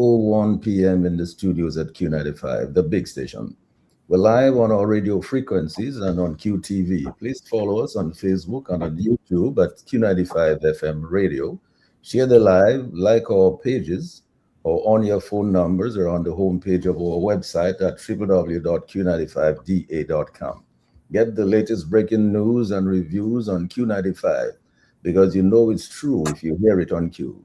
8:01 p.m. in the studios at Q95, the big station. We're live on our radio frequencies and on QTV. Please follow us on Facebook and on YouTube at Q95 FM Radio. Share the live, like our pages, or on your phone numbers or on the homepage of our website at www.q95da.com. Get the latest breaking news and reviews on Q95 because you know it's true if you hear it on Q.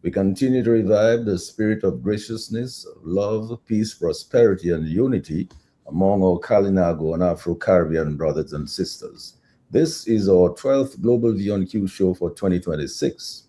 We continue to revive the spirit of graciousness, love, peace, prosperity, and unity among our Kalinago and Afro-Caribbean brothers and sisters. This is our 12th Global View on Q show for 2026,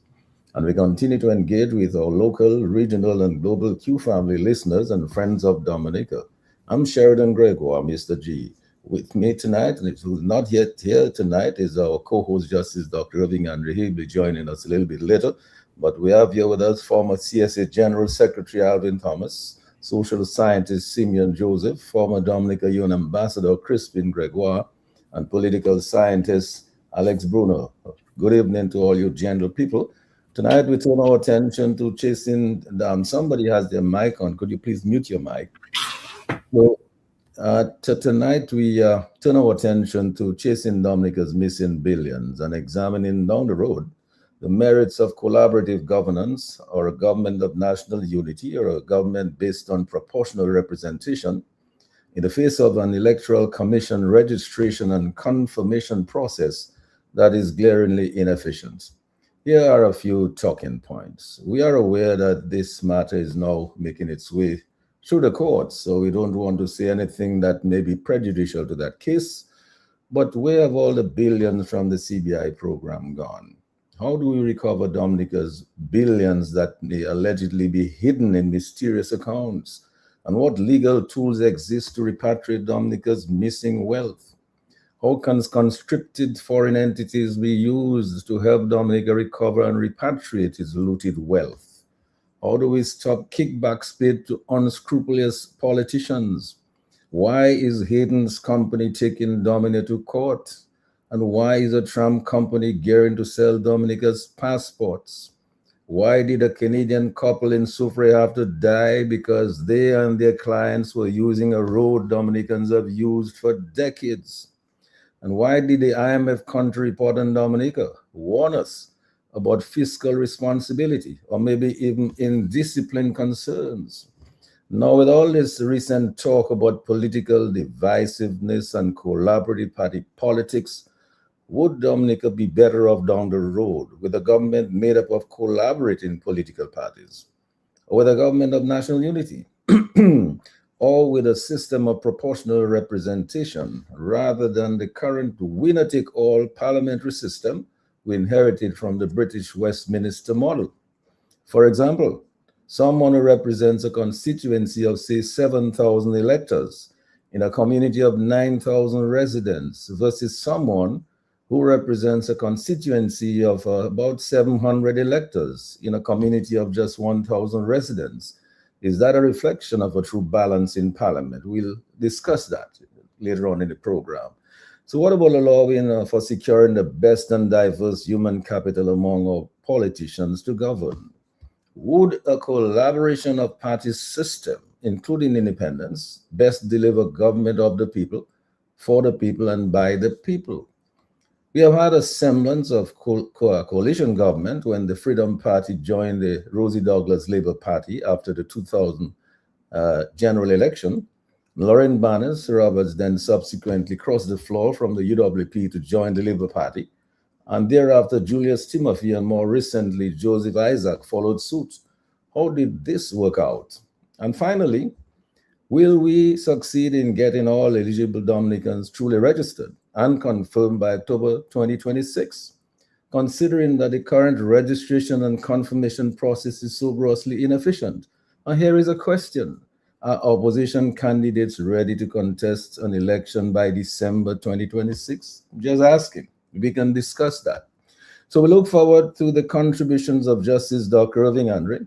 and we continue to engage with our local, regional, and global Q family listeners and friends of Dominica. I'm Sheridan Gregoire, Mr. G. With me tonight, and who's not yet here tonight, is our co-host Justice Dr. Irving Andre. He'll be joining us a little bit later. But we have here with us former CSA General Secretary Alvin Thomas, social scientist Simeon Joseph, former Dominica UN Ambassador Crispin Gregoire, and political scientist Alex Bruno. Good evening to all you gentle people. Tonight we turn our attention to chasing down. Somebody has their mic on. Could you please mute your mic? So, tonight we turn our attention to chasing Dominica's missing billions and examining down the road the merits of collaborative governance, or a government of national unity, or a government based on proportional representation in the face of an electoral commission registration and confirmation process that is glaringly inefficient. Here are a few talking points. We are aware that this matter is now making its way through the courts, so we don't want to say anything that may be prejudicial to that case. But where have all the billions from the CBI program gone? How do we recover Dominica's billions that may allegedly be hidden in mysterious accounts? And what legal tools exist to repatriate Dominica's missing wealth? How can conscripted foreign entities be used to help Dominica recover and repatriate its looted wealth? How do we stop kickbacks paid to unscrupulous politicians? Why is Hayden's company taking Dominica to court? And why is a Trump company gearing to sell Dominica's passports? Why did a Canadian couple in Soufrière have to die because they and their clients were using a road Dominicans have used for decades? And why did the IMF country report on Dominica warn us about fiscal responsibility or maybe even indiscipline concerns? Now, with all this recent talk about political divisiveness and collaborative party politics, would Dominica be better off down the road with a government made up of collaborating political parties, or with a government of national unity, or with a system of proportional representation rather than the current winner-take-all parliamentary system we inherited from the British Westminster model? For example, someone who represents a constituency of, say, 7,000 electors in a community of 9,000 residents versus someone who represents a constituency of about 700 electors in a community of just 1,000 residents. Is that a reflection of a true balance in Parliament? We'll discuss that later on in the program. So what about allowing for securing the best and diverse human capital among our politicians to govern? Would a collaboration of party system, including independence, best deliver government of the people, for the people, and by the people? We have had a semblance of coalition government when the Freedom Party joined the Rosie Douglas Labour Party after the 2000 general election. Lauren Barnes Roberts then subsequently crossed the floor from the UWP to join the Labour Party. And thereafter, Julius Timothy and more recently, Joseph Isaac followed suit. How did this work out? And finally, will we succeed in getting all eligible Dominicans truly registered and confirmed by October 2026, considering that the current registration and confirmation process is so grossly inefficient? And here is a question. Are opposition candidates ready to contest an election by December 2026? Just asking. We can discuss that. So we look forward to the contributions of Justice Dr. Irving Andre,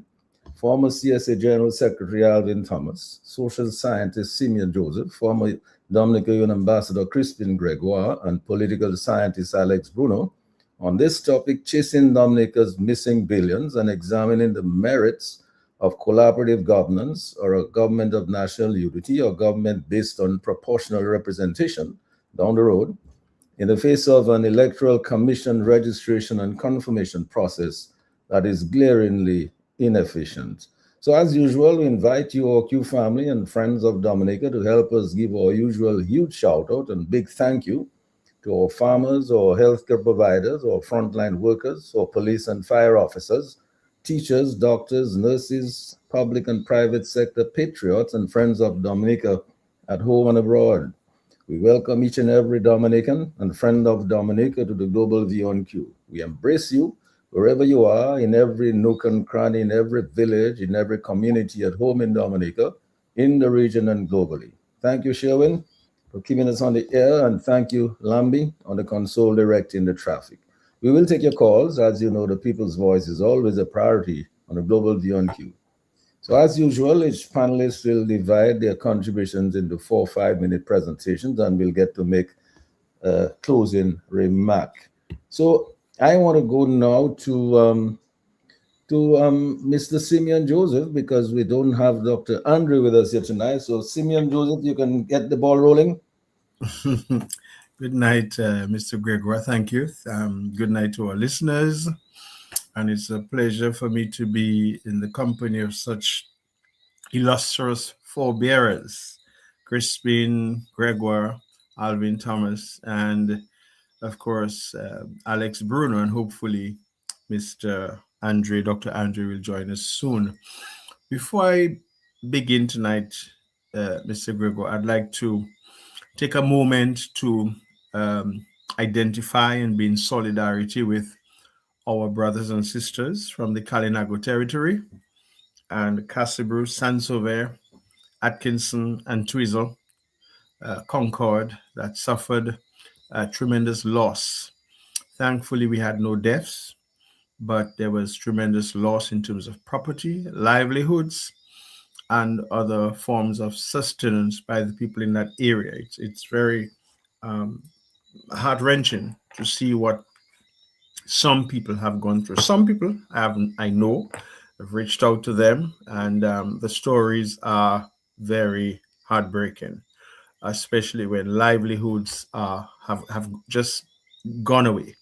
former CSA General Secretary Alvin Thomas, social scientist Simeon Joseph, former Dominica UN Ambassador Crispin Gregoire, and political scientist Alex Bruno on this topic, chasing Dominica's missing billions and examining the merits of collaborative governance, or a government of national unity, or government based on proportional representation down the road, in the face of an electoral commission registration and confirmation process that is glaringly inefficient. So as usual, we invite you, our Q family and friends of Dominica, to help us give our usual huge shout out and big thank you to our farmers, our healthcare providers, our frontline workers, our police and fire officers, teachers, doctors, nurses, public and private sector patriots, and friends of Dominica at home and abroad. We welcome each and every Dominican and friend of Dominica to the Global View on Q. We embrace you wherever you are, in every nook and cranny, in every village, in every community at home in Dominica, in the region and globally. Thank you, Sherwin, for keeping us on the air, and thank you, Lambi, on the console directing the traffic. We will take your calls. As you know, the people's voice is always a priority on the Global View on Q. So as usual, each panelist will divide their contributions into 4 5-minute presentations, and we'll get to make a closing remark. So I want to go now to Mr. Simeon Joseph, because we don't have Dr. Andre with us here tonight. So Simeon Joseph, you can get the ball rolling. Good night, Mr. Gregoire. Thank you. Good night to our listeners. And it's a pleasure for me to be in the company of such illustrious forebearers, Crispin, Gregoire, Alvin Thomas, and of course, Alex Bruno, and hopefully Mr. Andre, Dr. Andre will join us soon. Before I begin tonight, Mr. Gregoire, I'd like to take a moment to identify and be in solidarity with our brothers and sisters from the Kalinago territory and Cassibru, Saint-Sauveur, Atkinson, and Twizel, Concord, that suffered a tremendous loss. Thankfully, we had no deaths, but there was tremendous loss in terms of property, livelihoods, and other forms of sustenance by the people in that area. It's very heart-wrenching to see what some people have gone through. Some people I know have reached out to them, and the stories are very heartbreaking, especially when livelihoods have just gone away.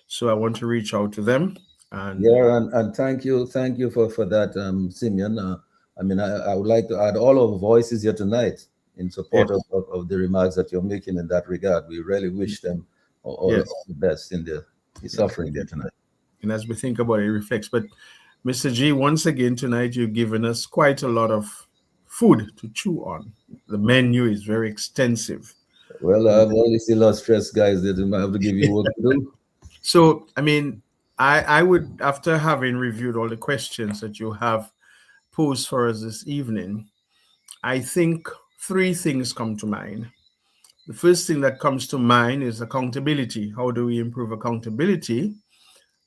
So I want to reach out to them. And and thank you for that, Simeon. I would like to add all our voices here tonight in support of the remarks that you're making in that regard. We really wish them all the best in the suffering there tonight. And as we think about it, it reflects. But Mr. G, once again tonight, you've given us quite a lot of food to chew on. The menu is very extensive. Well, I've only seen a lot of stress guys that I have to give you work to do. So, I would, after having reviewed all the questions that you have posed for us this evening, I think 3 things come to mind. The first thing that comes to mind is accountability. How do we improve accountability?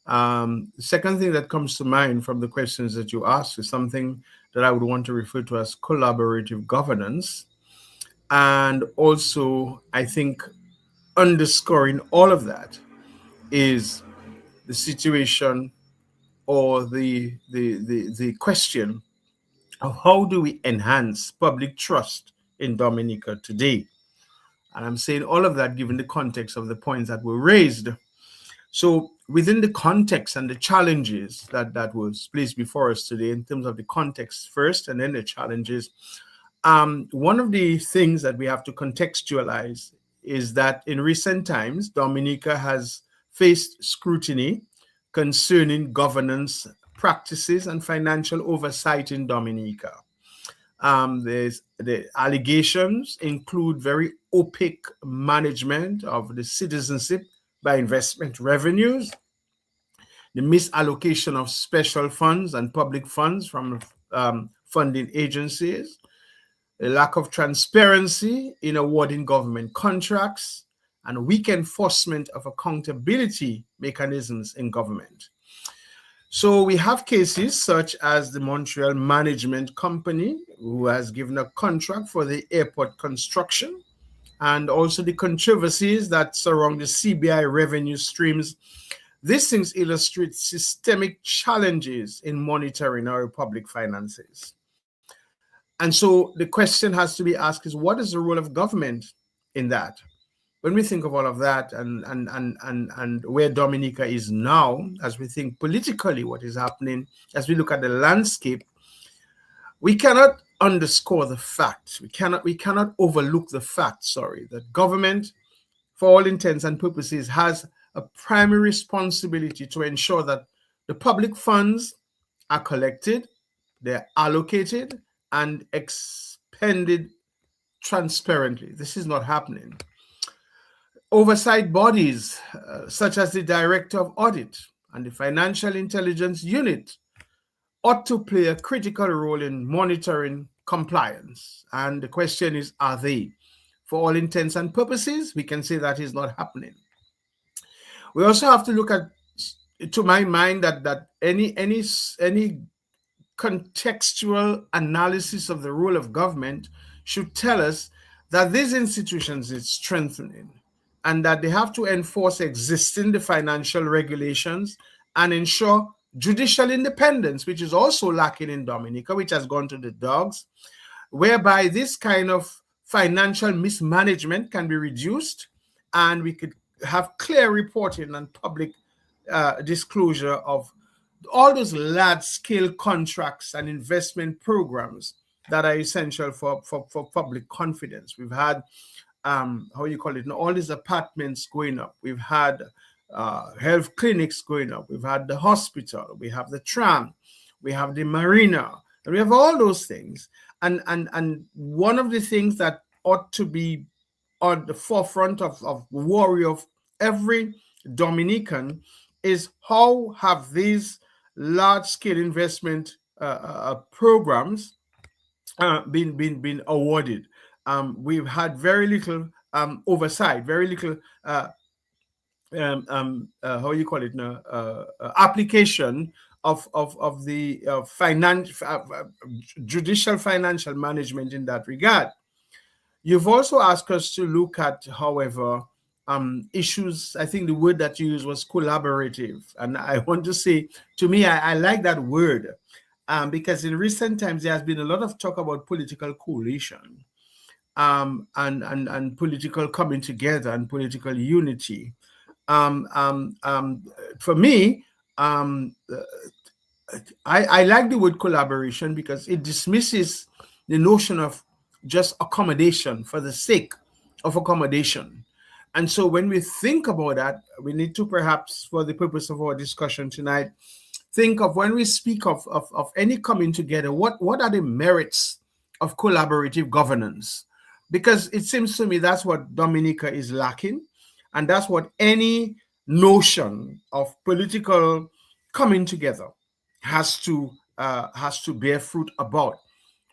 The second thing that comes to mind from the questions that you asked is something that I would want to refer to as collaborative governance. And also, I think underscoring all of that is the situation or the question of how do we enhance public trust in Dominica today? And I'm saying all of that given the context of the points that were raised. So within the context and the challenges that was placed before us today, in terms of the context first and then the challenges, one of the things that we have to contextualize is that in recent times, Dominica has faced scrutiny concerning governance practices and financial oversight in Dominica. The allegations include very opaque management of the citizenship by investment revenues, the misallocation of special funds and public funds from funding agencies, a lack of transparency in awarding government contracts, and weak enforcement of accountability mechanisms in government. So we have cases such as the Montreal Management Company, who has given a contract for the airport construction, and also the controversies that surround the CBI revenue streams These things illustrate systemic challenges in monitoring our public finances. And so the question has to be asked is, what is the role of government in that? When we think of all of that and where Dominica is now, as we think politically what is happening, as we look at the landscape, we cannot underscore the fact, we cannot overlook the fact, that government, for all intents and purposes, has a primary responsibility to ensure that the public funds are collected, they're allocated, and expended transparently. This is not happening. Oversight bodies such as the Director of Audit and the Financial Intelligence Unit ought to play a critical role in monitoring compliance. And the question is, are they? For all intents and purposes, we can say that is not happening. We also have to look at, to my mind, that any contextual analysis of the role of government should tell us that these institutions is strengthening and that they have to enforce existing financial regulations and ensure judicial independence, which is also lacking in Dominica, which has gone to the dogs, whereby this kind of financial mismanagement can be reduced and we could have clear reporting and public disclosure of all those large-scale contracts and investment programs that are essential for public confidence. We've had, all these apartments going up. We've had health clinics going up. We've had the hospital. We have the tram. We have the marina. And we have all those things. And one of the things that ought to be on the forefront of worry of every Dominican is how have these large-scale investment programs been awarded. We've had very little oversight, very little application of the judicial financial management in that regard. You've also asked us to look at, however, issues. I think the word that you used was collaborative. And I want to say, to me, I like that word because in recent times, there has been a lot of talk about political coalition and political coming together and political unity. For me, I like the word collaboration because it dismisses the notion of just accommodation for the sake of accommodation. And so when we think about that, we need to perhaps, for the purpose of our discussion tonight, think of when we speak of any coming together, what are the merits of collaborative governance? Because it seems to me that's what Dominica is lacking. And that's what any notion of political coming together has to bear fruit about.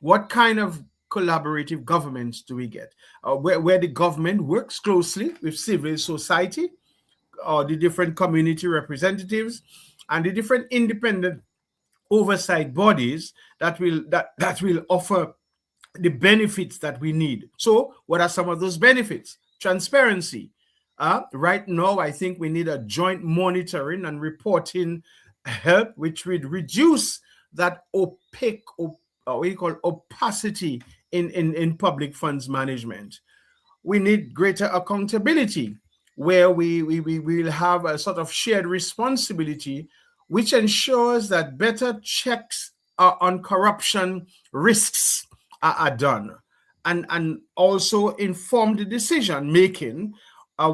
What kind of collaborative governments do we get? Where the government works closely with civil society, or the different community representatives, and the different independent oversight bodies that will offer the benefits that we need. So, what are some of those benefits? Transparency. Right now, I think we need a joint monitoring and reporting help, which would reduce that opacity in public funds management. We need greater accountability, where we will have a sort of shared responsibility, which ensures that better checks on corruption risks are done, and also informed decision making,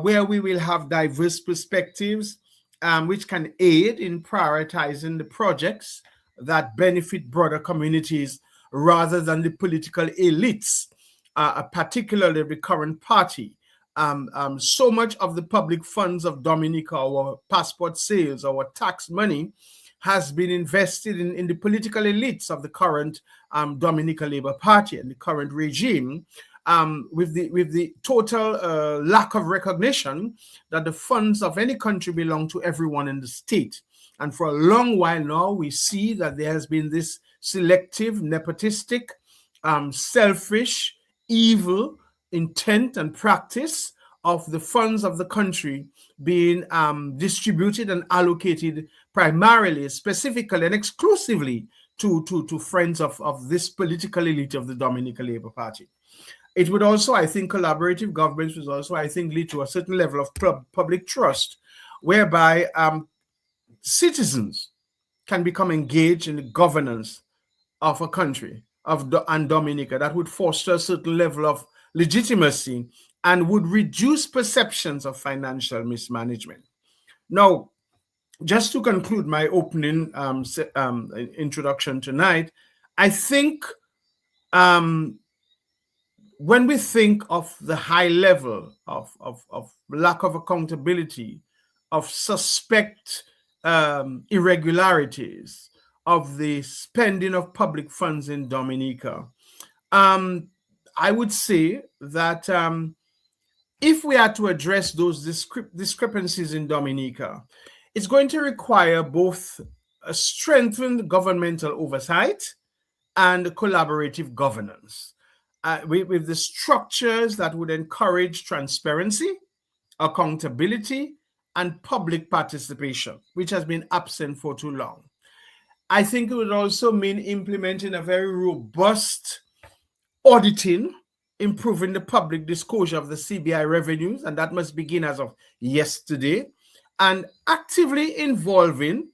where we will have diverse perspectives, which can aid in prioritizing the projects that benefit broader communities rather than the political elites, particularly the current party. So much of the public funds of Dominica, our passport sales, our tax money, has been invested in the political elites of the current Dominica Labour Party and the current regime, with the total lack of recognition that the funds of any country belong to everyone in the state. And for a long while now, we see that there has been this selective, nepotistic, selfish, evil intent and practice of the funds of the country being distributed and allocated primarily, specifically, and exclusively to friends of this political elite of the Dominican Labour Party. It would also, I think, collaborative governments would also, I think, lead to a certain level of public trust, whereby citizens can become engaged in the governance of a country and Dominica. That would foster a certain level of legitimacy and would reduce perceptions of financial mismanagement. Now, just to conclude my opening introduction tonight, I think when we think of the high level of lack of accountability, of suspect irregularities, of the spending of public funds in Dominica, I would say that if we are to address those discrepancies in Dominica, it's going to require both a strengthened governmental oversight and collaborative governance with the structures that would encourage transparency, accountability, and public participation, which has been absent for too long. I think it would also mean implementing a very robust auditing, improving the public disclosure of the CBI revenues, and that must begin as of yesterday, and actively involving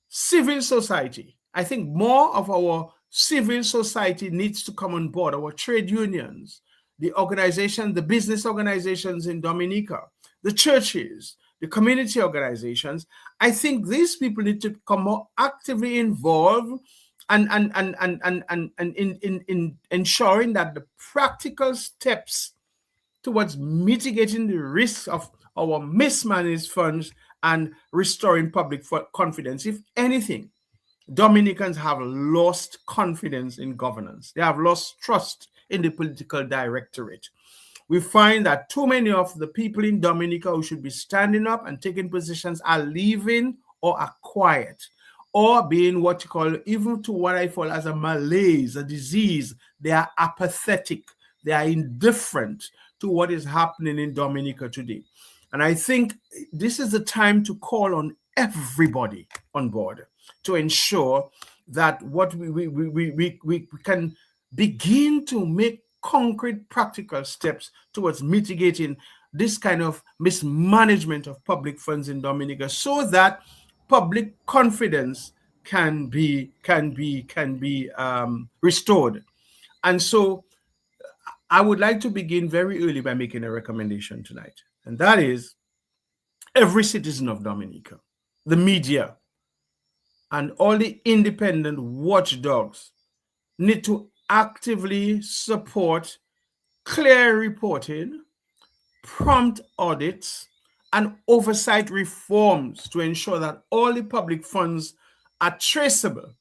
civil society. I think more of our civil society needs to come on board, our trade unions, the organizations, the business organizations in Dominica, the churches, the community organizations. I think these people need to become more actively involved and in ensuring that the practical steps towards mitigating the risks of our mismanaged funds and restoring public confidence. If anything, Dominicans have lost confidence in governance. They have lost trust in the political directorate. We find that too many of the people in Dominica who should be standing up and taking positions are leaving or are quiet, or being what you call, even to what I call as a malaise, a disease. They are apathetic. They are indifferent to what is happening in Dominica today. And I think this is the time to call on everybody on board to ensure that what we can begin to make concrete practical steps towards mitigating this kind of mismanagement of public funds in Dominica, so that public confidence can be restored. And so I would like to begin very early by making a recommendation tonight, and that is every citizen of Dominica, the media, and all the independent watchdogs need to actively support clear reporting, prompt audits, and oversight reforms to ensure that all the public funds are traceable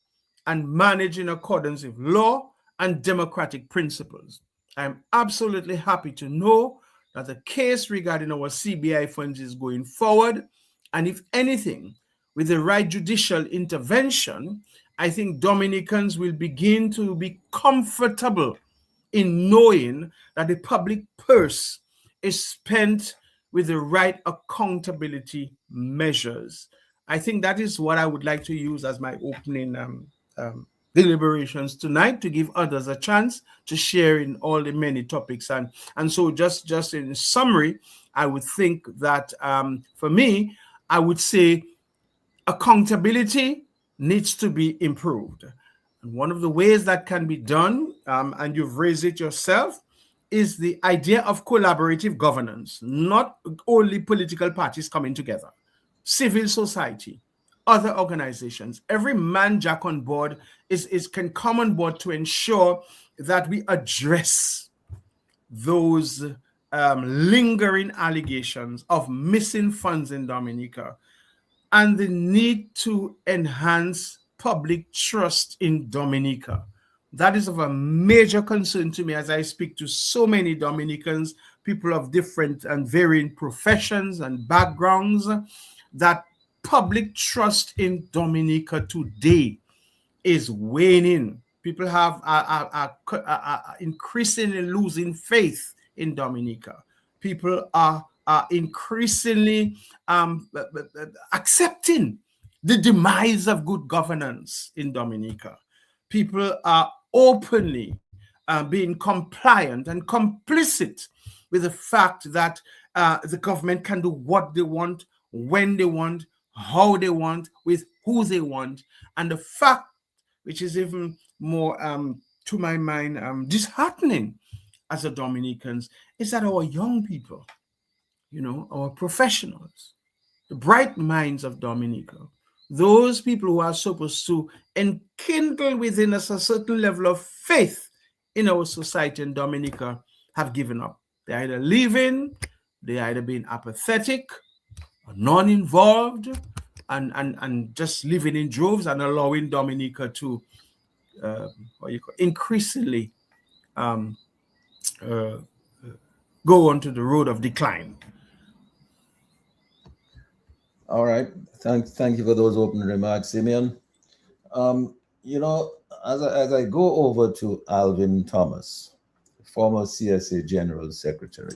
and managed in accordance with law and democratic principles. I am absolutely happy to know that the case regarding our CBI funds is going forward, and if anything, with the right judicial intervention, I think Dominicans will begin to be comfortable in knowing that the public purse is spent with the right accountability measures. I think that is what I would like to use as my opening deliberations tonight, to give others a chance to share in all the many topics. And so just in summary, I would think that for me, I would say accountability needs to be improved. And one of the ways that can be done, and you've raised it yourself, is the idea of collaborative governance, not only political parties coming together, civil society, other organizations. Every man jack on board can come on board to ensure that we address those lingering allegations of missing funds in Dominica, and the need to enhance public trust in Dominica. That is of a major concern to me as I speak to so many Dominicans, people of different and varying professions and backgrounds, that public trust in Dominica today is waning. People are increasingly losing faith in Dominica. People are are increasingly accepting the demise of good governance in Dominica. People are openly being compliant and complicit with the fact that the government can do what they want, when they want, how they want, with who they want. And the fact, which is even more, to my mind, disheartening as a Dominicans, is that our young people, our professionals, the bright minds of Dominica, those people who are supposed to enkindle within us a certain level of faith in our society in Dominica, have given up. They're either leaving, they're either being apathetic, or non-involved, and just living in droves and allowing Dominica to increasingly go onto the road of decline. All right. Thank you for those opening remarks, Simeon. You know, as I go over to Alvin Thomas, former CSA General Secretary.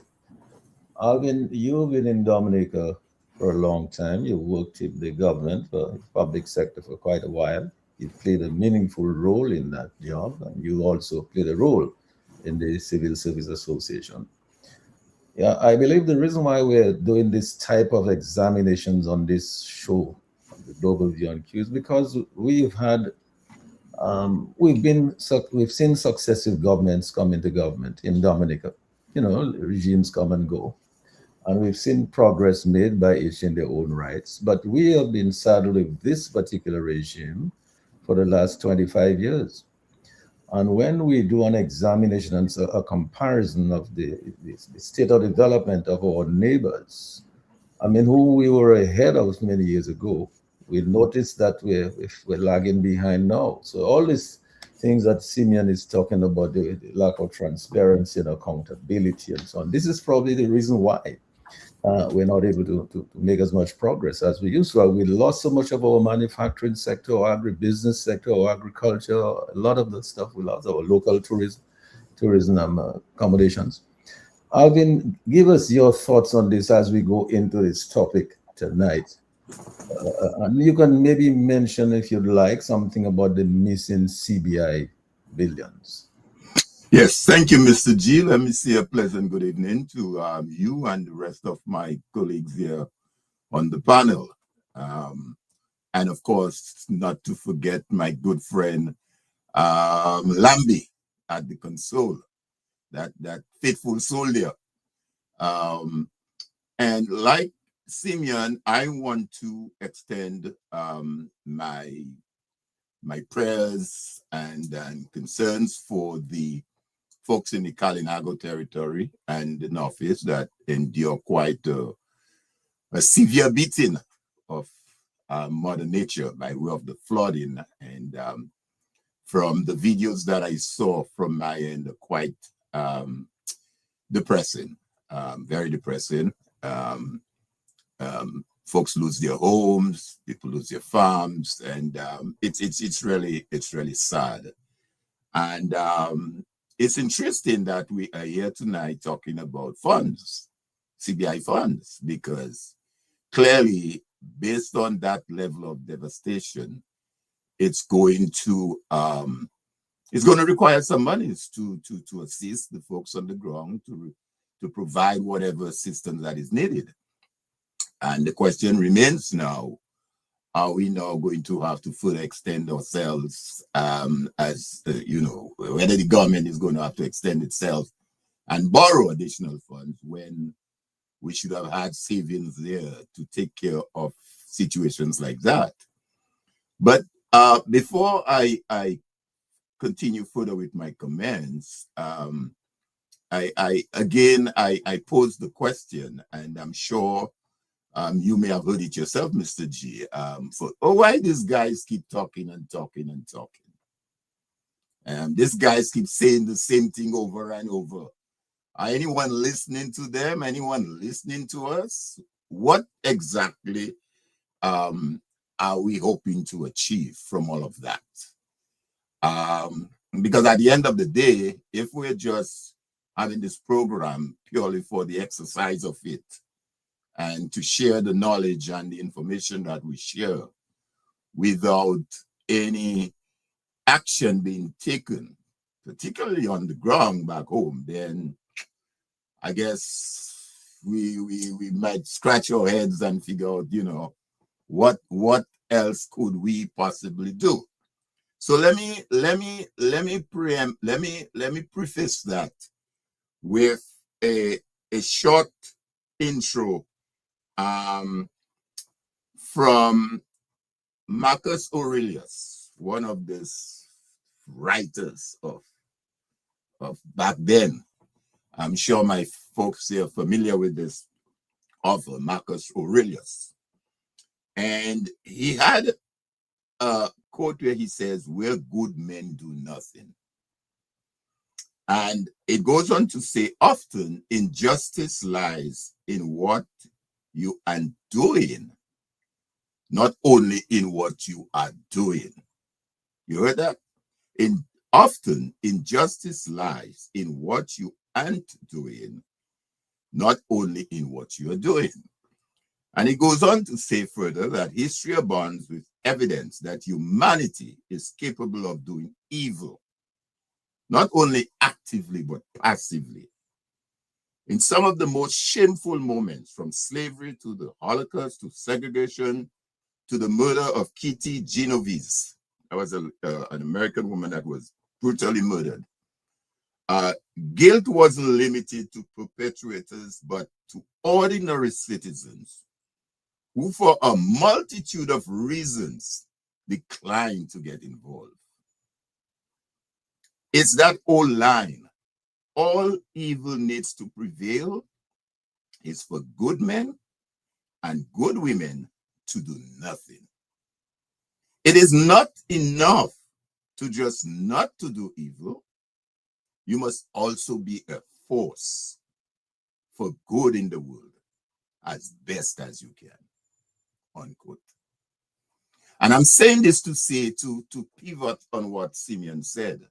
Alvin, you've been in Dominica for a long time. You've worked in the government, for public sector for quite a while. You played a meaningful role in that job, and you also played a role in the Civil Service Association. Yeah, I believe the reason why we're doing this type of examinations on this show, on the Global View on Q, is because we've seen successive governments come into government in Dominica. You know, regimes come and go, and we've seen progress made by each in their own rights. But we have been saddled with this particular regime for the last 25 years. And when we do an examination and a comparison of the state of development of our neighbors, I mean, who we were ahead of many years ago, we notice that we're lagging behind now. So all these things that Simeon is talking about, the lack of transparency and accountability and so on, this is probably the reason why we're not able to make as much progress as we used to. We lost so much of our manufacturing sector, our agribusiness sector, our agriculture, a lot of the stuff we lost, our local tourism accommodations. Alvin, give us your thoughts on this as we go into this topic tonight. And you can maybe mention, if you'd like, something about the missing CBI billions. Yes, thank you, Mr. G. Let me say a pleasant good evening to you and the rest of my colleagues here on the panel. And of course, not to forget my good friend Lambi at the console, that faithful soldier. And like Simeon, I want to extend my prayers and concerns for the folks in the Kalinago territory and the Northeast that endure quite a severe beating of Mother Nature by way of the flooding. And from the videos that I saw from my end, quite depressing, very depressing. Folks lose their homes, people lose their farms, and it's really sad. And it's interesting that we are here tonight talking about funds, CBI funds, because clearly, based on that level of devastation, it's going to require some monies to assist the folks on the ground to provide whatever assistance that is needed. And the question remains now, are we now going to have to further extend ourselves whether the government is going to have to extend itself and borrow additional funds when we should have had savings there to take care of situations like that. But before I continue further with my comments, I pose the question, and I'm sure you may have heard it yourself, Mr. G. Why these guys keep talking and talking and talking? These guys keep saying the same thing over and over. Are anyone listening to them? Anyone listening to us? What exactly are we hoping to achieve from all of that? Because at the end of the day, if we're just having this program purely for the exercise of it, and to share the knowledge and the information that we share without any action being taken, particularly on the ground back home, then I guess we might scratch our heads and figure out, you know, what else could we possibly do? So let me preface that with a short intro from Marcus Aurelius, one of these writers of back then. I'm sure my folks here are familiar with this author, Marcus Aurelius. And he had a quote where he says, "Where good men do nothing." And it goes on to say, often injustice lies in what you are doing, not only in what you are doing. You heard that? Often injustice lies in what you aren't doing, not only in what you are doing. And it goes on to say further that history abounds with evidence that humanity is capable of doing evil, not only actively, but passively. In some of the most shameful moments, from slavery to the Holocaust to segregation to the murder of Kitty Genovese, that was an American woman that was brutally murdered. Guilt wasn't limited to perpetrators, but to ordinary citizens who, for a multitude of reasons, declined to get involved. It's that old line, all evil needs to prevail is for good men and good women to do nothing. It is not enough to just not to do evil. You must also be a force for good in the world as best as you can, unquote. And I'm saying this to say, to pivot on what Simeon said.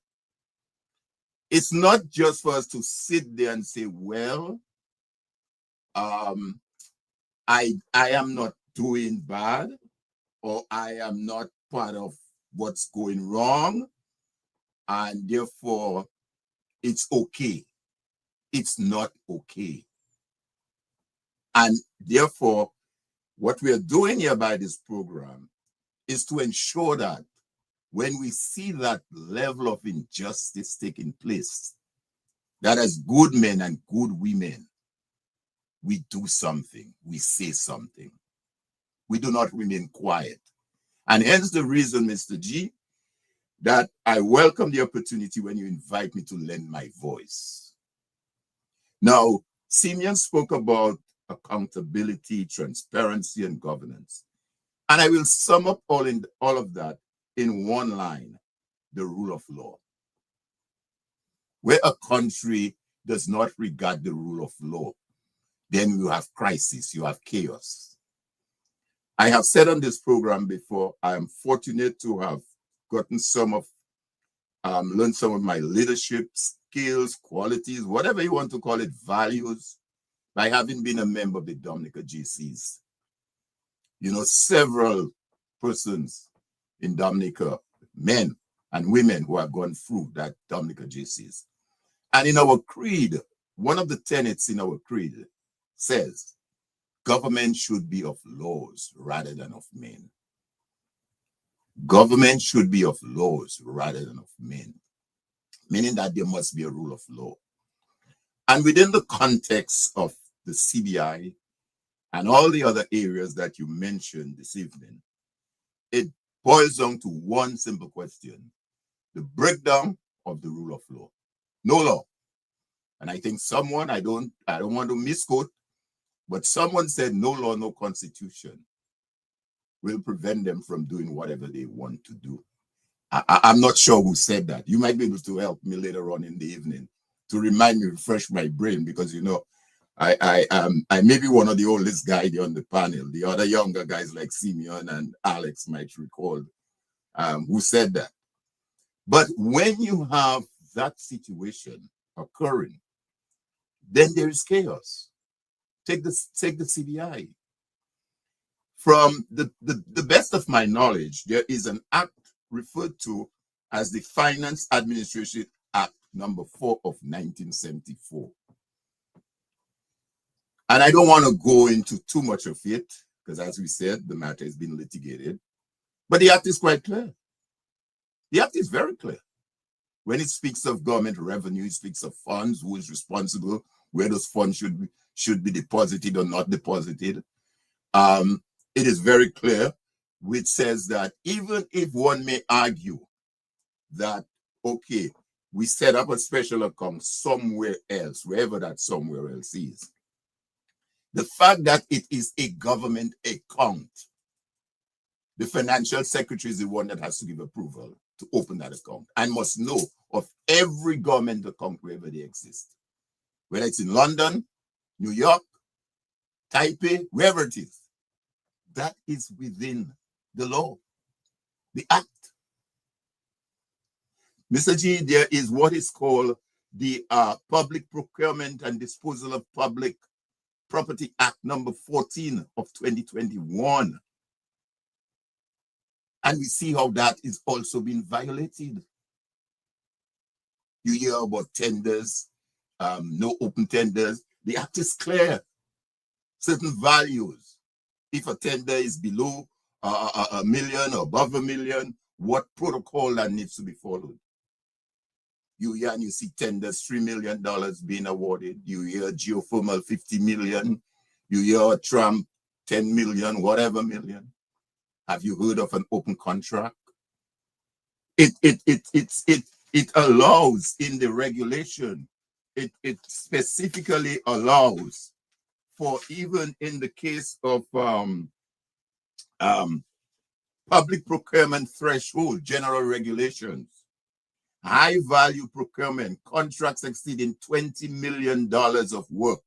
It's not just for us to sit there and say, well, I am not doing bad, or I am not part of what's going wrong, and therefore it's okay. It's not okay. And therefore, what we are doing here by this program is to ensure that when we see that level of injustice taking place, that as good men and good women, we do something, we say something. We do not remain quiet. And hence the reason, Mr. G, that I welcome the opportunity when you invite me to lend my voice. Now, Simeon spoke about accountability, transparency, and governance. And I will sum up all of that in one line: the rule of law. Where a country does not regard the rule of law, then you have crisis, you have chaos. I have said on this program before, I am fortunate to have gotten learned some of my leadership skills, qualities, whatever you want to call it, values, by having been a member of the Dominica GCs. You know, several persons in Dominica, men and women who have gone through that Dominica GCs. And in our creed, one of the tenets in our creed says, government should be of laws rather than of men. Government should be of laws rather than of men, meaning that there must be a rule of law. And within the context of the CBI and all the other areas that you mentioned this evening, it boils down to one simple question: the breakdown of the rule of law. No law. And I think someone, I don't want to misquote, but someone said no law, no constitution will prevent them from doing whatever they want to do. I'm not sure who said that. You might be able to help me later on in the evening to remind me, refresh my brain, because, you know, I may be one of the oldest guys on the panel. The other younger guys like Simeon and Alex might recall who said that. But when you have that situation occurring, then there is chaos. Take the CBI. From the best of my knowledge, there is an act referred to as the Finance Administration Act number 4 of 1974. And I don't want to go into too much of it, because as we said, the matter has been litigated. But the act is quite clear. The act is very clear. When it speaks of government revenue, it speaks of funds, who is responsible, where those funds should be deposited or not deposited. It is very clear, which says that even if one may argue that, okay, we set up a special account somewhere else, wherever that somewhere else is, the fact that it is a government account, the financial secretary is the one that has to give approval to open that account and must know of every government account wherever they exist, whether it's in London, New York, Taipei, wherever it is. That is within the law, the act. Mr. G, there is what is called the Public Procurement and Disposal of Public Property Act number 14 of 2021. And we see how that is also being violated. You hear about tenders, no open tenders. The act is clear. Certain values. If a tender is below a million or above $1 million, what protocol that needs to be followed? You hear and you see tenders, $3 million being awarded. You hear geothermal 50 million. You hear Trump 10 million, whatever million. Have you heard of an open contract? It allows in the regulation. It specifically allows for, even in the case of public procurement threshold, general regulations, high value procurement, contracts exceeding $20 million of work,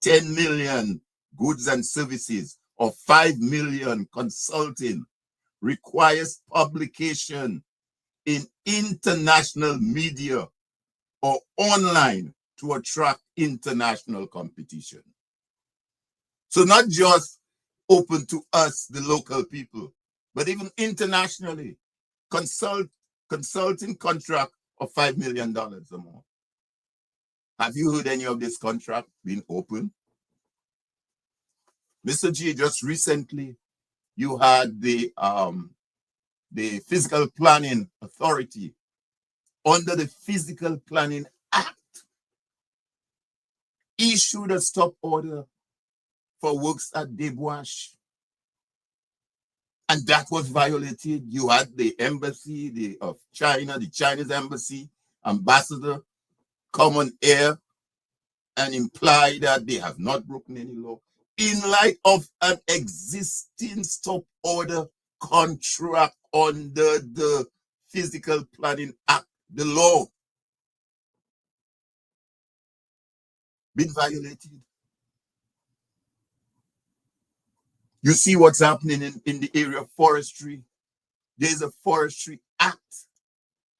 10 million goods and services, or 5 million consulting, requires publication in international media or online to attract international competition. So not just open to us, the local people, but even internationally, consulting contract of $5 million or more. Have you heard any of this contract being open? Mr. G, just recently, you had the Physical Planning Authority under the Physical Planning Act issued a stop order for works at Debwash. And that was violated. You had the embassy of China, the Chinese embassy, ambassador, come on air and imply that they have not broken any law in light of an existing stop order contract under the Physical Planning Act, the law, been violated. You see what's happening in the area of forestry. There's a Forestry Act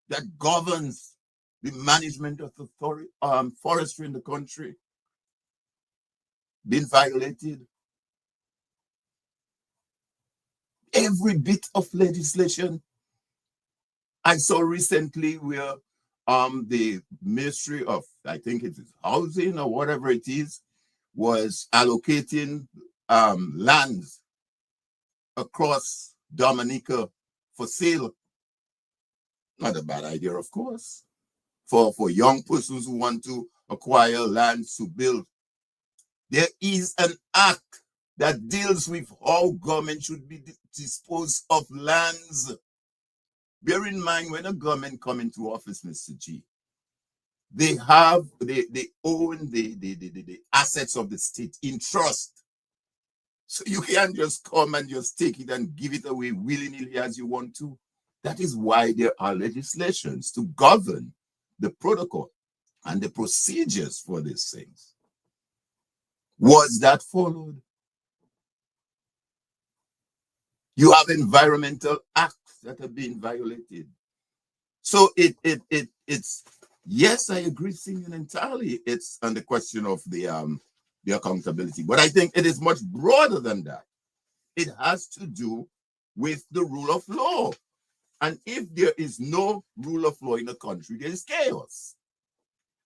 that governs the management of the forestry in the country. Been violated. Every bit of legislation. I saw recently where the Ministry of, I think it is Housing or whatever it is, was allocating lands across Dominica for sale. Not a bad idea, of course, for young persons who want to acquire lands to build. There is an act that deals with how government should be disposed of lands. Bear in mind, when a government come into office, Mr. G, they own the assets of the state in trust. So you can't just come and just take it and give it away willy-nilly as you want to. That is why there are legislations to govern the protocol and the procedures for these things. Was that followed? You have environmental acts that are being violated. So it's yes, I agree, Simeon, entirely. It's on the question of the the accountability. But I think it is much broader than that. It has to do with the rule of law. And if there is no rule of law in a country, there is chaos.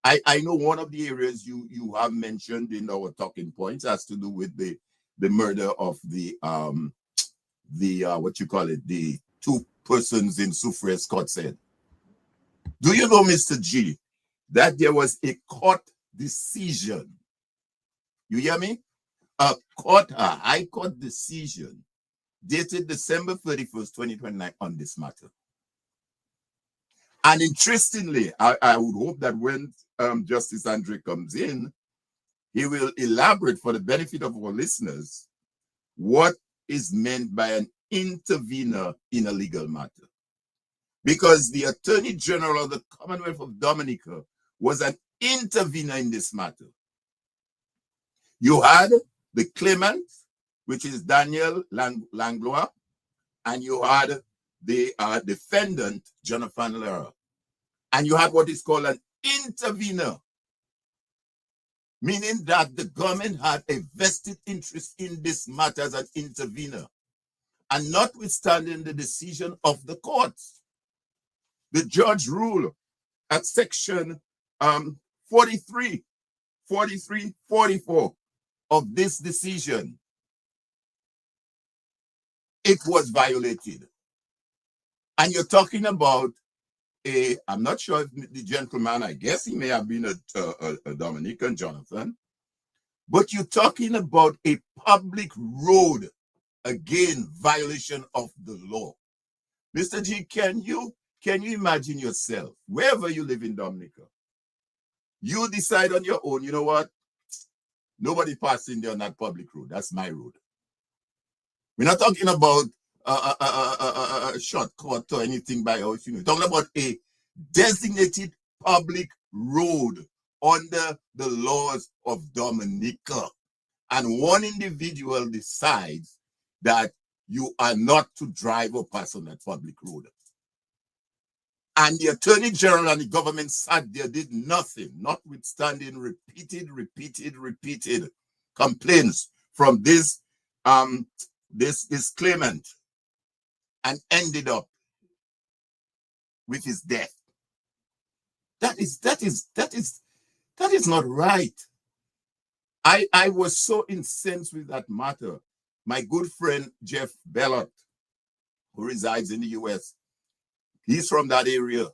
I know one of the areas you have mentioned in our talking points has to do with the murder of the what you call it, the two persons in Soufriere Scott said. Do you know, Mr. G, that there was a court decision? You hear me? A high court decision dated December 31st, 2029 on this matter. And interestingly, I would hope that when Justice Andre comes in, he will elaborate for the benefit of our listeners what is meant by an intervener in a legal matter. Because the Attorney General of the Commonwealth of Dominica was an intervener in this matter. You had the claimant, which is Daniel Langlois, and you had the defendant, Jonathan Lehrer. And you had what is called an intervener, meaning that the government had a vested interest in this matter as an intervener. And notwithstanding the decision of the courts, the judge ruled at section 43, 44 of this decision, it was violated. And you're talking about I'm not sure if the gentleman, I guess he may have been a Dominican, Jonathan, but you're talking about a public road, again, violation of the law. Mr. G, can you imagine yourself, wherever you live in Dominica, you decide on your own, you know what? Nobody passing there on that public road. That's my road. We're not talking about a shortcut or anything by us. We're talking about a designated public road under the laws of Dominica. And one individual decides that you are not to drive or pass on that public road. And the Attorney General and the government sat there, did nothing, notwithstanding repeated complaints from this claimant, and ended up with his death. That is not right. I was so incensed with that matter. My good friend Jeff Bellot, who resides in the US, he's from that area.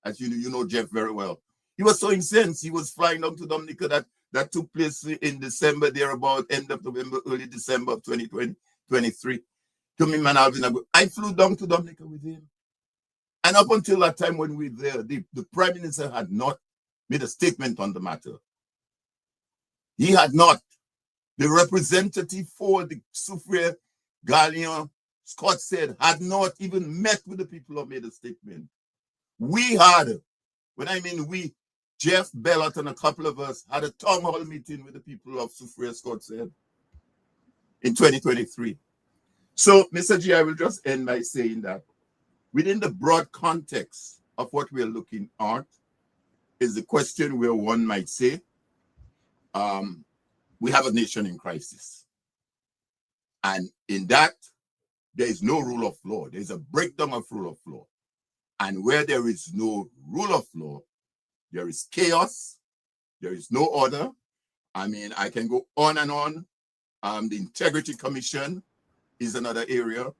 As you know Jeff very well. He was so incensed. He was flying down to Dominica. That took place in December, thereabout, end of November, early December of 2023. To me, man, I flew down to Dominica with him. And up until that time when we were there, the Prime Minister had not made a statement on the matter. He had not. The representative for the Soufriere, Galion, Scott said, had not even met with the people or made a statement. We had, when I mean we, Jeff Bellot and a couple of us had a town hall meeting with the people of Soufriere, Scott said, in 2023. So, Mr. G, I will just end by saying that within the broad context of what we're looking at is the question where one might say, we have a nation in crisis. And in that, there is no rule of law. There's a breakdown of rule of law. And where there is no rule of law, there is chaos. There is no order. I mean, I can go on and on. The Integrity Commission is another area.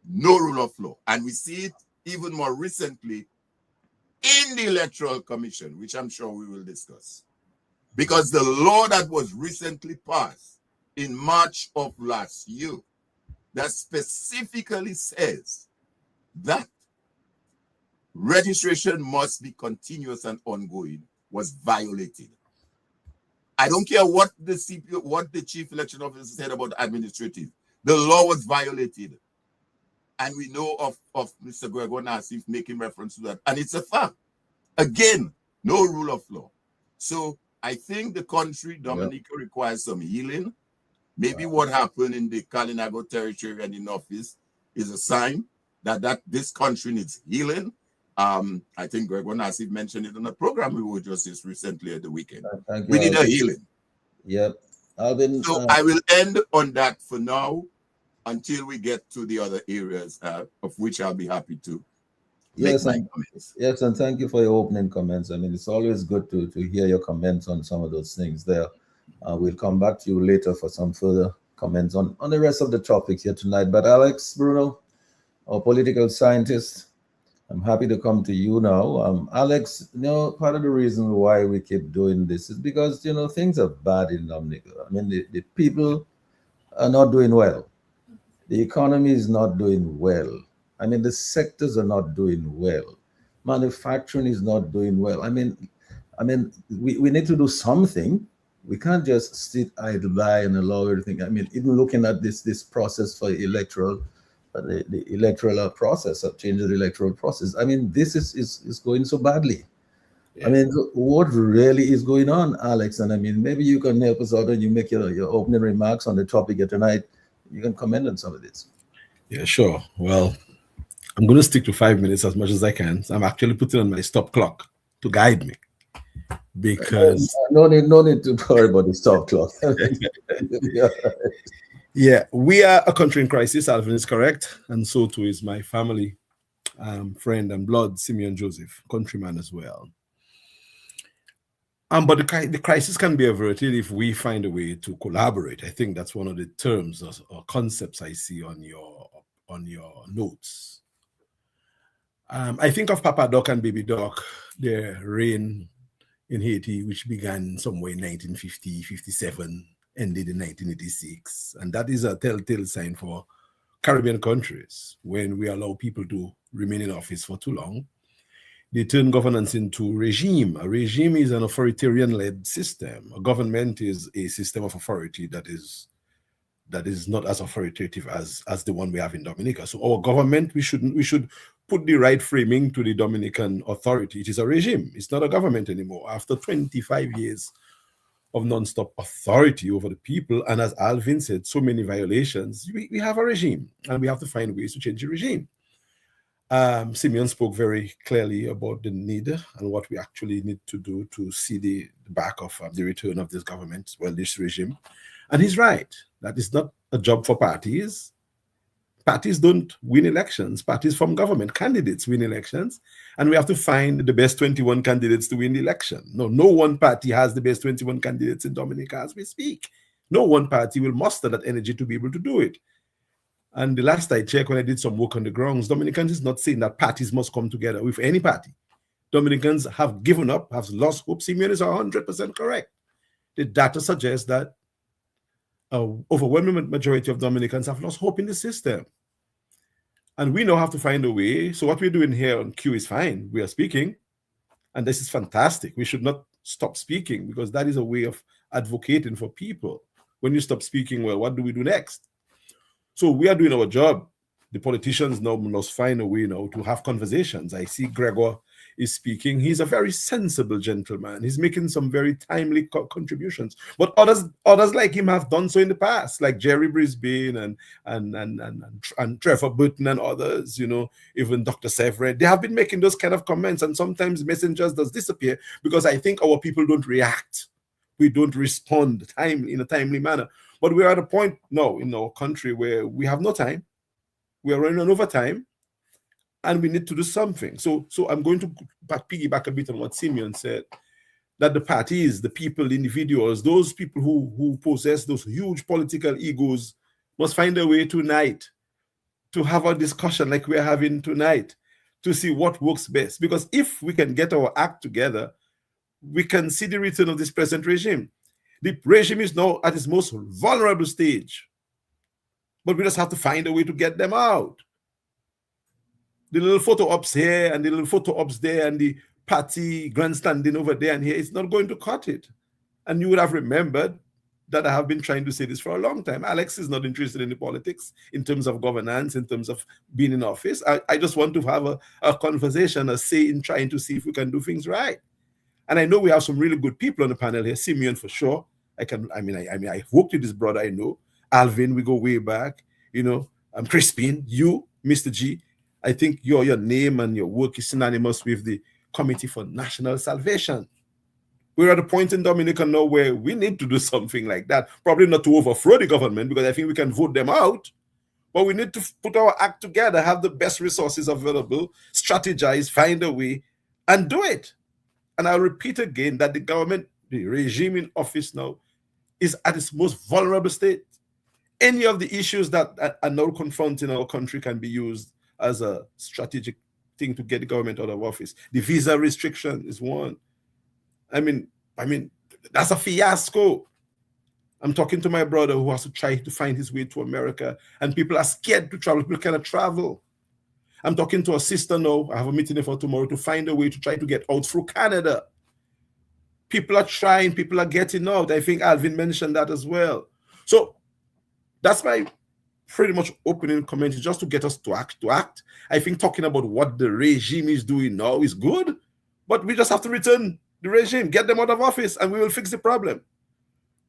No rule of law. And we see it even more recently in the Electoral Commission, which I'm sure we will discuss. Because the law that was recently passed in March of last year, that specifically says that registration must be continuous and ongoing, was violated. I don't care what the CPO, what the chief election officer said about administrative. The law was violated. And we know of Mr. Gregor Nassif making reference to that. And it's a fact. Again, no rule of law. So I think the country, Dominica, requires some healing. Maybe what happened in the Kalinago territory and in office is a sign that this country needs healing. I think Gregor Nassif mentioned it on a program we were just recently at the weekend. We need a healing. Yep. Alvin, So I will end on that for now until we get to the other areas of which I'll be happy to make my comments. Yes, and thank you for your opening comments. I mean, it's always good to hear your comments on some of those things there. We'll come back to you later for some further comments on the rest of the topics here tonight. But Alex Bruno, our political scientist, I'm happy to come to you now. Alex, part of the reason why we keep doing this is because, things are bad in Dominica. I mean, the people are not doing well. The economy is not doing well. I mean, the sectors are not doing well. Manufacturing is not doing well. I mean, we need to do something. We can't just sit idle by and allow everything. I mean, even looking at this process for electoral, the electoral process of changing the electoral process. I mean, this is going so badly. Yeah. I mean, what really is going on, Alex? And I mean, maybe you can help us out and you make your opening remarks on the topic here tonight. You can comment on some of this. Yeah, sure. Well, I'm going to stick to 5 minutes as much as I can. So I'm actually putting on my stop clock to guide me. Because no need to worry about the stop clock. Yeah, we are a country in crisis. Alvin is correct, and so too is my family, friend and blood, Simeon Joseph, countryman as well. But the crisis can be averted if we find a way to collaborate. I think that's one of the terms or concepts I see on your notes. I think of Papa Doc and Baby Doc, their reign in Haiti, which began somewhere in 1950, 57, ended in 1986. And that is a telltale sign for Caribbean countries. When we allow people to remain in office for too long, they turn governance into regime. A regime is an authoritarian-led system. A government is a system of authority that is not as authoritative as the one we have in Dominica. So our government, we should put the right framing to the Dominican authority. It is a regime. It's not a government anymore. After 25 years of non-stop authority over the people, and as Alvin said, so many violations, we have a regime, and we have to find ways to change the regime. Simeon spoke very clearly about the need and what we actually need to do to see the back of the return of this government, this regime. And he's right. That is not a job for parties. Parties don't win elections. Parties from government, candidates win elections. And we have to find the best 21 candidates to win the election. No one party has the best 21 candidates in Dominica as we speak. No one party will muster that energy to be able to do it. And the last I checked, when I did some work on the grounds, Dominicans is not saying that parties must come together with any party. Dominicans have given up, have lost hope. Simeon is 100% correct. The data suggests that an overwhelming majority of Dominicans have lost hope in the system. And we now have to find a way. So what we're doing here on Q is fine. We are speaking, and this is fantastic. We should not stop speaking, because that is a way of advocating for people. When you stop speaking, well, what do we do next? So we are doing our job. The politicians now must find a way now to have conversations. I see Gregor is speaking. He's a very sensible gentleman. He's making some very timely contributions. But others like him have done so in the past, like Jerry Brisbane and Trevor Burton and others, even Dr. Severin. They have been making those kind of comments, and sometimes messengers does disappear because I think our people don't react. We don't respond in a timely manner. But we are at a point now in our country where we have no time. We are running on overtime, and we need to do something. So I'm going to piggyback a bit on what Simeon said, that the parties, the people, the individuals, those people who possess those huge political egos must find a way tonight to have a discussion like we're having tonight to see what works best. Because if we can get our act together, we can see the return of this present regime. The regime is now at its most vulnerable stage, but we just have to find a way to get them out. The little photo ops here and the little photo ops there and the party grandstanding over there and here, it's not going to cut it. And you would have remembered that I have been trying to say this for a long time. Alex is not interested in the politics in terms of governance, in terms of being in office. I just want to have a conversation, a say in trying to see if we can do things right. And I know we have some really good people on the panel here. Simeon, for sure. I worked with this brother, I know. Alvin, we go way back. Crispin, you, Mr. G. I think your name and your work is synonymous with the Committee for National Salvation. We're at a point in Dominica now where we need to do something like that. Probably not to overthrow the government, because I think we can vote them out. But we need to put our act together, have the best resources available, strategize, find a way, and do it. And I'll repeat again that the government, the regime in office now, is at its most vulnerable state. Any of the issues that are now confronting our country can be used as a strategic thing to get the government out of office. The visa restriction is one. I mean, that's a fiasco. I'm talking to my brother who has to try to find his way to America, and people are scared to travel. People cannot travel. I'm talking to a sister now. I have a meeting for tomorrow to find a way to try to get out through Canada. People are trying. People are getting out. I think Alvin mentioned that as well. So that's my pretty much opening comment, is just to get us to act. I think talking about what the regime is doing now is good, but we just have to return the regime, get them out of office, and we will fix the problem.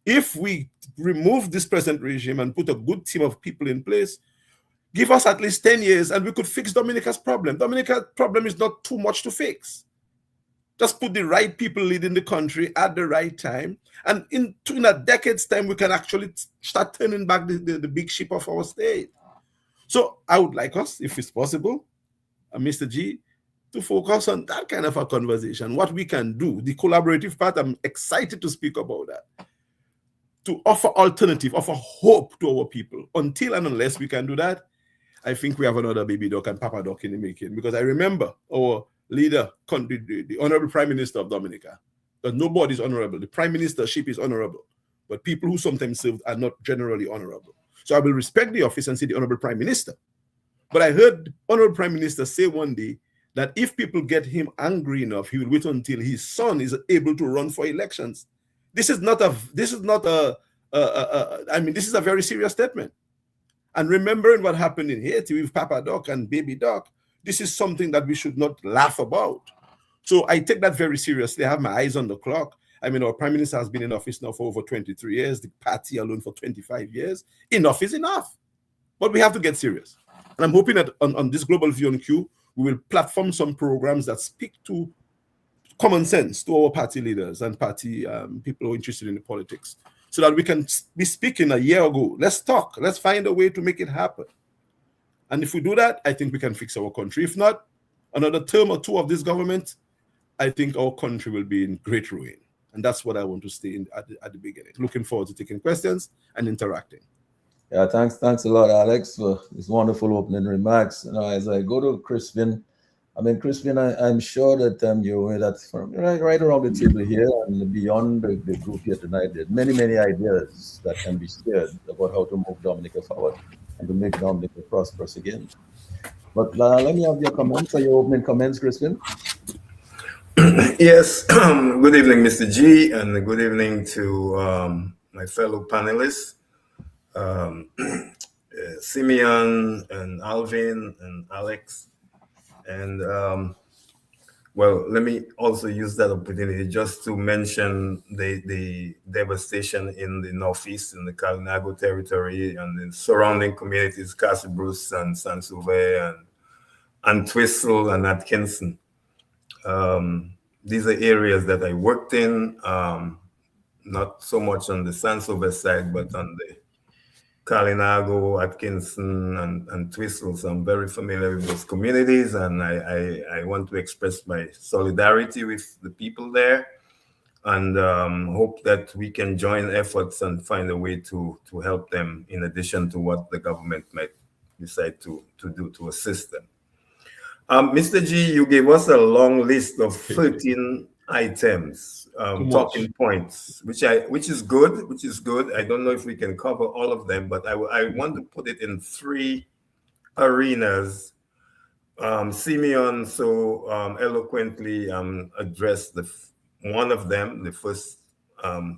If we remove this present regime and put a good team of people in place, give us at least 10 years and we could fix Dominica's problem. Dominica's problem is not too much to fix. Just put the right people leading the country at the right time. And in a decade's time, we can actually start turning back the big ship of our state. So I would like us, if it's possible, Mr. G, to focus on that kind of a conversation, what we can do, the collaborative part. I'm excited to speak about that, to offer alternative, offer hope to our people. Until and unless we can do that, I think we have another baby duck and papa duck in the making. Because I remember our leader, the Honorable Prime Minister of Dominica, that nobody is honorable. The Prime Ministership is honorable, but people who sometimes serve are not generally honorable. So I will respect the office and say the Honorable Prime Minister. But I heard the Honorable Prime Minister say one day that if people get him angry enough, he will wait until his son is able to run for elections. This is a very serious statement. And remembering what happened in Haiti with Papa Doc and Baby Doc, this is something that we should not laugh about. So I take that very seriously. I have my eyes on the clock. I mean, our Prime Minister has been in office now for over 23 years, the party alone for 25 years. Enough is enough. But we have to get serious. And I'm hoping that on this Global View on Q, we will platform some programs that speak to common sense to our party leaders and party people who are interested in the politics, so that we can be speaking a year ago. Let's talk. Let's find a way to make it happen. And if we do that, I think we can fix our country. If not, another term or two of this government, I think our country will be in great ruin. And that's what I want to stay in at the beginning. Looking forward to taking questions and interacting. Yeah, thanks a lot, Alex, for this wonderful opening remarks. As I go to Crispin, I'm sure that you're aware that from right around the table here and beyond the group here tonight, there are many ideas that can be shared about how to move Dominica forward and to make Dominica prosperous again. But let me have your comments, or your opening comments, Crispin. Yes, good evening, Mr. G, and good evening to my fellow panelists, Simeon and Alvin and Alex. And well, let me also use that opportunity just to mention the devastation in the Northeast, in the Kalinago territory and the surrounding communities, Castle Bruce and San Sauvé and Twistle and Atkinson. These are areas that I worked in, not so much on the San Sauvé side, but on the Kalinago, Atkinson, and Twistle. So I'm very familiar with those communities, and I want to express my solidarity with the people there, and hope that we can join efforts and find a way to help them, in addition to what the government might decide to do to assist them. Mr. G, you gave us a long list of 13 items, talking points, which is good. I don't know if we can cover all of them, but I want to put it in 3 arenas. Simeon so eloquently addressed one of them, the first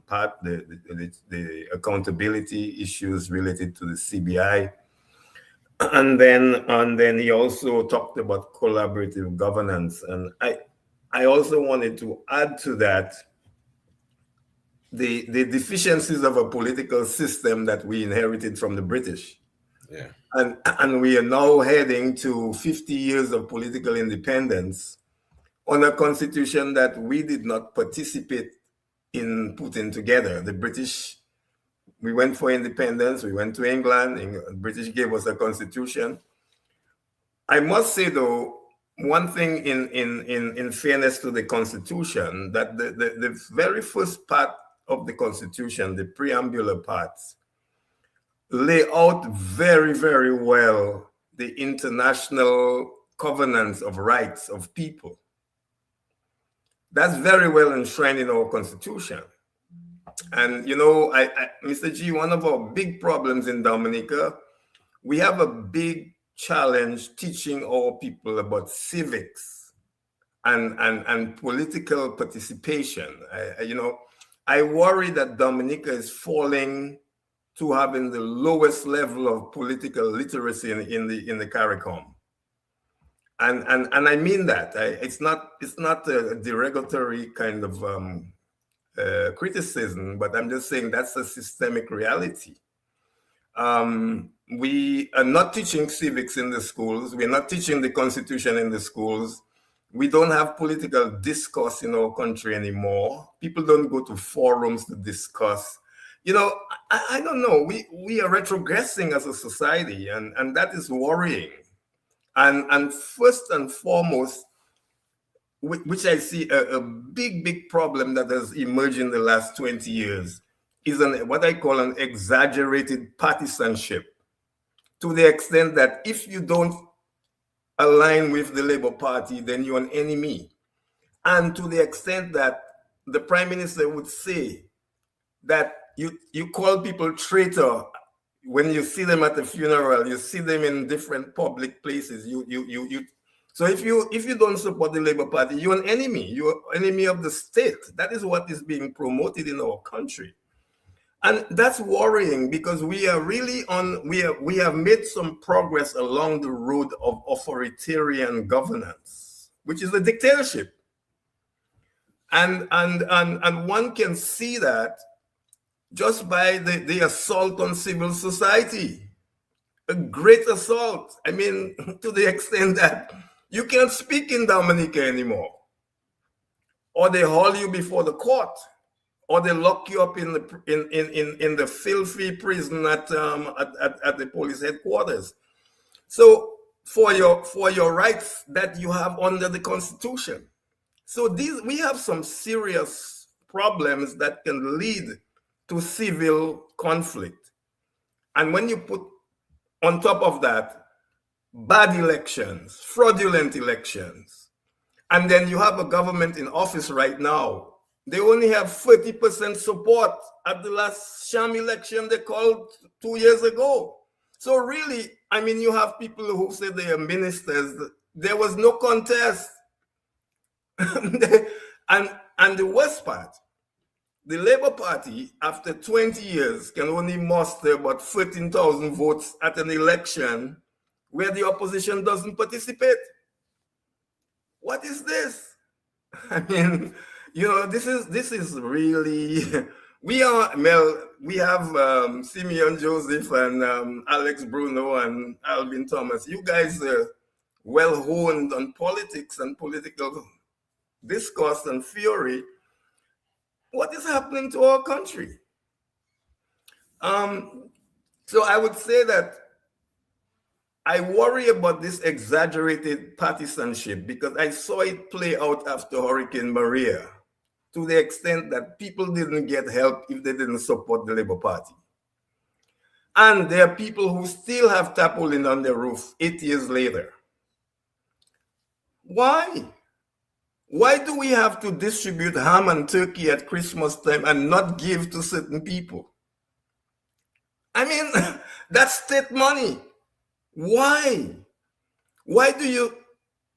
part, the accountability issues related to the CBI. And then he also talked about collaborative governance. And I also wanted to add to that the deficiencies of a political system that we inherited from the British. Yeah. And we are now heading to 50 years of political independence on a constitution that we did not participate in putting together. The British, we went for independence, we went to England, the British gave us a constitution. I must say though, one thing in fairness to the constitution, that the very first part of the constitution, the preambular parts, lay out very, very well the international covenants of rights of people. That's very well enshrined in our constitution. And you know, Mr. G, one of our big problems in Dominica, we have a big challenge teaching our people about civics and political participation. You know, I worry that Dominica is falling to having the lowest level of political literacy in the CARICOM. And I mean that. It's not a derogatory kind of criticism, but I'm just saying that's a systemic reality. We are not teaching civics in the schools. We're not teaching the Constitution in the schools. We don't have political discourse in our country anymore. People don't go to forums to discuss. You know, I don't know. We are retrogressing as a society, and that is worrying. And first and foremost, which I see a big problem that has emerged in the last 20 years, is what I call an exaggerated partisanship, to the extent that if you don't align with the Labour Party, then you're an enemy. And to the extent that the Prime Minister would say that you call people traitor when you see them at the funeral, you see them in different public places. So if you don't support the Labour Party, you're an enemy. You're an enemy of the state. That is what is being promoted in our country. And that's worrying, because we are really we have made some progress along the road of authoritarian governance, which is a dictatorship. And one can see that just by the assault on civil society, a great assault. I mean, to the extent that you can't speak in Dominica anymore, or they haul you before the court, or they lock you up in the filthy prison at the police headquarters. So for your rights that you have under the Constitution. So we have some serious problems that can lead to civil conflict. And when you put on top of that bad elections, fraudulent elections, and then you have a government in office right now, they only have 30% support at the last sham election they called 2 years ago. So really, I mean, you have people who say they are ministers. There was no contest. And the worst part, the Labour Party, after 20 years, can only muster about 13,000 votes at an election where the opposition doesn't participate. What is this? I mean, you know, this is really, we have Simeon Joseph and Alex Bruno and Alvin Thomas. You guys are well honed on politics and political discourse and theory. What is happening to our country? So I would say that I worry about this exaggerated partisanship, because I saw it play out after Hurricane Maria, to the extent that people didn't get help if they didn't support the Labour Party. And there are people who still have tarpaulin on their roof 8 years later. Why? Why do we have to distribute ham and turkey at Christmas time and not give to certain people? I mean, that's state money. Why? Why do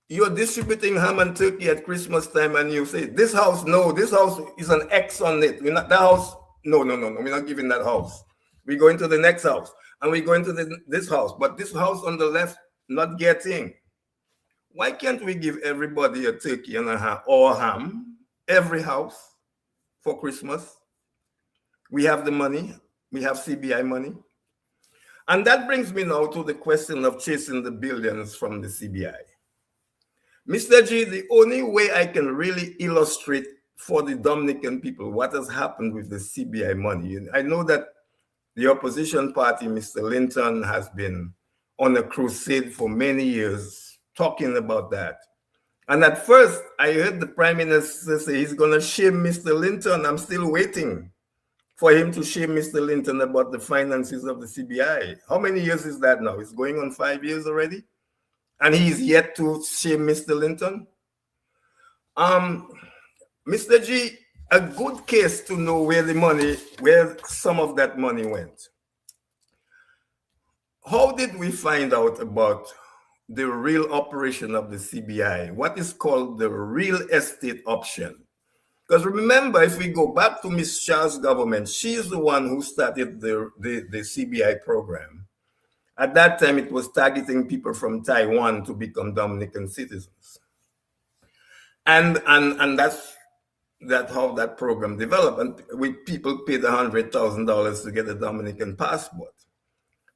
you're distributing ham and turkey at Christmas time and you say, this house, no, this house is an X on it. We're not, that house, no, we're not giving that house. We go into the next house and we go into this house, but this house on the left, not getting. Why can't we give everybody a turkey and a ham, or ham, every house for Christmas? We have the money, we have CBI money. And that brings me now to the question of chasing the billions from the CBI. Mr. G, the only way I can really illustrate for the Dominican people, what has happened with the CBI money? I know that the opposition party, Mr. Linton, has been on a crusade for many years talking about that. And at first, I heard the Prime Minister say he's going to shame Mr. Linton. I'm still waiting for him to shame Mr. Linton about the finances of the CBI. How many years is that now? It's going on 5 years already? And he's yet to shame Mr. Linton? Mr. G, a good case to know where some of that money went. How did we find out about the real operation of the CBI? What is called the real estate option? Because remember, if we go back to Ms. Shah's government, she's the one who started the CBI program. At that time, it was targeting people from Taiwan to become Dominican citizens. And that's how that program developed. And people paid $100,000 to get a Dominican passport.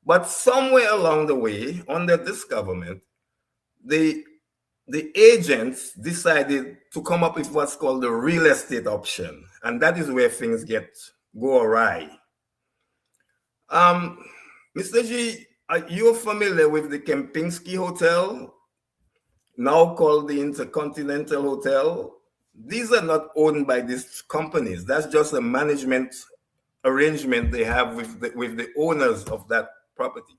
But somewhere along the way, under this government, the agents decided to come up with what's called the real estate option. And that is where things go awry. Mr. G, are you familiar with the Kempinski Hotel, now called the Intercontinental Hotel? These are not owned by these companies. That's just a management arrangement they have with the owners of that property.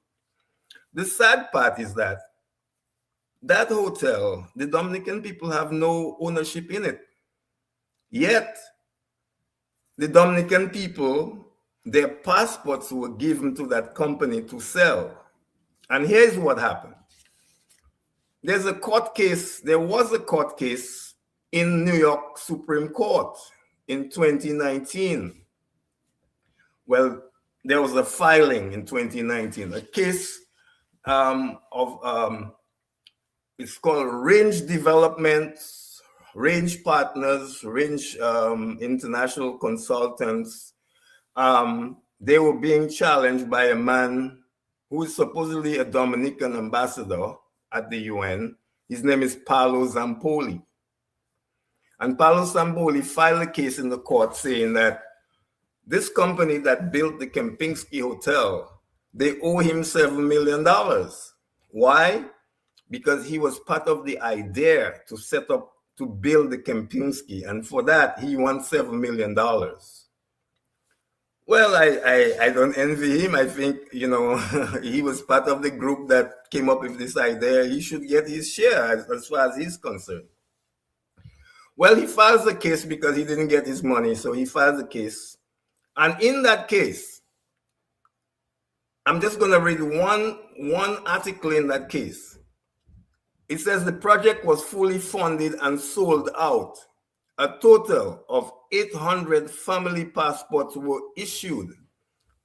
The sad part is that hotel, the Dominican people have no ownership in it. Yet, the Dominican people, their passports were given to that company to sell. And here's what happened. There was a court case in New York Supreme Court in 2019. Well, there was a filing in 2019, a case it's called Range Developments, Range Partners, Range International Consultants. They were being challenged by a man who is supposedly a Dominican ambassador at the UN. His name is Paolo Zampoli. And Paolo Zampoli filed a case in the court saying that this company that built the Kempinski Hotel, they owe him $7 million. Why? Because he was part of the idea to build the Kempinski. And for that, he wants $7 million. Well, I don't envy him. I think, he was part of the group that came up with this idea. He should get his share as far as he's concerned. Well, he files a case because he didn't get his money. So he files a case. And in that case, I'm just going to read one article in that case. It says the project was fully funded and sold out. A total of 800 family passports were issued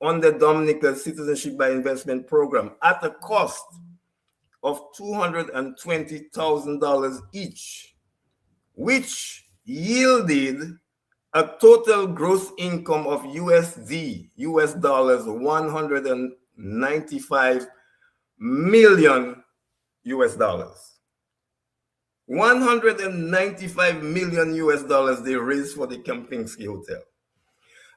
on the Dominican Citizenship by Investment Program at a cost of $220,000 each, which yielded a total gross income of US dollars 195 million US dollars. 195 million US dollars they raised for the Kempinski Hotel.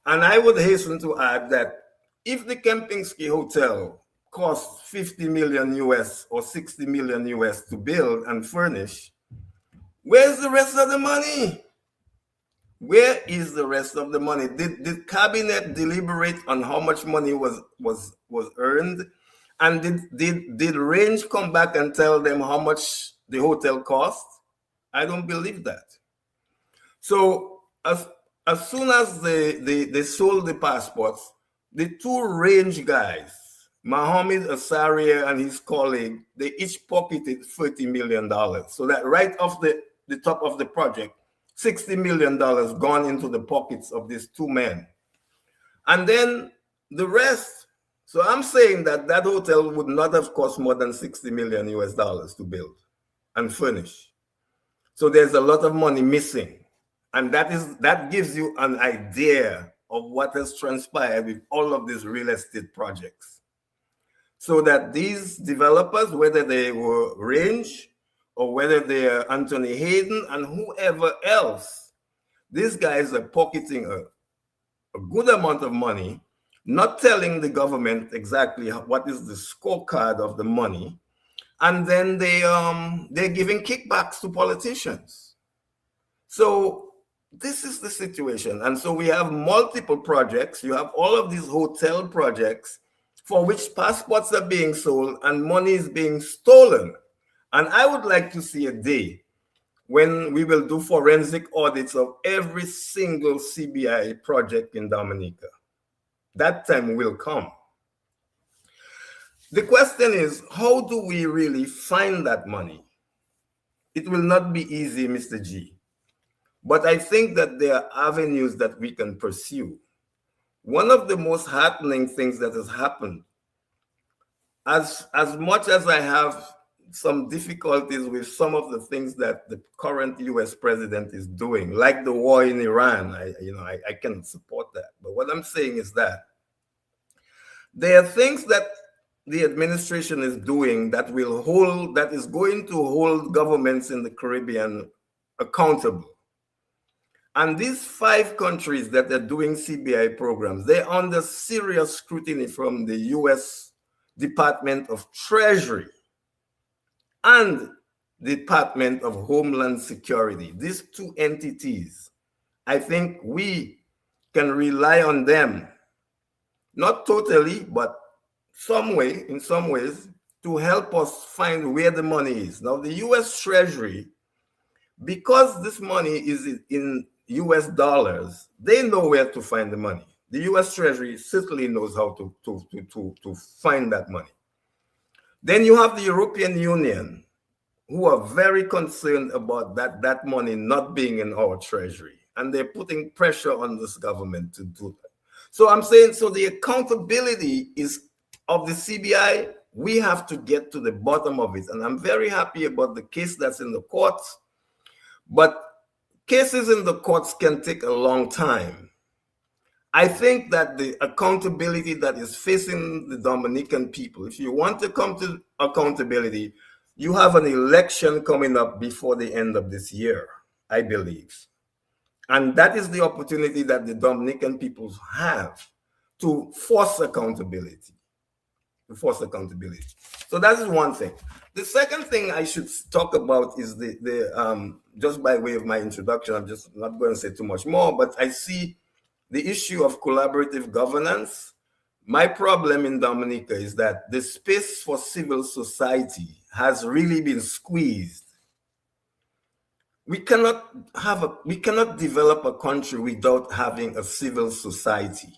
And I would hasten to add that if the Kempinski Hotel costs 50 million US or 60 million US to build and furnish, where's the rest of the money? Where is the rest of the money? Did cabinet deliberate on how much money was earned? And did Range come back and tell them how much the hotel cost? I don't believe that. So as soon as they sold the passports, the two Range guys, Mohammed Asaria and his colleague, they each pocketed $30 million. So that right off the top of the project, $60 million gone into the pockets of these two men. And then the rest. So I'm saying that hotel would not have cost more than $60 million US dollars to build and furnish. So there's a lot of money missing. And that gives you an idea of what has transpired with all of these real estate projects. So that these developers, whether they were Range or whether they are Anthony Hayden and whoever else, These guys are pocketing a good amount of money, not telling the government exactly what is the scorecard of the money, and then they're giving kickbacks to politicians. So this is the situation. And so we have multiple projects. You have all of these hotel projects for which passports are being sold and money is being stolen. And I would like to see a day when we will do forensic audits of every single CBI project in Dominica. That time will come. The question is, how do we really find that money? It will not be easy, Mr. G. But I think that there are avenues that we can pursue. One of the most heartening things that has happened, as much as I have some difficulties with some of the things that the current US president is doing, like the war in Iran, I can support that. But what I'm saying is that there are things that the administration is doing that is going to hold governments in the Caribbean accountable. And these 5 countries that are doing CBI programs, they're under serious scrutiny from the US Department of Treasury and the Department of Homeland Security. These 2 entities, I think we can rely on them, not totally, but in some ways, to help us find where the money is. Now, the US Treasury, because this money is in US dollars, they know where to find the money. The US Treasury certainly knows how to find that money. Then you have the European Union, who are very concerned about that money not being in our treasury. And they're putting pressure on this government to do that. So I'm saying, so the accountability is of the CBI, we have to get to the bottom of it. And I'm very happy about the case that's in the courts, but cases in the courts can take a long time. I think that the accountability that is facing the Dominican people, if you want to come to accountability, you have an election coming up before the end of this year, I believe. And that is the opportunity that the Dominican people have to force accountability. So that is one thing. The second thing I should talk about is just by way of my introduction, I'm just not going to say too much more, but I see the issue of collaborative governance. My problem in Dominica is that the space for civil society has really been squeezed. We cannot develop a country without having a civil society.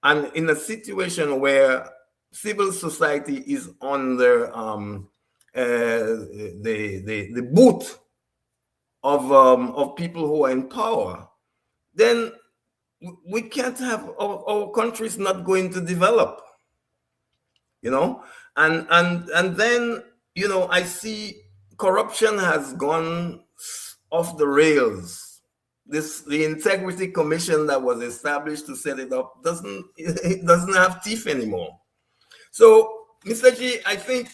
And in a situation where civil society is under the boot of people who are in power, then we can't have our country's not going to develop, and then I see corruption has gone off the rails. The integrity commission that was established to set it up doesn't have teeth anymore. So, Mr. G, I think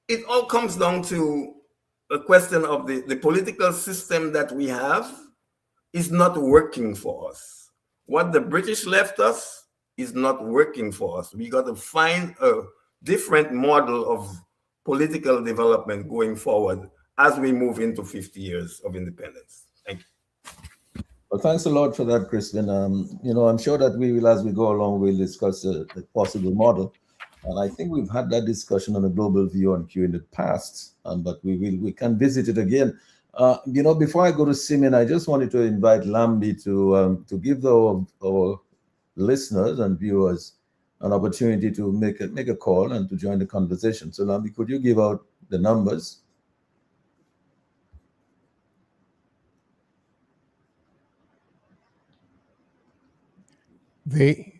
it all comes down to a question of the political system that we have is not working for us. What the British left us is not working for us. We got to find a different model of political development going forward as we move into 50 years of independence. Thank you. Well, thanks a lot for that, Crispin. I'm sure that we will, as we go along, we'll discuss the possible model. And I think we've had that discussion on a global view on Q in the past, but we can visit it again. Before I go to Simeon, I just wanted to invite Lambi to give our listeners and viewers an opportunity to make a call and to join the conversation. So Lambi, could you give out the numbers? The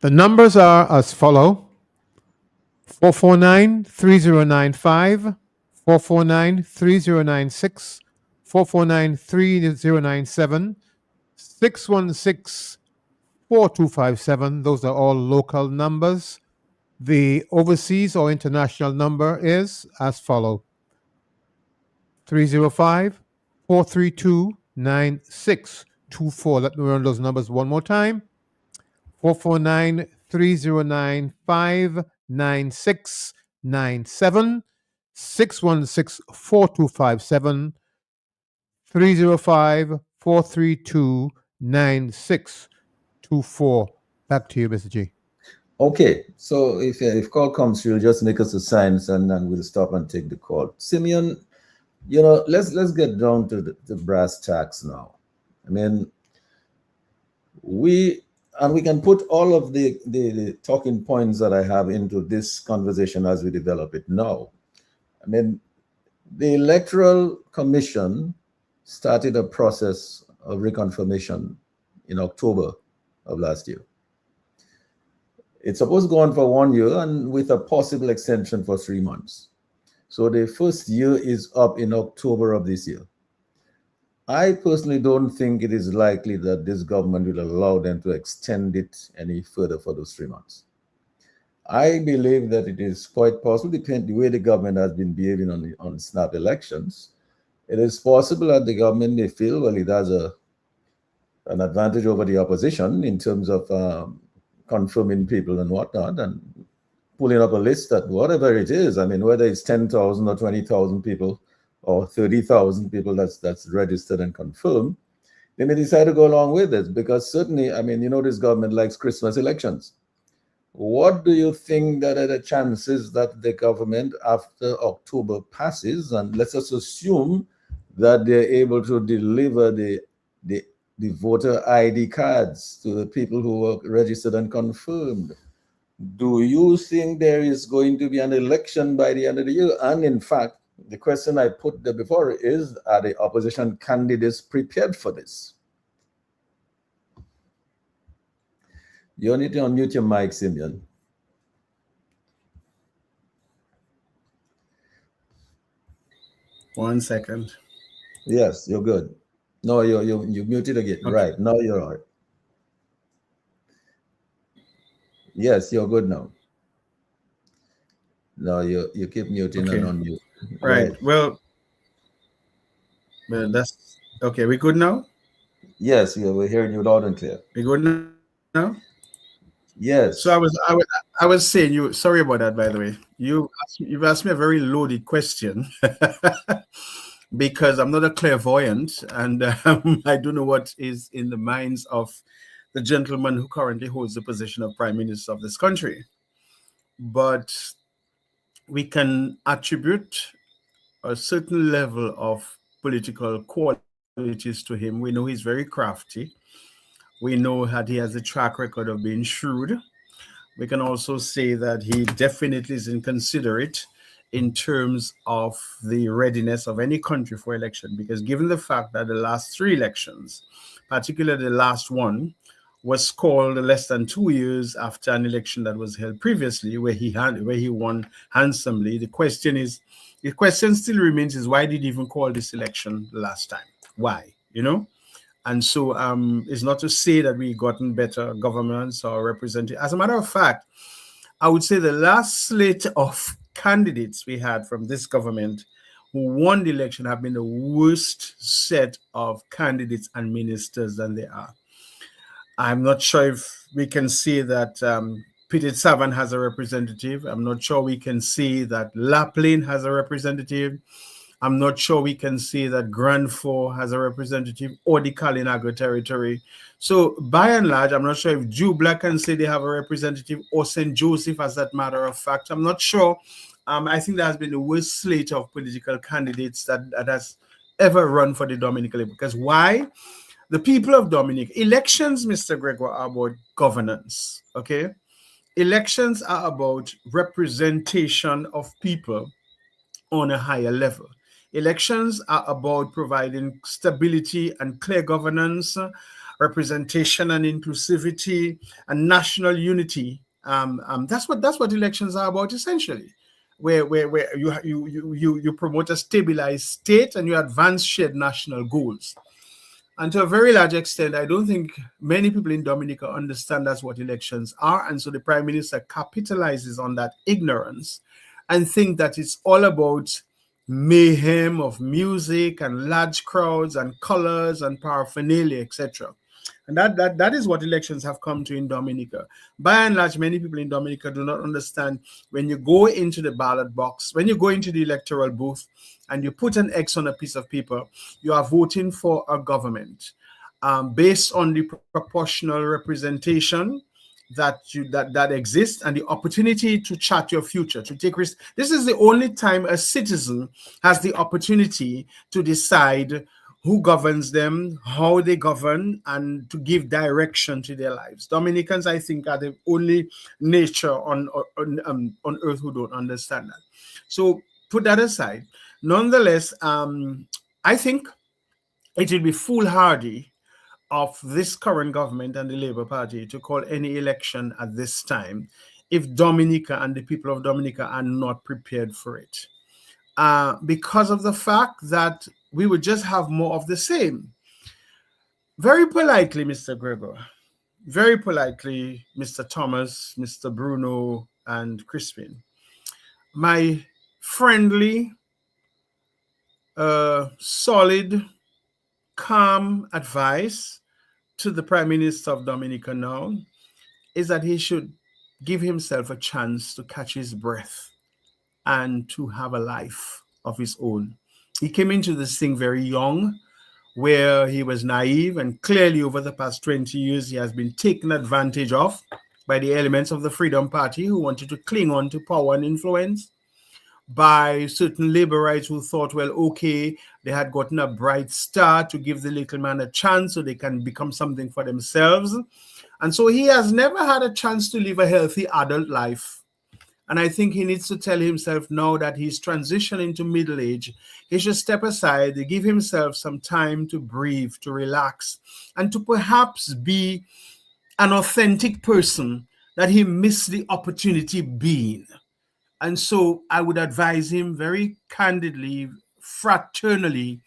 numbers are as follow: 449-3095, 449-3096, 449-3097, 616-4257. Those are all local numbers. The overseas or international number is as follow: 305 432-9624. Let me run those numbers one more time. 449-309-59697, 616-4257, 305-432-9624. Back to you, Mr. G. Okay, so if call comes through, just make us a sign and then we'll stop and take the call. Simeon, let's get down to the brass tacks now. I mean, we can put all of the talking points that I have into this conversation as we develop it now. I mean, the Electoral Commission started a process of reconfirmation in October of last year. It's supposed to go on for 1 year and with a possible extension for 3 months. So the first year is up in October of this year. I personally don't think it is likely that this government will allow them to extend it any further for those 3 months. I believe that it is quite possible, depending the way the government has been behaving on snap elections. It is possible that the government may feel, well, it has an advantage over the opposition in terms of confirming people and whatnot, and pulling up a list that whatever it is, I mean, whether it's 10,000 or 20,000 people or 30,000 people that's registered and confirmed, they may decide to go along with it because certainly, I mean, this government likes Christmas elections. What do you think that are the chances that the government, after October passes, and let's just assume that they're able to deliver the voter ID cards to the people who were registered and confirmed, do you think there is going to be an election by the end of the year? And in fact, the question I put there before is, are the opposition candidates prepared for this? You need to unmute your mic, Simeon. One second. Yes, you're good. No, you muted again. Okay. Right, now you're all right. Yes, you're good now. No, you keep muting and unmute. Right. Well, that's okay. We good now? Yes, we're hearing you loud and clear. We good now? Yes. So I was saying, you, sorry about that, by the way. You've asked me a very loaded question because I'm not a clairvoyant and I don't know what is in the minds of the gentleman who currently holds the position of Prime Minister of this country. But we can attribute a certain level of political qualities to him. We know he's very crafty. We know that he has a track record of being shrewd. We can also say that he definitely is inconsiderate in terms of the readiness of any country for election, because given the fact that the last 3 elections, particularly the last one, was called less than 2 years after an election that was held previously, where he won handsomely. The question still remains is, why did he even call this election the last time? Why? And so it's not to say that we've gotten better governments or representatives. As a matter of fact, I would say the last slate of candidates we had from this government who won the election have been the worst set of candidates and ministers than they are. I'm not sure if we can see that Petit Savan has a representative. I'm not sure we can see that Laplane has a representative. I'm not sure we can see that Grand Fort has a representative, or the Kalinago territory. So by and large, I'm not sure if Jew Black can say they have a representative, or St. Joseph, as that matter of fact. I'm not sure. I think there has been the worst slate of political candidates that has ever run for the Dominican Republic. Because why? The people of Dominic, elections, Mr. Gregoire, are about governance, okay? Elections are about representation of people on a higher level. Elections are about providing stability and clear governance, representation and inclusivity, and national unity. That's what elections are about, essentially, where you promote a stabilized state and you advance shared national goals. And to a very large extent, I don't think many people in Dominica understand that's what elections are. And so the Prime Minister capitalizes on that ignorance and think that it's all about mayhem of music and large crowds and colors and paraphernalia, etc. And that is what elections have come to in Dominica. By and large, many people in Dominica do not understand when you go into the ballot box, when you go into the electoral booth and you put an X on a piece of paper, you are voting for a government based on the proportional representation that exists and the opportunity to chart your future, to take risks. This is the only time a citizen has the opportunity to decide who governs them, how they govern, and to give direction to their lives. Dominicans, I think, are the only nature on earth who don't understand that. So put that aside. Nonetheless, I think it will be foolhardy of this current government and the Labour Party to call any election at this time if Dominica and the people of Dominica are not prepared for it. Because of the fact that we would just have more of the same. Very politely, Mr. Gregor, very politely, Mr. Thomas, Mr. Bruno, and Crispin, my friendly, solid, calm advice to the Prime Minister of Dominica now is that he should give himself a chance to catch his breath and to have a life of his own. He came into this thing very young, where he was naive, and clearly over the past 20 years, he has been taken advantage of by the elements of the Freedom Party who wanted to cling on to power and influence, by certain laborites who thought, well, okay, they had gotten a bright start to give the little man a chance so they can become something for themselves. And so he has never had a chance to live a healthy adult life. And I think he needs to tell himself now that he's transitioning to middle age, he should step aside, give himself some time to breathe, to relax, and to perhaps be an authentic person that he missed the opportunity being. And so I would advise him very candidly, fraternally,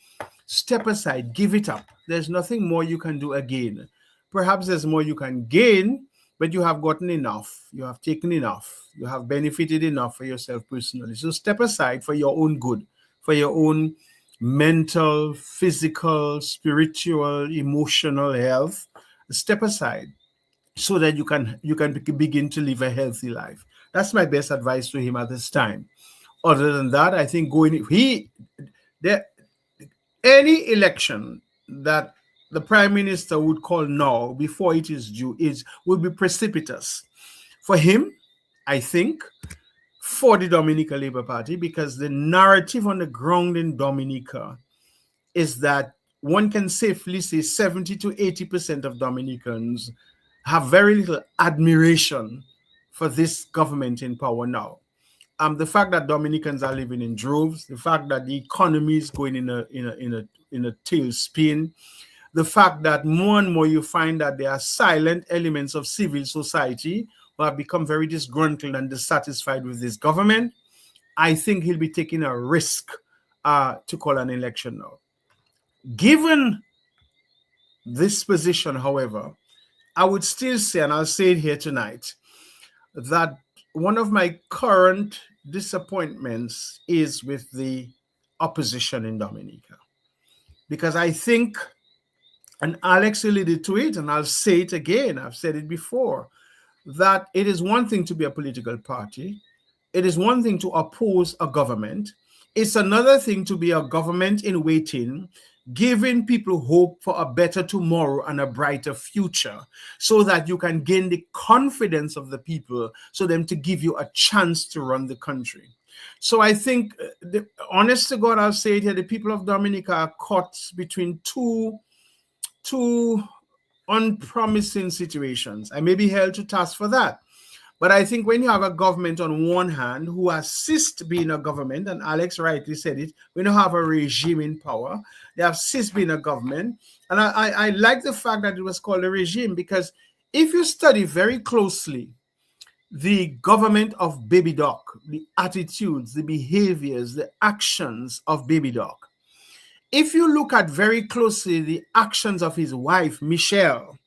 step aside, give it up. There's nothing more you can do again. Perhaps there's more you can gain, but you have gotten enough. You have taken enough. You have benefited enough for yourself personally. So step aside for your own good, for your own mental, physical, spiritual, emotional health. Step aside so that you can begin to live a healthy life. That's my best advice to him at this time. Other than that, I think any election that the Prime Minister would call now before it is due would be precipitous for him, I think, for the Dominica Labour Party, because the narrative on the ground in Dominica is that one can safely say 70 to 80% of Dominicans have very little admiration for this government in power now. The fact that Dominicans are living in droves, the fact that the economy is going in a tailspin, the fact that more and more you find that there are silent elements of civil society who have become very disgruntled and dissatisfied with this government, I think he'll be taking a risk to call an election now. Given this position, however, I would still say, and I'll say it here tonight, that one of my current disappointments is with the opposition in Dominica. Because I think, and Alex alluded to it, and I'll say it again, I've said it before, that it is one thing to be a political party. It is one thing to oppose a government. It's another thing to be a government in waiting, giving people hope for a better tomorrow and a brighter future, so that you can gain the confidence of the people, so them to give you a chance to run the country. So I think, honest to God, I'll say it here, the people of Dominica are caught between two unpromising situations. I may be held to task for that. But I think when you have a government on one hand who assists being a government, and Alex rightly said it, when you have a regime in power, they assist being a government. And I like the fact that it was called a regime, because if you study very closely the government of Baby Doc, the attitudes, the behaviors, the actions of Baby Doc, if you look at very closely the actions of his wife, Michelle,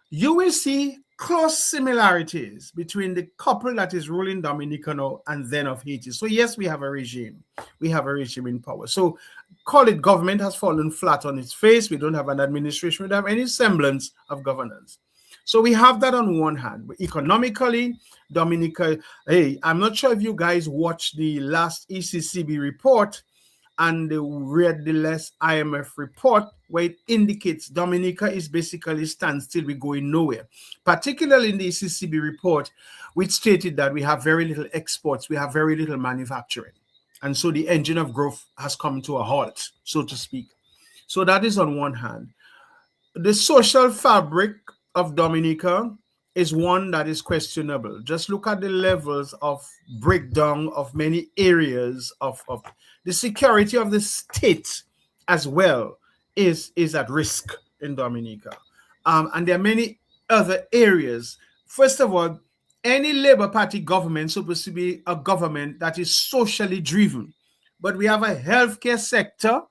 you will see close similarities between the couple that is ruling Dominica now and then of Haiti. So yes, we have a regime. We have a regime in power. So call it government has fallen flat on its face. We don't have an administration. We don't have any semblance of governance. So we have that on one hand. But economically, Dominica, hey, I'm not sure if you guys watched the last ECCB report and read the last IMF report where it indicates Dominica is basically standstill, we're going nowhere. Particularly in the ECCB report, which stated that we have very little exports, we have very little manufacturing. And so the engine of growth has come to a halt, so to speak. So that is on one hand. The social fabric of Dominica is one that is questionable. Just look at the levels of breakdown of many areas of the security of the state as well is at risk in Dominica. And there are many other areas. First of all, any Labour Party government is supposed to be a government that is socially driven. But we have a healthcare sector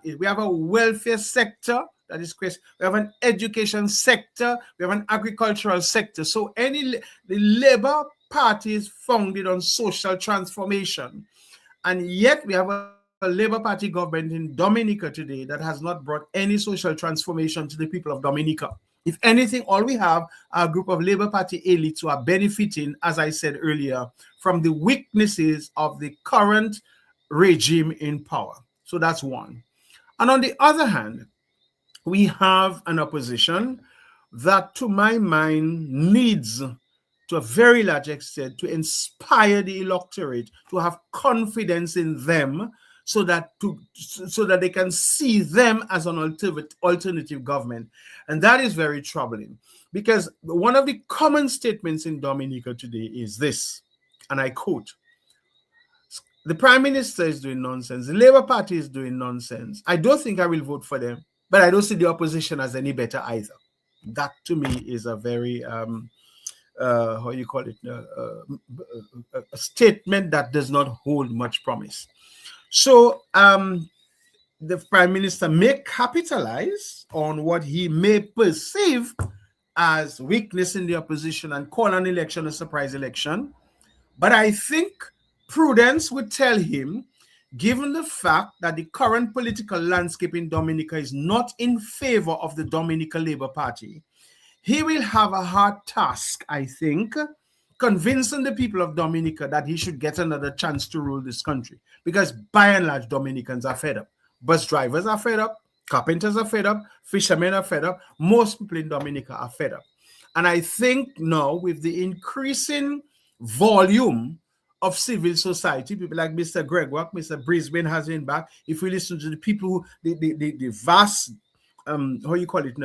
we have a welfare sector that is question. We have an education sector. We have an agricultural sector. So the Labour Party is founded on social transformation. And yet we have a Labour Party government in Dominica today that has not brought any social transformation to the people of Dominica. If anything, all we have are a group of Labour Party elites who are benefiting, as I said earlier, from the weaknesses of the current regime in power. So that's one. And on the other hand, we have an opposition that, to my mind, needs, to a very large extent, to inspire the electorate, to have confidence in them so that they can see them as an alternative government. And that is very troubling, because one of the common statements in Dominica today is this, and I quote, "The Prime Minister is doing nonsense. The Labour Party is doing nonsense. I don't think I will vote for them, but I don't see the opposition as any better either." That to me is a very, how you call it, a statement that does not hold much promise. So the Prime Minister may capitalize on what he may perceive as weakness in the opposition and call an election a surprise election. But I think prudence would tell him, given the fact that the current political landscape in Dominica is not in favor of the Dominica Labour Party, he will have a hard task, I think, convincing the people of Dominica that he should get another chance to rule this country. Because by and large, Dominicans are fed up. Bus drivers are fed up. Carpenters are fed up. Fishermen are fed up. Most people in Dominica are fed up. And I think now, with the increasing volume of civil society, people like Mr. Gregoire, Mr. Brisbane has been back. If we listen to the people, the vast, how you call it,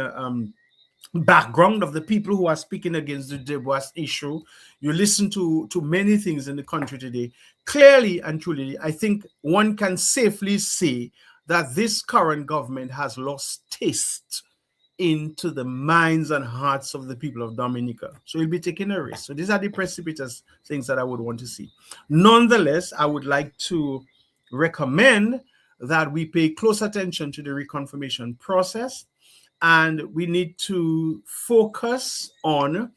background of the people who are speaking against the DeBois issue, you listen to many things in the country today. Clearly and truly, I think one can safely say that this current government has lost taste into the minds and hearts of the people of Dominica. So we'll be taking a risk. So these are the precipitous things that I would want to see. Nonetheless, I would like to recommend that we pay close attention to the reconfirmation process, and we need to focus on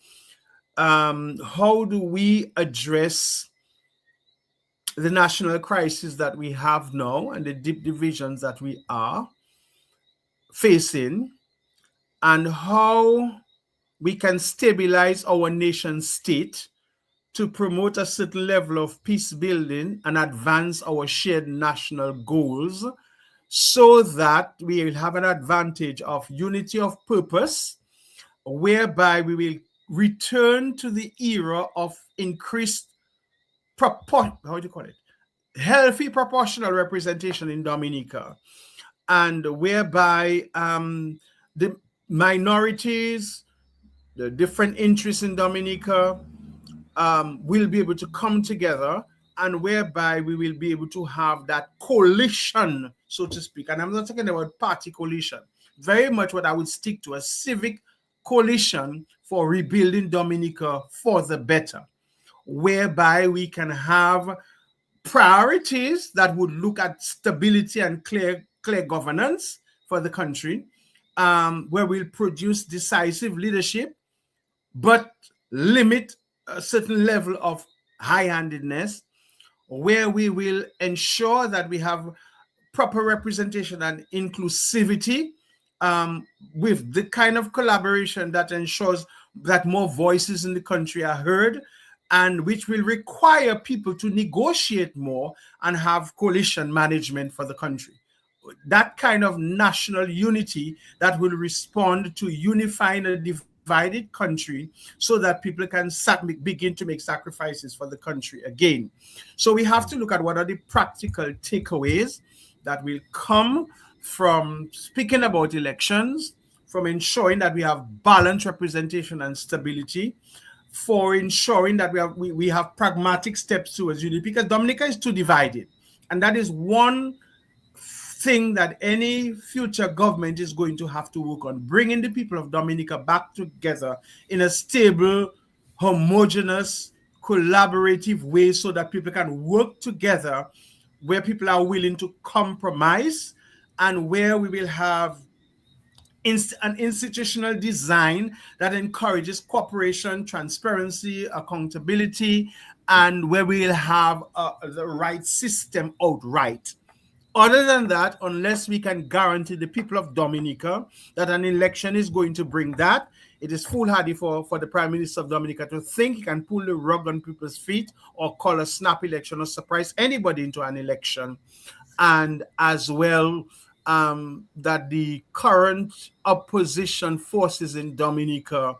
how do we address the national crisis that we have now and the deep divisions that we are facing, and how we can stabilize our nation state to promote a certain level of peace building and advance our shared national goals, so that we will have an advantage of unity of purpose, whereby we will return to the era of increased healthy proportional representation in Dominica, and whereby the minorities, the different interests in Dominica will be able to come together, and whereby we will be able to have that coalition, so to speak. And I'm not talking about party coalition. Very much what I would stick to, a civic coalition for rebuilding Dominica for the better, whereby we can have priorities that would look at stability and clear governance for the country, where we'll produce decisive leadership but limit a certain level of high-handedness, where we will ensure that we have proper representation and inclusivity, with the kind of collaboration that ensures that more voices in the country are heard, and which will require people to negotiate more and have coalition management for the country. That kind of national unity that will respond to unifying a divided country, so that people can begin to make sacrifices for the country again. So we have to look at what are the practical takeaways that will come from speaking about elections, from ensuring that we have balanced representation and stability, for ensuring that we have pragmatic steps towards unity, because Dominica is too divided. And that is one thing that any future government is going to have to work on, bringing the people of Dominica back together in a stable, homogeneous, collaborative way, so that people can work together, where people are willing to compromise, and where we will have an institutional design that encourages cooperation, transparency, accountability, and where we'll have the right system outright. Other than that, unless we can guarantee the people of Dominica that an election is going to bring that, it is foolhardy for the Prime Minister of Dominica to think he can pull the rug on people's feet or call a snap election or surprise anybody into an election. And as well, that the current opposition forces in Dominica,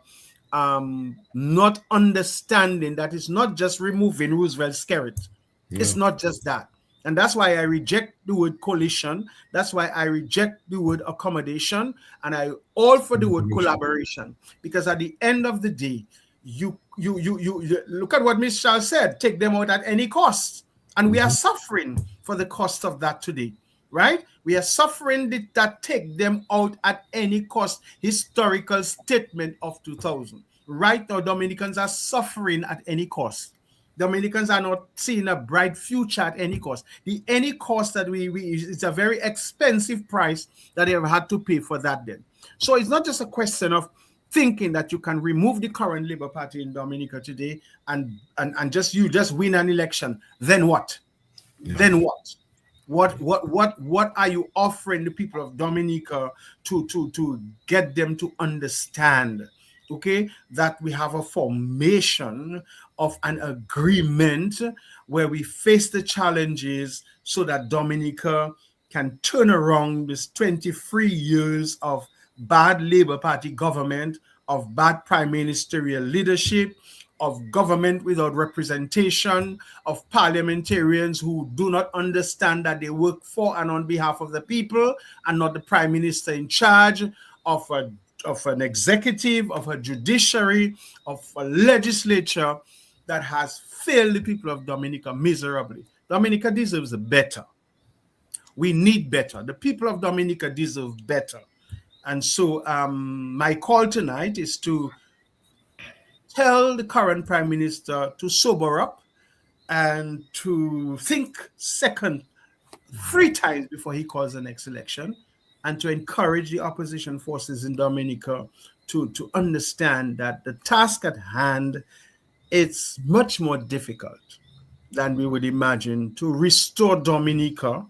not understanding that it's not just removing Roosevelt Skerrit. Yeah. It's not just that. And that's why I reject the word coalition. That's why I reject the word accommodation. And I all for the word collaboration. Because at the end of the day, you look at what Ms. Charles said, take them out at any cost. And we are suffering for the cost of that today, right? We are suffering that take them out at any cost historical statement of 2000. Right now, Dominicans are suffering at any cost. Dominicans are not seeing a bright future at any cost. The any cost that it's a very expensive price that they have had to pay for that then. So it's not just a question of thinking that you can remove the current Labour Party in Dominica today and just win an election. Then what? Yeah. Then what? What are you offering the people of Dominica to get them to understand? Okay, that we have a formation of an agreement where we face the challenges, so that Dominica can turn around this 23 years of bad Labour Party government, of bad prime ministerial leadership, of government without representation, of parliamentarians who do not understand that they work for and on behalf of the people and not the prime minister in charge, of an executive, of a judiciary, of a legislature that has failed the people of Dominica miserably. Dominica deserves better. We need better. The people of Dominica deserve better. And so my call tonight is to tell the current Prime Minister to sober up and to think second 3 times before he calls the next election, and to encourage the opposition forces in Dominica to understand that the task at hand, it's much more difficult than we would imagine to restore Dominica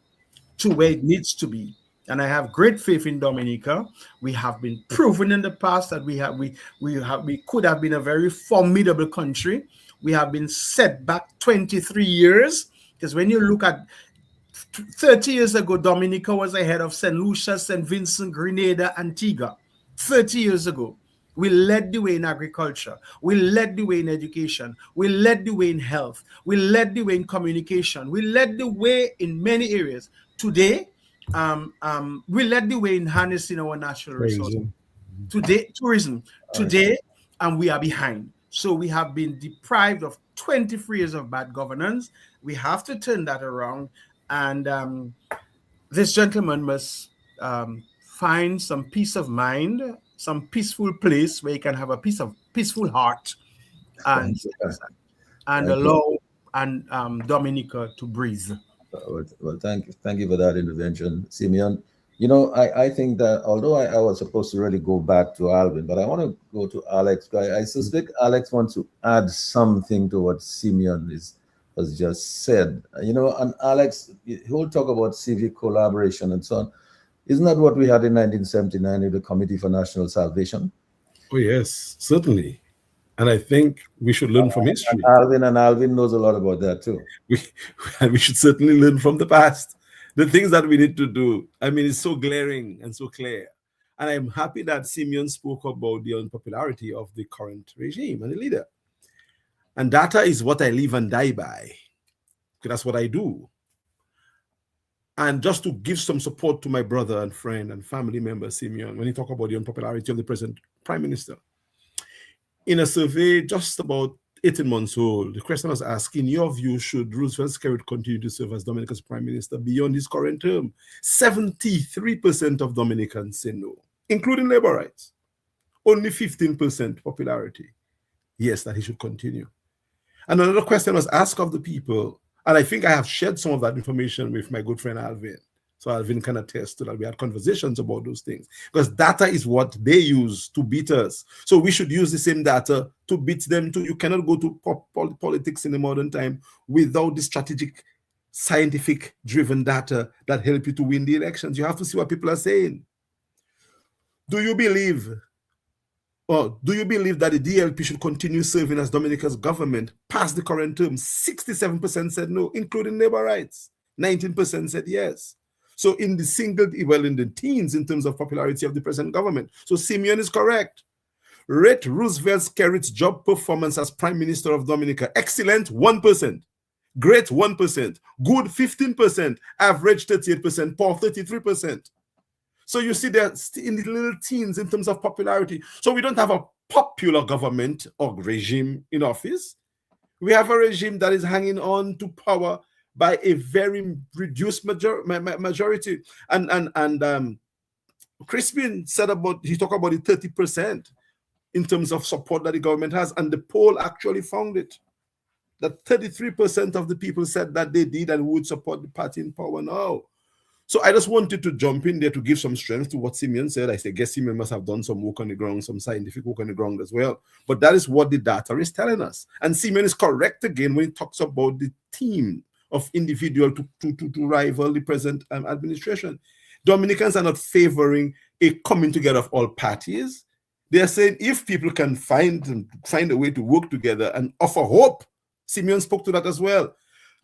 to where it needs to be. And I have great faith in Dominica. We have been proven in the past that we could have been a very formidable country. We have been set back 23 years, because when you look at 30 years ago, Dominica was ahead of St. Lucia, St. Vincent, Grenada, Antigua. 30 years ago, we led the way in agriculture. We led the way in education. We led the way in health. We led the way in communication. We led the way in many areas. Today, we led the way in harnessing our natural resources. Today, tourism. Today, we are behind. So we have been deprived of 23 years of bad governance. We have to turn that around. And this gentleman must find some peace of mind, some peaceful place where he can have a peaceful heart, and allow Dominica to breathe. Well, thank you for that intervention, Simeon. You know, I think that although I was supposed to really go back to Alvin, but I want to go to Alex. I suspect Alex wants to add something to what Simeon has just said. You know, and Alex, he'll talk about civic collaboration and so on. Isn't that what we had in 1979 with the Committee for National Salvation? Oh, yes, certainly. And I think we should learn from history. And Alvin knows a lot about that too. We should certainly learn from the past. The things that we need to do. I mean, it's so glaring and so clear. And I'm happy that Simeon spoke about the unpopularity of the current regime and the leader. And data is what I live and die by. That's what I do. And just to give some support to my brother and friend and family member, Simeon, when he talked about the unpopularity of the present prime minister. In a survey just about 18 months old, the question was asked, in your view, should Roosevelt Skerrit continue to serve as Dominica's prime minister beyond his current term? 73% of Dominicans say no, including labor rights. Only 15% popularity. Yes, that he should continue. And another question was asked of the people, and I think I have shared some of that information with my good friend Alvin. So Alvin can attest to that. We had conversations about those things because data is what they use to beat us. So we should use the same data to beat them too. You cannot go to politics in the modern time without the strategic, scientific driven data that help you to win the elections. You have to see what people are saying. Do you believe that the DLP should continue serving as Dominica's government past the current term? 67% said no, including labor rights. 19% said yes. So in the teens in terms of popularity of the present government. So Simeon is correct. Rate Roosevelt Skerrit's job performance as Prime Minister of Dominica. Excellent, 1%. Great, 1%. Good, 15%. Average, 38%. Poor, 33%. So you see they're in the little teens in terms of popularity. So we don't have a popular government or regime in office. We have a regime that is hanging on to power by a very reduced majority. And Crispin said he talked about the 30% in terms of support that the government has, and the poll actually found it. That 33% of the people said that they did and would support the party in power now. So I just wanted to jump in there to give some strength to what Simeon said. I guess Simeon must have done some work on the ground, some scientific work on the ground as well. But that is what the data is telling us. And Simeon is correct again when he talks about the team of individual to rival the present administration. Dominicans are not favoring a coming together of all parties. They are saying if people can find a way to work together and offer hope. Simeon spoke to that as well.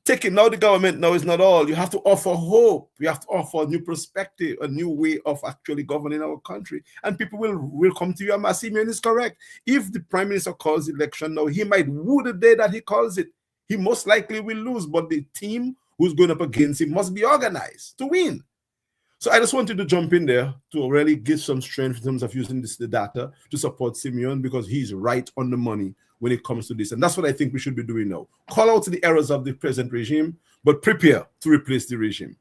Taking now the government now is not all. You have to offer hope. You have to offer a new perspective, a new way of actually governing our country. And people will come to you. And Simeon is correct. If the prime minister calls the election now, he might woo the day that he calls it. He most likely will lose, but the team who's going up against him must be organized to win. So I just wanted to jump in there to really give some strength in terms of using the data to support Simeon, because he's right on the money when it comes to this. And that's what I think we should be doing now. Call out the errors of the present regime, but prepare to replace the regime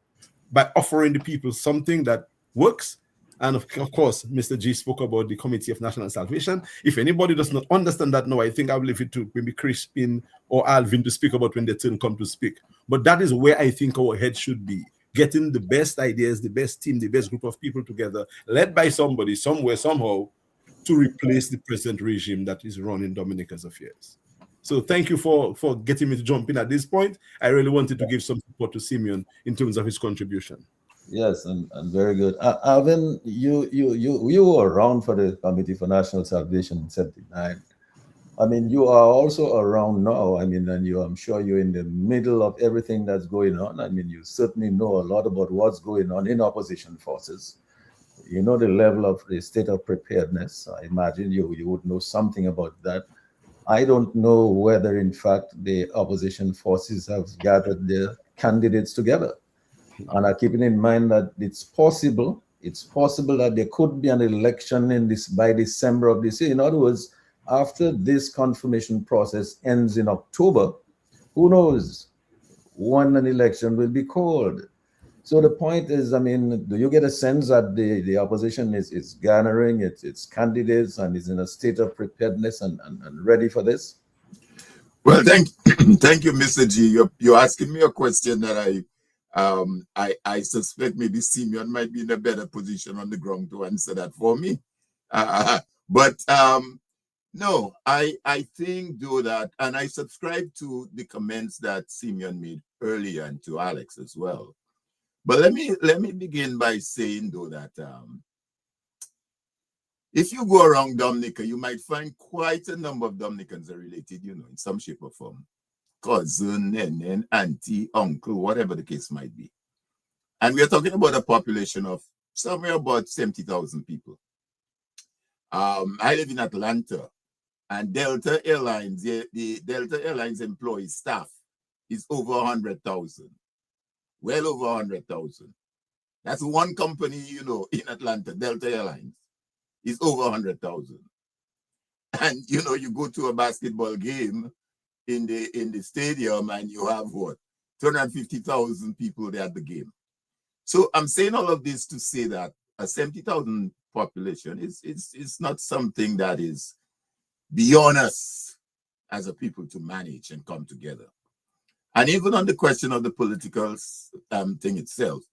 by offering the people something that works. And of course, Mr. G spoke about the Committee of National Salvation. If anybody does not understand that now, I think I'll leave it to maybe Crispin or Alvin to speak about when their turn come to speak. But that is where I think our head should be. Getting the best ideas, the best team, the best group of people together, led by somebody, somewhere, somehow, to replace the present regime that is running Dominica's affairs. So thank you for getting me to jump in at this point. I really wanted to give some support to Simeon in terms of his contribution. Yes, and very good. Alvin, you were around for the Committee for National Salvation in 79. I mean, you are also around now. I mean, and I'm sure you're in the middle of everything that's going on. I mean, you certainly know a lot about what's going on in opposition forces. You know the level of the state of preparedness. I imagine you would know something about that. I don't know whether, in fact, the opposition forces have gathered their candidates together. And I'm keeping in mind that it's possible that there could be an election by December of this year. In other words, after this confirmation process ends in October, who knows when an election will be called. So the point is, I mean, do you get a sense that the opposition is garnering its candidates and is in a state of preparedness and ready for this? Well, thank you, Mr. G. You're asking me a question that I suspect maybe Simeon might be in a better position on the ground to answer that for me. But no, I think though that, and I subscribe to the comments that Simeon made earlier and to Alex as well. But let me begin by saying though that if you go around Dominica, you might find quite a number of Dominicans are related, you know, in some shape or form. Cousin, nene, auntie, uncle, whatever the case might be. And we are talking about a population of somewhere about 70,000 people. I live in Atlanta, and Delta Airlines, the Delta Airlines employee staff is over 100,000. Well over 100,000. That's one company, you know, in Atlanta, Delta Airlines, is over 100,000. And, you know, you go to a basketball game in the stadium and you have what? 250,000 people there at the game. So I'm saying all of this to say that a 70,000 population is not something that is beyond us as a people to manage and come together. And even on the question of the political thing itself,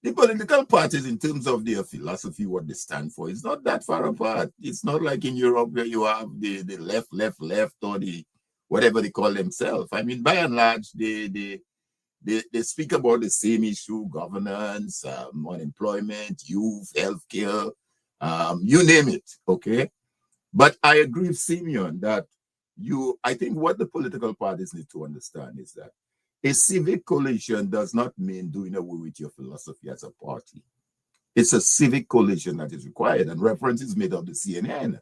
the political parties in terms of their philosophy, what they stand for, is not that far apart. It's not like in Europe where you have the left, or the whatever they call themselves. I mean, by and large, they speak about the same issue: governance, unemployment, youth, healthcare, you name it. Okay, but I agree with Simeon that I think what the political parties need to understand is that a civic coalition does not mean doing away with your philosophy as a party. It's a civic coalition that is required, and reference is made of the CNN.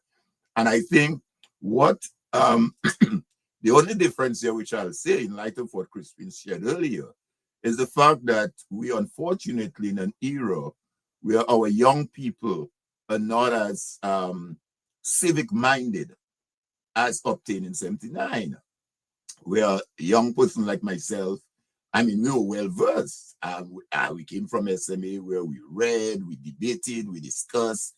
And I think what the only difference here, which I'll say in light of what Crispin shared earlier, is the fact that we unfortunately in an era where our young people are not as civic-minded as obtained in 79. Where a young person like myself, I mean, we were well-versed. We came from SMA where we read, we debated, we discussed.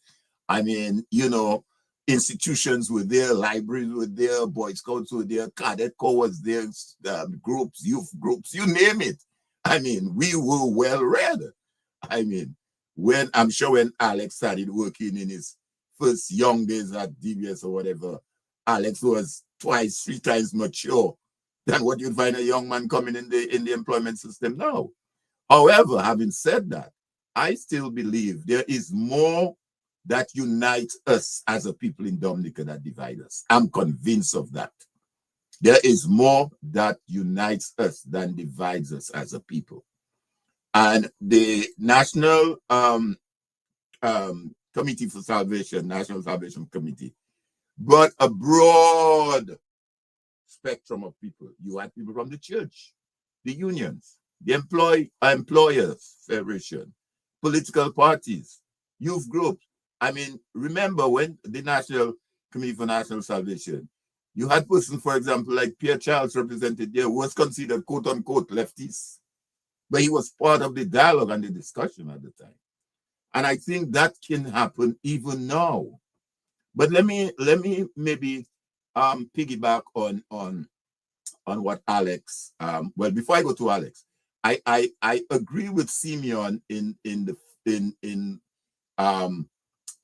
I mean, you know, institutions were there, libraries were there, Boy Scouts were there, Cadet Corps was there, groups, youth groups, you name it. I mean, we were well-read. I mean, when Alex started working in his first young days at DBS or whatever, Alex was 2-3 times mature than what you'd find a young man coming in the employment system now. However, having said that, I still believe there is more that unites us as a people in Dominica that divide us. I'm convinced of that. There is more that unites us than divides us as a people. And the National Committee for Salvation, National Salvation Committee, brought a broad spectrum of people. You had people from the church, the unions, the employers federation, political parties, youth groups. I mean, remember when the National Committee for National Salvation, you had persons, for example, like Pierre Charles represented there, who was considered quote unquote lefties, but he was part of the dialogue and the discussion at the time. And I think that can happen even now. But let me maybe piggyback on what Alex. Well, before I go to Alex, I agree with Simeon in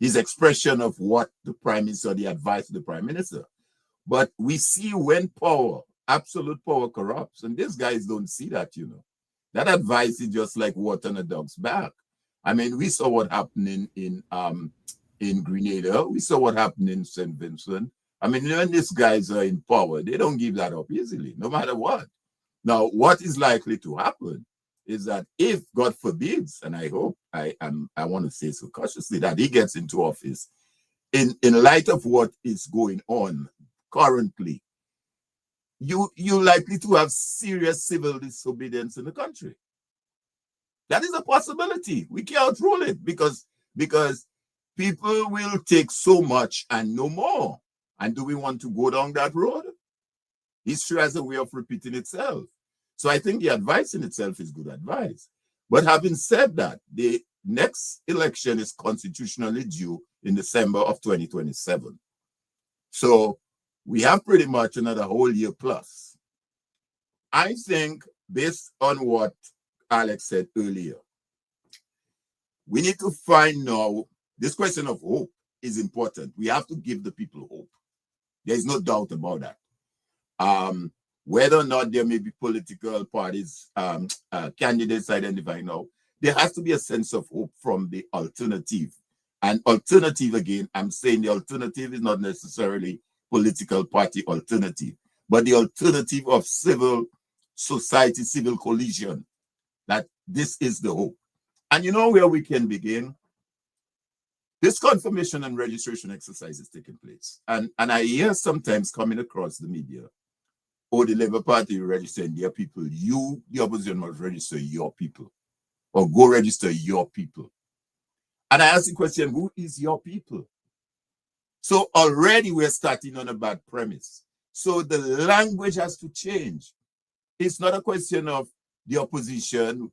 his expression of what the Prime Minister, the advice of the Prime Minister. But we see when power, absolute power, corrupts, and these guys don't see that. You know, that advice is just like water on a dog's back. I mean, we saw what happened in Grenada. We saw what happened in St. Vincent. I mean, when these guys are in power, they don't give that up easily, no matter what. Now, what is likely to happen is that if, God forbids, and I hope, I want to say so cautiously, that he gets into office, in light of what is going on currently, you're likely to have serious civil disobedience in the country. That is a possibility. We can't rule it because people will take so much and no more. And do we want to go down that road? History has a way of repeating itself. So I think the advice in itself is good advice. But having said that, the next election is constitutionally due in December of 2027. So we have pretty much another whole year plus. I think based on what Alex said earlier. We need to find now, this question of hope is important. We have to give the people hope. There is no doubt about that. Whether or not there may be political parties, candidates identifying now, there has to be a sense of hope from the alternative. And alternative, again, I'm saying the alternative is not necessarily political party alternative, but the alternative of civil society, civil coalition, that this is the hope. And you know where we can begin? This confirmation and registration exercise is taking place. And I hear sometimes coming across the media, oh, the Labour Party registering their people. You, the opposition, must register your people. Or go register your people. And I ask the question, who is your people? So already we're starting on a bad premise. So the language has to change. It's not a question of the opposition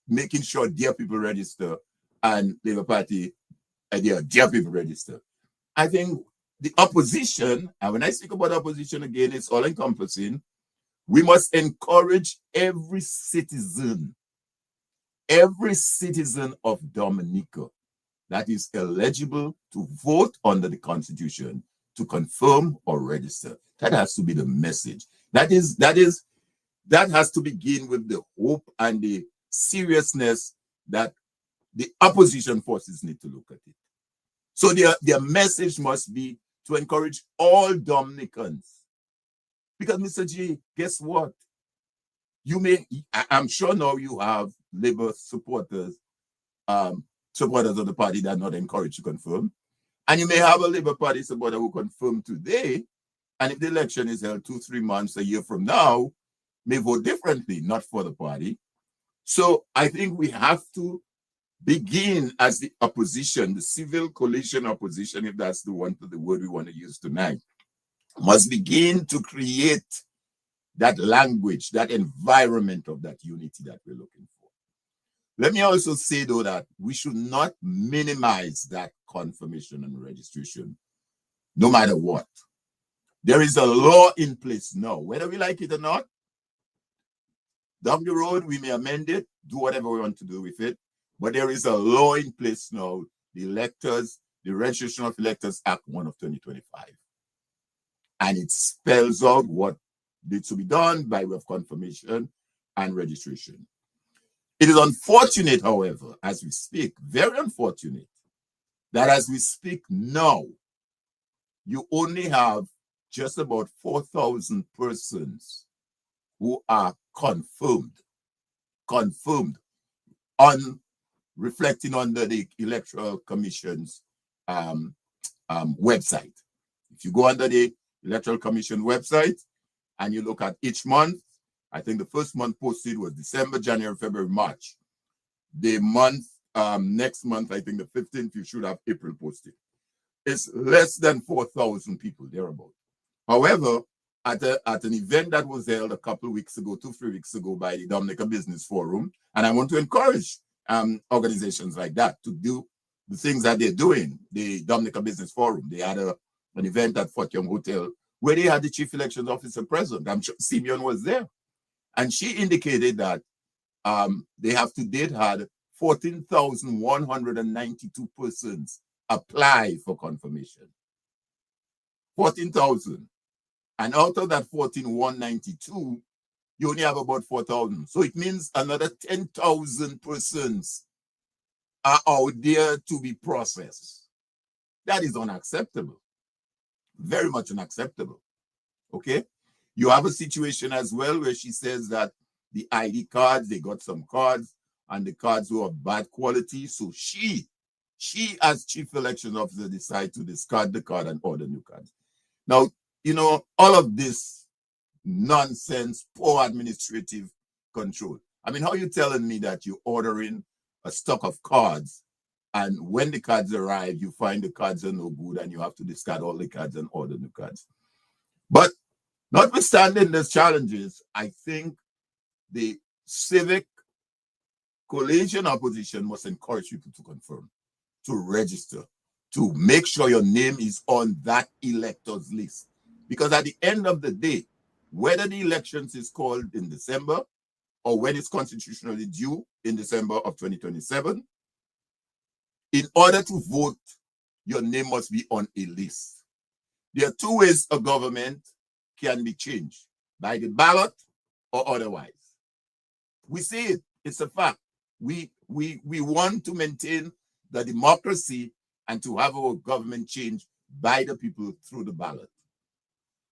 making sure their people register and Labour Party, their people register. I think the opposition, and when I speak about opposition again, it's all encompassing. We must encourage every citizen of Dominica that is eligible to vote under the Constitution to confirm or register. That has to be the message. That has to begin with the hope and the seriousness that the opposition forces need to look at it. So their message must be to encourage all Dominicans. Because Mr. G, guess what? I'm sure now you have Labour supporters of the party that are not encouraged to confirm. And you may have a Labour Party supporter who confirmed today, and if the election is held 2-3 months, a year from now, may vote differently, not for the party. So I think we have to begin as the opposition, the civil coalition opposition, if that's the word we want to use tonight, must begin to create that language, that environment of that unity that we're looking for. Let me also say, though, that we should not minimize that confirmation and registration, no matter what. There is a law in place now, whether we like it or not. Down the road, we may amend it, do whatever we want to do with it, but there is a law in place now, the Registration of Electors Act 1 of 2025. And it spells out what needs to be done by way of confirmation and registration. It is unfortunate, however, as we speak, very unfortunate, that as we speak now, you only have just about 4,000 persons who are confirmed on reflecting under the Electoral Commission's website. If you go under the Electoral Commission website and you look at each month, I think the first month posted was December, January, February, March. The month, next month, I think the 15th, you should have April posted. It's less than 4,000 people, thereabout. However, at an event that was held a couple of weeks ago, 2-3 weeks ago, by the Dominica Business Forum, and I want to encourage organizations like that to do the things that they're doing. The Dominica Business Forum, they had an event at Fort Young Hotel where they had the Chief Elections Officer present. I'm sure Simeon was there. And she indicated that they have to date had 14,192 persons apply for confirmation. 14,000. And out of that 14,192, you only have about 4,000. So it means another 10,000 persons are out there to be processed. That is unacceptable. Very much unacceptable. Okay? You have a situation as well where she says that the ID cards, they got some cards, and the cards were of bad quality. So she as Chief Election Officer, decided to discard the card and order new cards. Now, you know, all of this nonsense, poor administrative control. I mean, how are you telling me that you're ordering a stock of cards, and when the cards arrive, you find the cards are no good and you have to discard all the cards and order new cards? But notwithstanding these challenges, I think the civic coalition opposition must encourage people to confirm, to register, to make sure your name is on that electors list. Because at the end of the day, whether the elections is called in December or when it's constitutionally due in December of 2027, in order to vote, your name must be on a list. There are two ways a government can be changed, by the ballot or otherwise. We see it, it's a fact. We want to maintain the democracy and to have our government changed by the people through the ballot.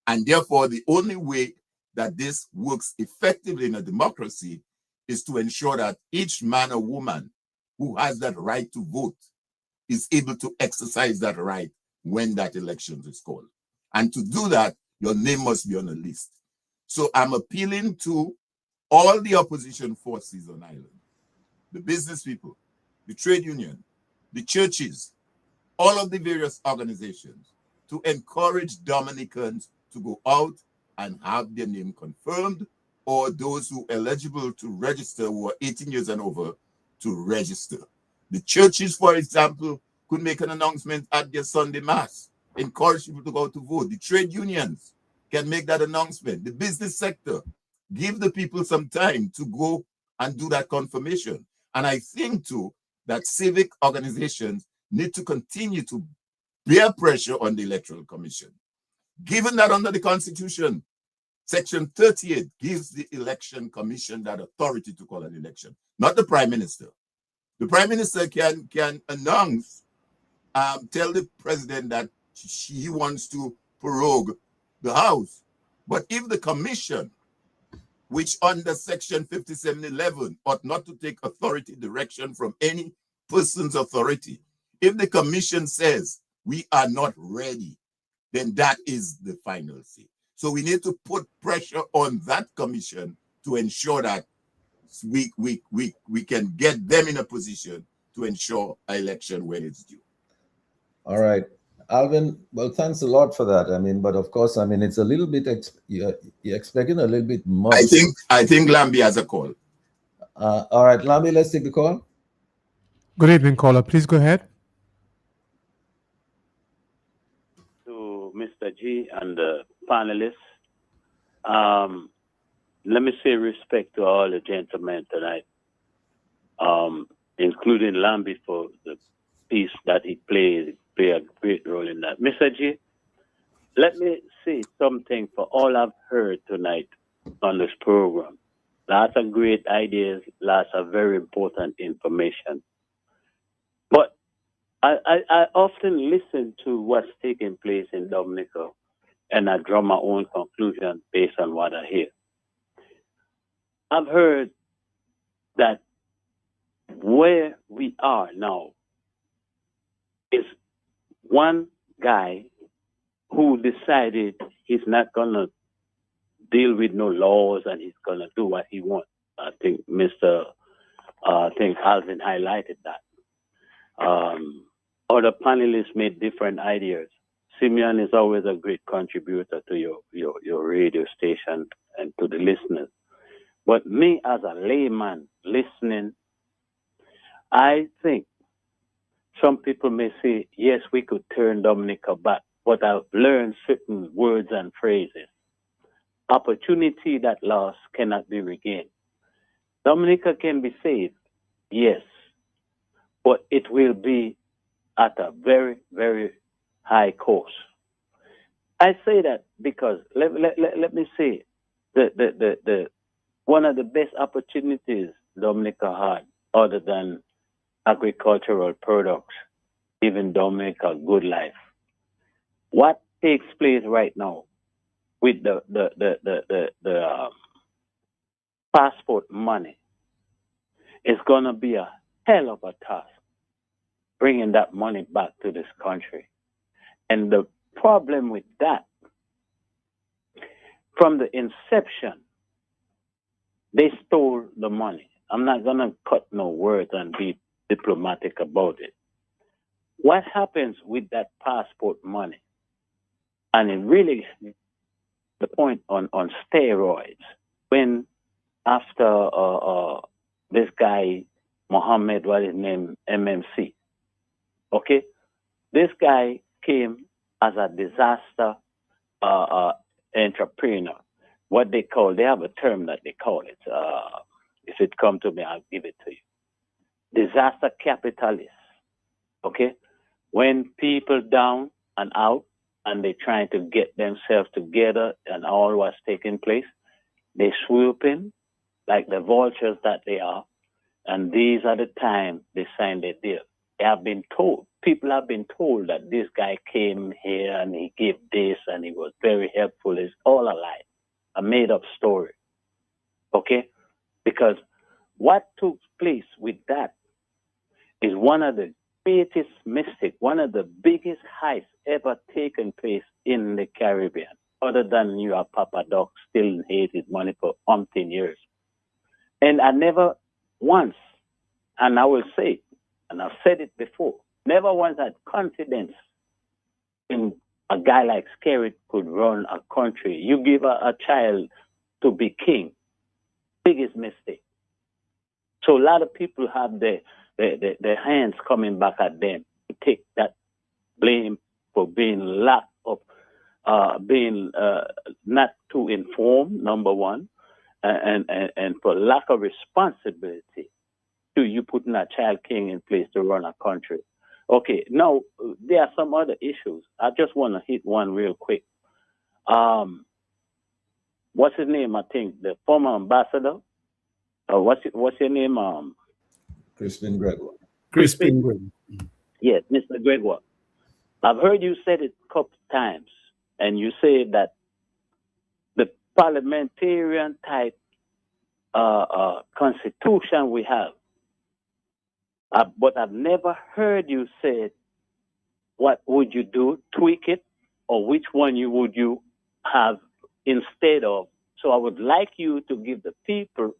And therefore, the only way that this works effectively in a democracy is to ensure that each man or woman who has that right to vote is able to exercise that right when that election is called. And to do that, your name must be on a list. So I'm appealing to all the opposition forces on island, the business people, the trade union, the churches, all of the various organizations, to encourage Dominicans to go out and have their name confirmed, or those who are eligible to register who are 18 years and over to register. The churches, for example, could make an announcement at their Sunday Mass, encourage people to go out to vote. The trade unions can make that announcement. The business sector, give the people some time to go and do that confirmation. And I think too that civic organizations need to continue to bear pressure on the Electoral Commission. Given that under the Constitution, Section 38 gives the Election Commission that authority to call an election, not the Prime Minister. The Prime Minister can announce, tell the President that he wants to prorogue the House. But if the Commission, which under Section 5711 ought not to take authority direction from any person's authority, if the Commission says we are not ready, then that is the final say. So we need to put pressure on that commission to ensure that we can get them in a position to ensure an election when it's due. All right. Alvin, well, thanks a lot for that. I mean, but of course, I mean, it's a little bit, you're expecting a little bit more. I think Lambi has a call. All right, Lambi, let's take the call. Good evening, caller. Please go ahead. To Mr. G and the panelists, let me say respect to all the gentlemen tonight, including Lambi for the piece that he play a great role in that. Mr. G, let me say something for all I've heard tonight on this program. Lots of great ideas, lots of very important information. But I often listen to what's taking place in Dominica, and I draw my own conclusion based on what I hear. I've heard that where we are now is one guy who decided he's not going to deal with no laws and he's going to do what he wants. I think Alvin highlighted that. Other panelists made different ideas. Simeon is always a great contributor to your radio station and to the listeners. But me as a layman listening, I think some people may say, yes, we could turn Dominica back, but I've learned certain words and phrases. Opportunity that lost cannot be regained. Dominica can be saved, yes, but it will be at a very, very high cost. I say that because let me say the one of the best opportunities Dominica had, other than agricultural products, giving Dominica a good life. What takes place right now with the passport money is going to be a hell of a task, bringing that money back to this country. And the problem with that, from the inception, they stole the money. I'm not going to cut no words and be diplomatic about it. What happens with that passport money? And it really, the point on steroids, when after this guy, Mohammed, what his name, MMC, okay? This guy came as a disaster entrepreneur. What they have a term that they call it, If it come to me, I'll give it to you. Disaster capitalists. Okay? When people down and out and they're trying to get themselves together and all what's taking place, they swoop in like the vultures that they are. And these are the time they sign their deal. They have been told, people have been told that this guy came here and he gave this and he was very helpful. It's all a lie, a made up story. Okay? Because what took place with that is one of the greatest mistakes, one of the biggest heists ever taken place in the Caribbean, other than you have Papa Doc still hated money for umpteen years. And I never once, and I will say, and I've said it before, never once had confidence in a guy like Skerrit could run a country. You give a child to be king, biggest mistake. So a lot of people have their hands coming back at them to take that blame for being lack of being not too informed, number one, and for lack of responsibility to you putting a child king in place to run a country. Okay, now there are some other issues. I just want to hit one real quick. What's his name? I think the former ambassador. What's your name? Crispin Gregoire. Crispin Gregoire. Yes, Mr. Gregoire. I've heard you said it a couple times, and you say that the parliamentarian type constitution we have, but I've never heard you say what would you do, tweak it, or which one would you have instead of. So I would like you to give the people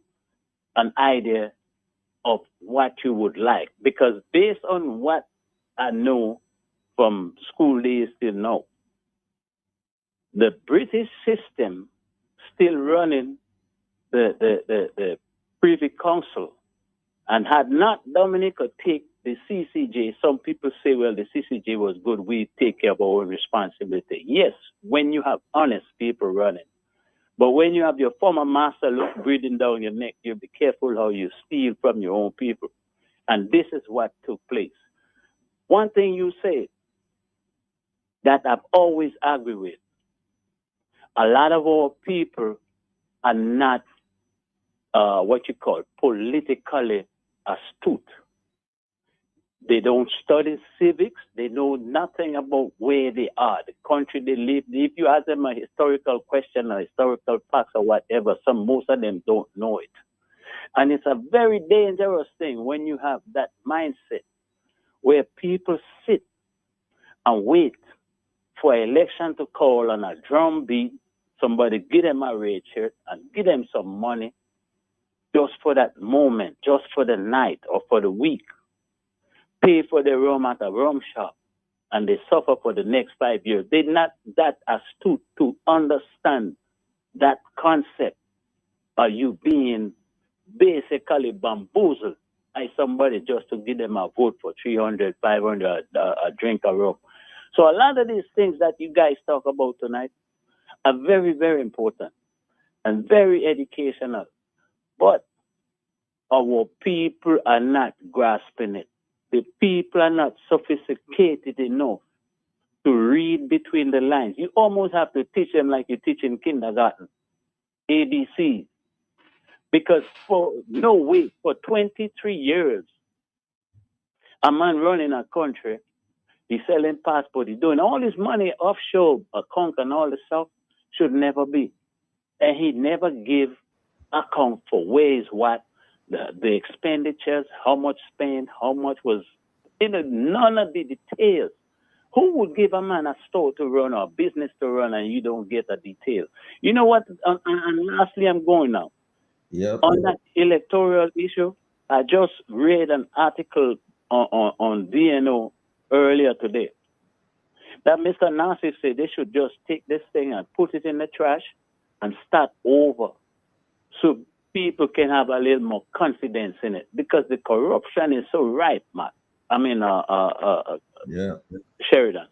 an idea of what you would like, because based on what I know from school days till now, the British system still running the Privy Council, and had not Dominica take the CCJ, some people say, well, the CCJ was good, we take care of our own responsibility. Yes, when you have honest people running. But when you have your former master breathing down your neck, you be careful how you steal from your own people. And this is what took place. One thing you said that I've always argued with, a lot of our people are not what you call politically astute. They don't study civics. They know nothing about where they are, the country they live. If you ask them a historical question or historical facts or whatever, most of them don't know it. And it's a very dangerous thing when you have that mindset where people sit and wait for an election to call on a drum beat, somebody give them a red shirt and give them some money just for that moment, just for the night or for the week. Pay for the rum at a rum shop, and they suffer for the next 5 years. They're not that astute to understand that concept of you being basically bamboozled by somebody just to give them a vote for 300, 500, a drink of rum. So a lot of these things that you guys talk about tonight are very, very important and very educational. But our people are not grasping it. The people are not sophisticated enough to read between the lines. You almost have to teach them like you teach in kindergarten, ABC. Because for 23 years, a man running a country, he's selling passports, he's doing all his money offshore, account and all this stuff, should never be. And he never give account for where is what, the expenditures, how much spent, how much was, none of the details. Who would give a man a store to run or a business to run and you don't get a detail? You know what? And lastly, I'm going now. Yep. On that electoral issue, I just read an article on DNO earlier today that Mr. Nasif said they should just take this thing and put it in the trash and start over so people can have a little more confidence in it, because the corruption is so ripe, Matt. I mean, Yeah. Sheridan.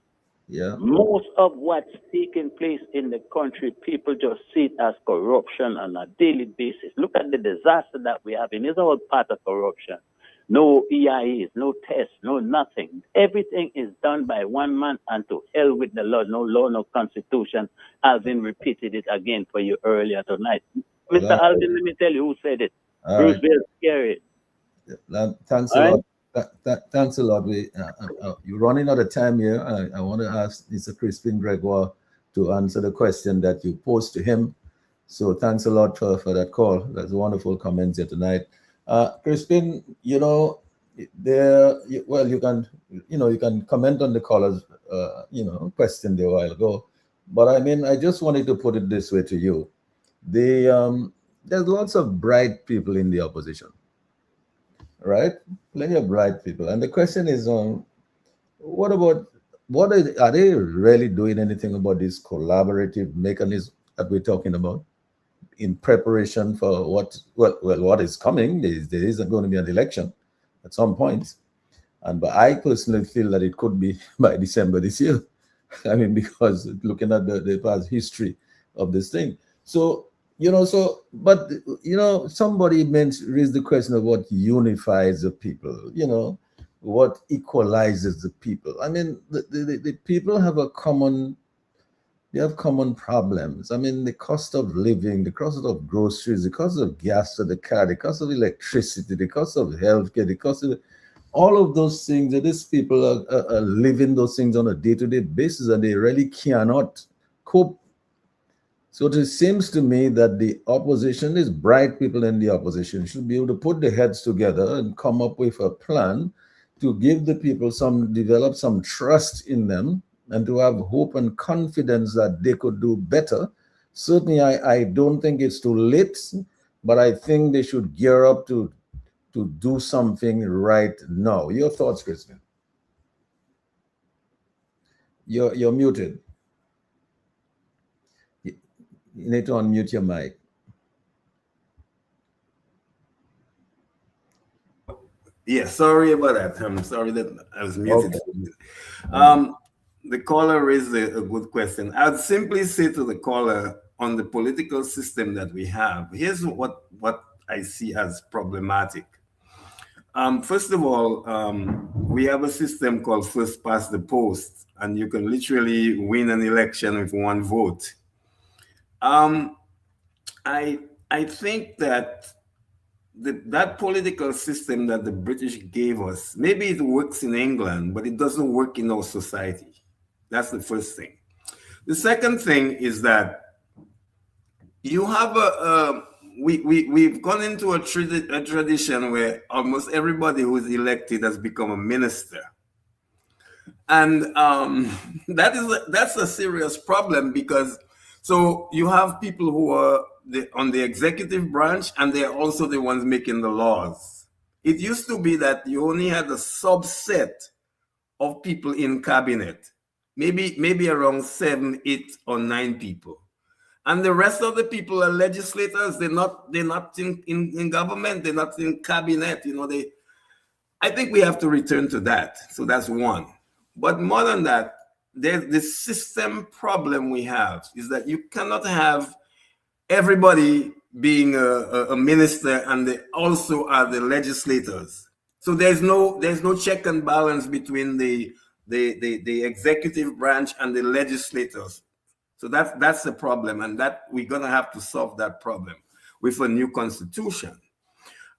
Yeah. Most of what's taking place in the country, people just see it as corruption on a daily basis. Look at the disaster that we have, and it's all part of corruption. No EIEs, no tests, no nothing. Everything is done by one man, and to hell with the law. No law, no constitution. Alvin repeated it again for you earlier tonight. Mr. Well, Alvin, let me tell you who said it. all Bruce right. Bell Scary. Thanks a All right? lot. Thanks a lot. You're running out of time here. I want to ask Mr. Crispin Gregoire to answer the question that you posed to him. So thanks a lot for that call. That's a wonderful comments here tonight. Crispin, you can comment on the caller's question there a while ago, but I mean, I just wanted to put it this way to you: there's lots of bright people in the opposition, right? Plenty of bright people, and the question is, are they really doing anything about this collaborative mechanism that we're talking about in preparation for what is coming? There isn't going to be an election at some point, but I personally feel that it could be by December this year. I mean, because looking at the past history of this thing, somebody raised the question of what unifies the people, what equalizes the people. I mean, the people have common problems. I mean, the cost of living, the cost of groceries, the cost of gas for the car, the cost of electricity, the cost of healthcare, the cost of all of those things. That these people are living those things on a day-to-day basis, and they really cannot cope. So it seems to me that the opposition, these bright people in the opposition, should be able to put their heads together and come up with a plan to give the people develop some trust in them, and to have hope and confidence that they could do better. Certainly, I don't think it's too late, but I think they should gear up to do something right now. Your thoughts, Crispin? You're muted. You need to unmute your mic. Yeah, sorry about that. I'm sorry that I was muted. Okay. The caller raised a good question. I'd simply say to the caller, on the political system that we have, here's what I see as problematic. First of all, we have a system called first past the post, and you can literally win an election with one vote. I think that that political system that the British gave us, maybe it works in England, but it doesn't work in our society. That's the first thing. The second thing is that you have we've gone into a tradition where almost everybody who is elected has become a minister. And that's a serious problem, because so you have people who are on the executive branch, and they're also the ones making the laws. It used to be that you only had a subset of people in cabinet, maybe around 7, 8, or 9 people, and the rest of the people are legislators. They're not in government. They're not in cabinet. I think we have to return to that. So that's one. But more than that, there's this system problem we have, is that you cannot have everybody being a minister and they also are the legislators. So there's no check and balance between the executive branch and the legislators. So that's the problem, and that we're gonna have to solve that problem with a new constitution.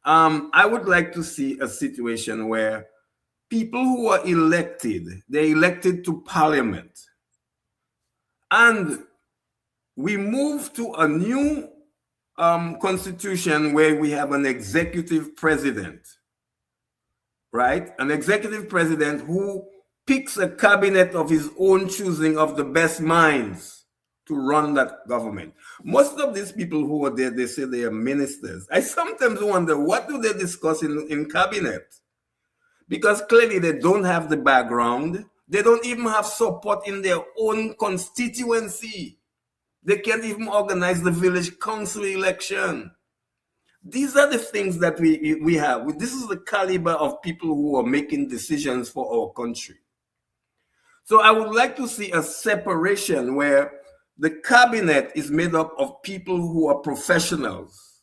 I would like to see a situation where people who are elected, they're elected to parliament, and we move to a new constitution where we have an executive president, right? An executive president who picks a cabinet of his own choosing, of the best minds, to run that government. Most of these people who are there, they say they are ministers. I sometimes wonder, what do they discuss in cabinet? Because clearly they don't have the background. They don't even have support in their own constituency. They can't even organize the village council election. These are the things that we have. This is the caliber of people who are making decisions for our country. So I would like to see a separation where the cabinet is made up of people who are professionals,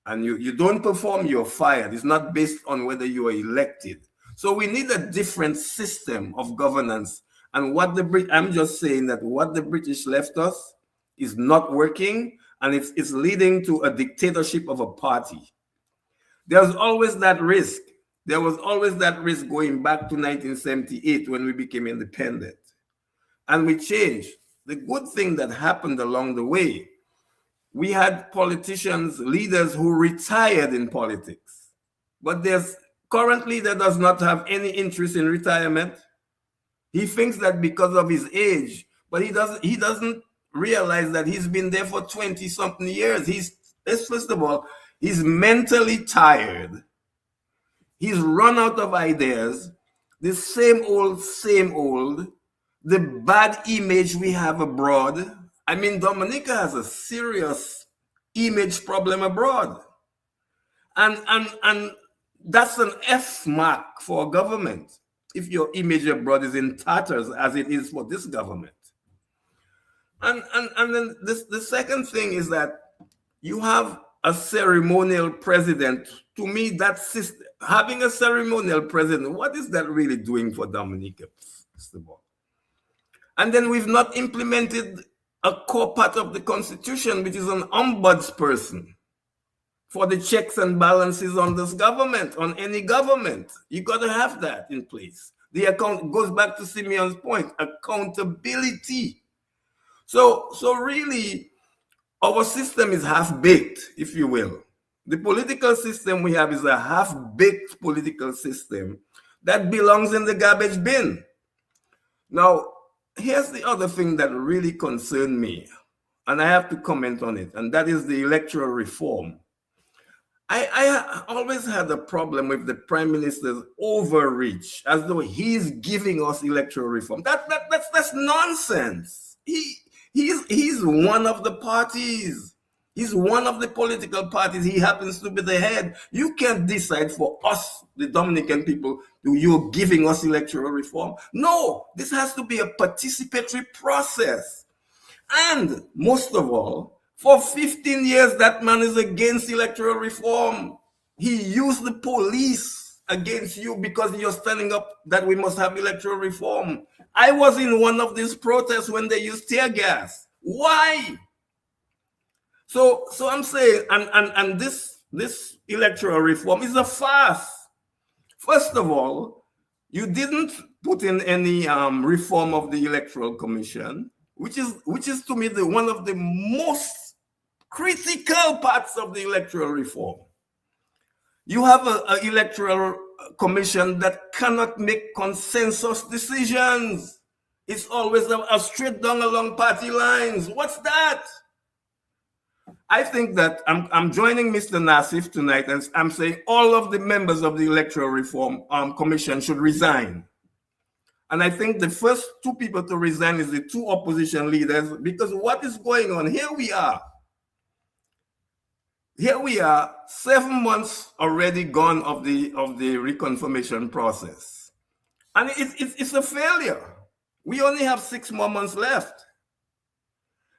and you don't perform, you're fired. It's not based on whether you are elected. So we need a different system of governance. And I'm just saying that what the British left us is not working, and it's leading to a dictatorship of a party. There's always that risk. There was always that risk going back to 1978 when we became independent. And we changed. The good thing that happened along the way, we had politicians, leaders who retired in politics. But currently there does not have any interest in retirement. He thinks that because of his age, but he doesn't realize that he's been there for 20-something years. First of all, he's mentally tired. He's run out of ideas. The same old. The bad image we have abroad. I mean, Dominica has a serious image problem abroad. And that's an F mark for a government if your image abroad is in tatters, as it is for this government. And then the second thing is that you have a ceremonial president. To me, having a ceremonial president, what is that really doing for Dominica, first of all? And then we've not implemented a core part of the Constitution, which is an ombudsperson for the checks and balances on this government, on any government. You got to have that in place. The account goes back to Simeon's point, accountability. So really, our system is half-baked, if you will. The political system we have is a half-baked political system that belongs in the garbage bin. Now, here's the other thing that really concerned me, and I have to comment on it, and that is the electoral reform. I always had a problem with the Prime Minister's overreach, as though he's giving us electoral reform. That's nonsense. He's one of the parties. He's one of the political parties. He happens to be the head. You can't decide for us, the Dominican people, you're giving us electoral reform. No, this has to be a participatory process. And most of all, for 15 years, that man is against electoral reform. He used the police against you because you're standing up that we must have electoral reform. I was in one of these protests when they used tear gas. Why? So I'm saying, and this electoral reform is a farce. First of all, you didn't put in any reform of the Electoral Commission, which is to me one of the most critical parts of the electoral reform. You have an electoral commission that cannot make consensus decisions. It's always a straight down along party lines. What's that? I think that I'm joining Mr. Nassif tonight, and I'm saying all of the members of the Electoral Reform Commission should resign. And I think the first two people to resign is the two opposition leaders, because what is going on? Here we are, 7 months already gone of the reconfirmation process, and it's a failure. We only have 6 more months left.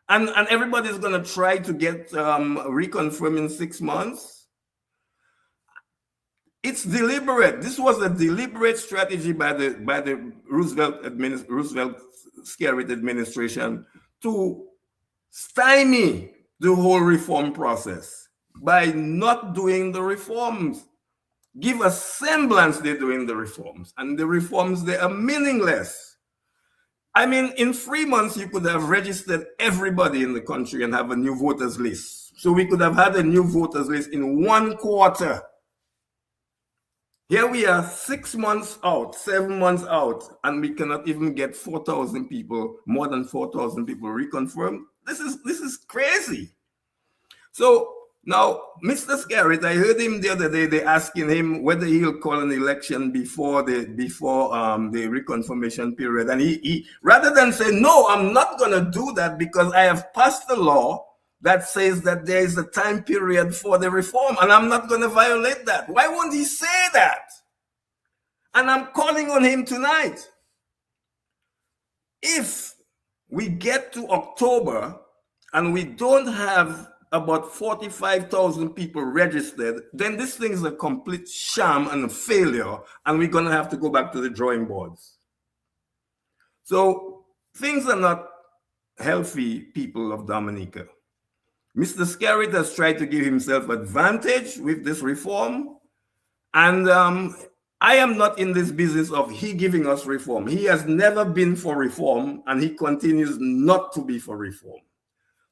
And everybody's going to try to get reconfirmed in 6 months. It's deliberate. This was a deliberate strategy by the Roosevelt Skerrit administration to stymie the whole reform process by not doing the reforms. Give a semblance they're doing the reforms, and the reforms, they are meaningless. I mean, in 3 months, you could have registered everybody in the country and have a new voters list. So we could have had a new voters list in 1 quarter. Here we are 6 months out, 7 months out, and we cannot even get 4,000 people, more than 4,000 people reconfirmed. This is crazy. So now, Mr. Skerrit, I heard him the other day, they asking him whether he'll call an election before the reconfirmation period. And he rather than say, no, I'm not going to do that because I have passed a law that says that there is a time period for the reform, and I'm not going to violate that. Why won't he say that? And I'm calling on him tonight. if we get to October and we don't have about 45,000 people registered, then this thing is a complete sham and a failure, and we're going to have to go back to the drawing boards. So things are not healthy, people of Dominica. Mr. Skerritt has tried to give himself advantage with this reform, and I am not in this business of he giving us reform. He has never been for reform, and he continues not to be for reform.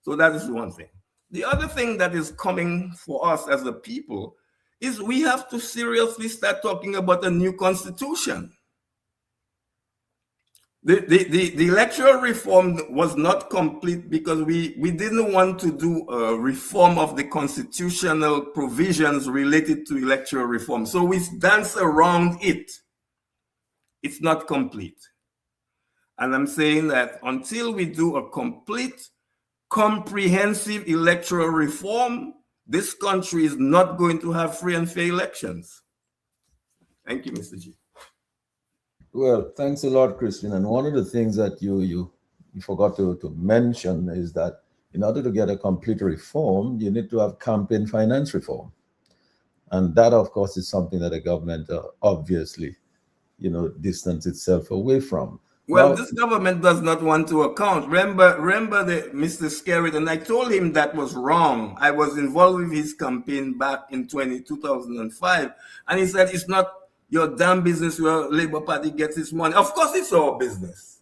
So that is one thing. The other thing that is coming for us as a people is we have to seriously start talking about a new constitution. The electoral reform was not complete because we didn't want to do a reform of the constitutional provisions related to electoral reform. So we dance around it. It's not complete. And I'm saying that until we do a complete, comprehensive electoral reform, this country is not going to have free and fair elections. Thank you, Mr. G. Well, thanks a lot, Crispin. And one of the things that you forgot to mention is that in order to get a complete reform, you need to have campaign finance reform. And that, of course, is something that the government obviously, distance itself away from. Well, now, this government does not want to account. Remember Mr. Skerritt, and I told him that was wrong. I was involved with his campaign back in 2005, and he said, it's not your damn business where Labour Party gets its money. Of course, it's our business.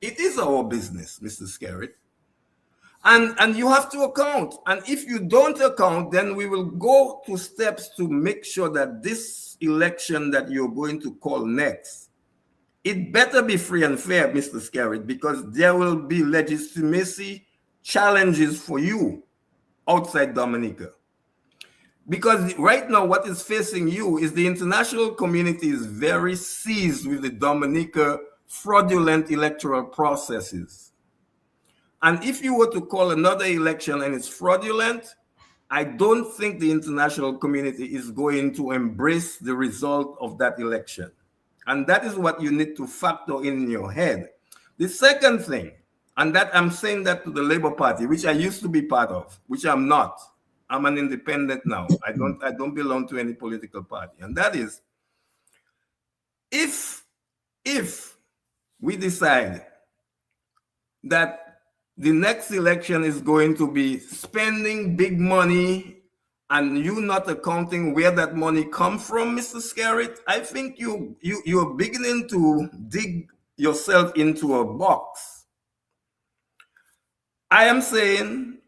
It is our business, Mr. Skerritt. And you have to account. And if you don't account, then we will go to steps to make sure that this election that you're going to call next, it better be free and fair, Mr. Skerritt, because there will be legitimacy challenges for you outside Dominica. Because right now, what is facing you is the international community is very seized with the Dominica fraudulent electoral processes. And if you were to call another election and it's fraudulent, I don't think the international community is going to embrace the result of that election. And that is what you need to factor in your head. The second thing, and that I'm saying that to the Labour Party, which I used to be part of, which I'm not. I'm an independent now. I don't belong to any political party. And that is, if we decide that the next election is going to be spending big money and you not accounting where that money comes from, Mr. Skerritt, I think you're beginning to dig yourself into a box. I am saying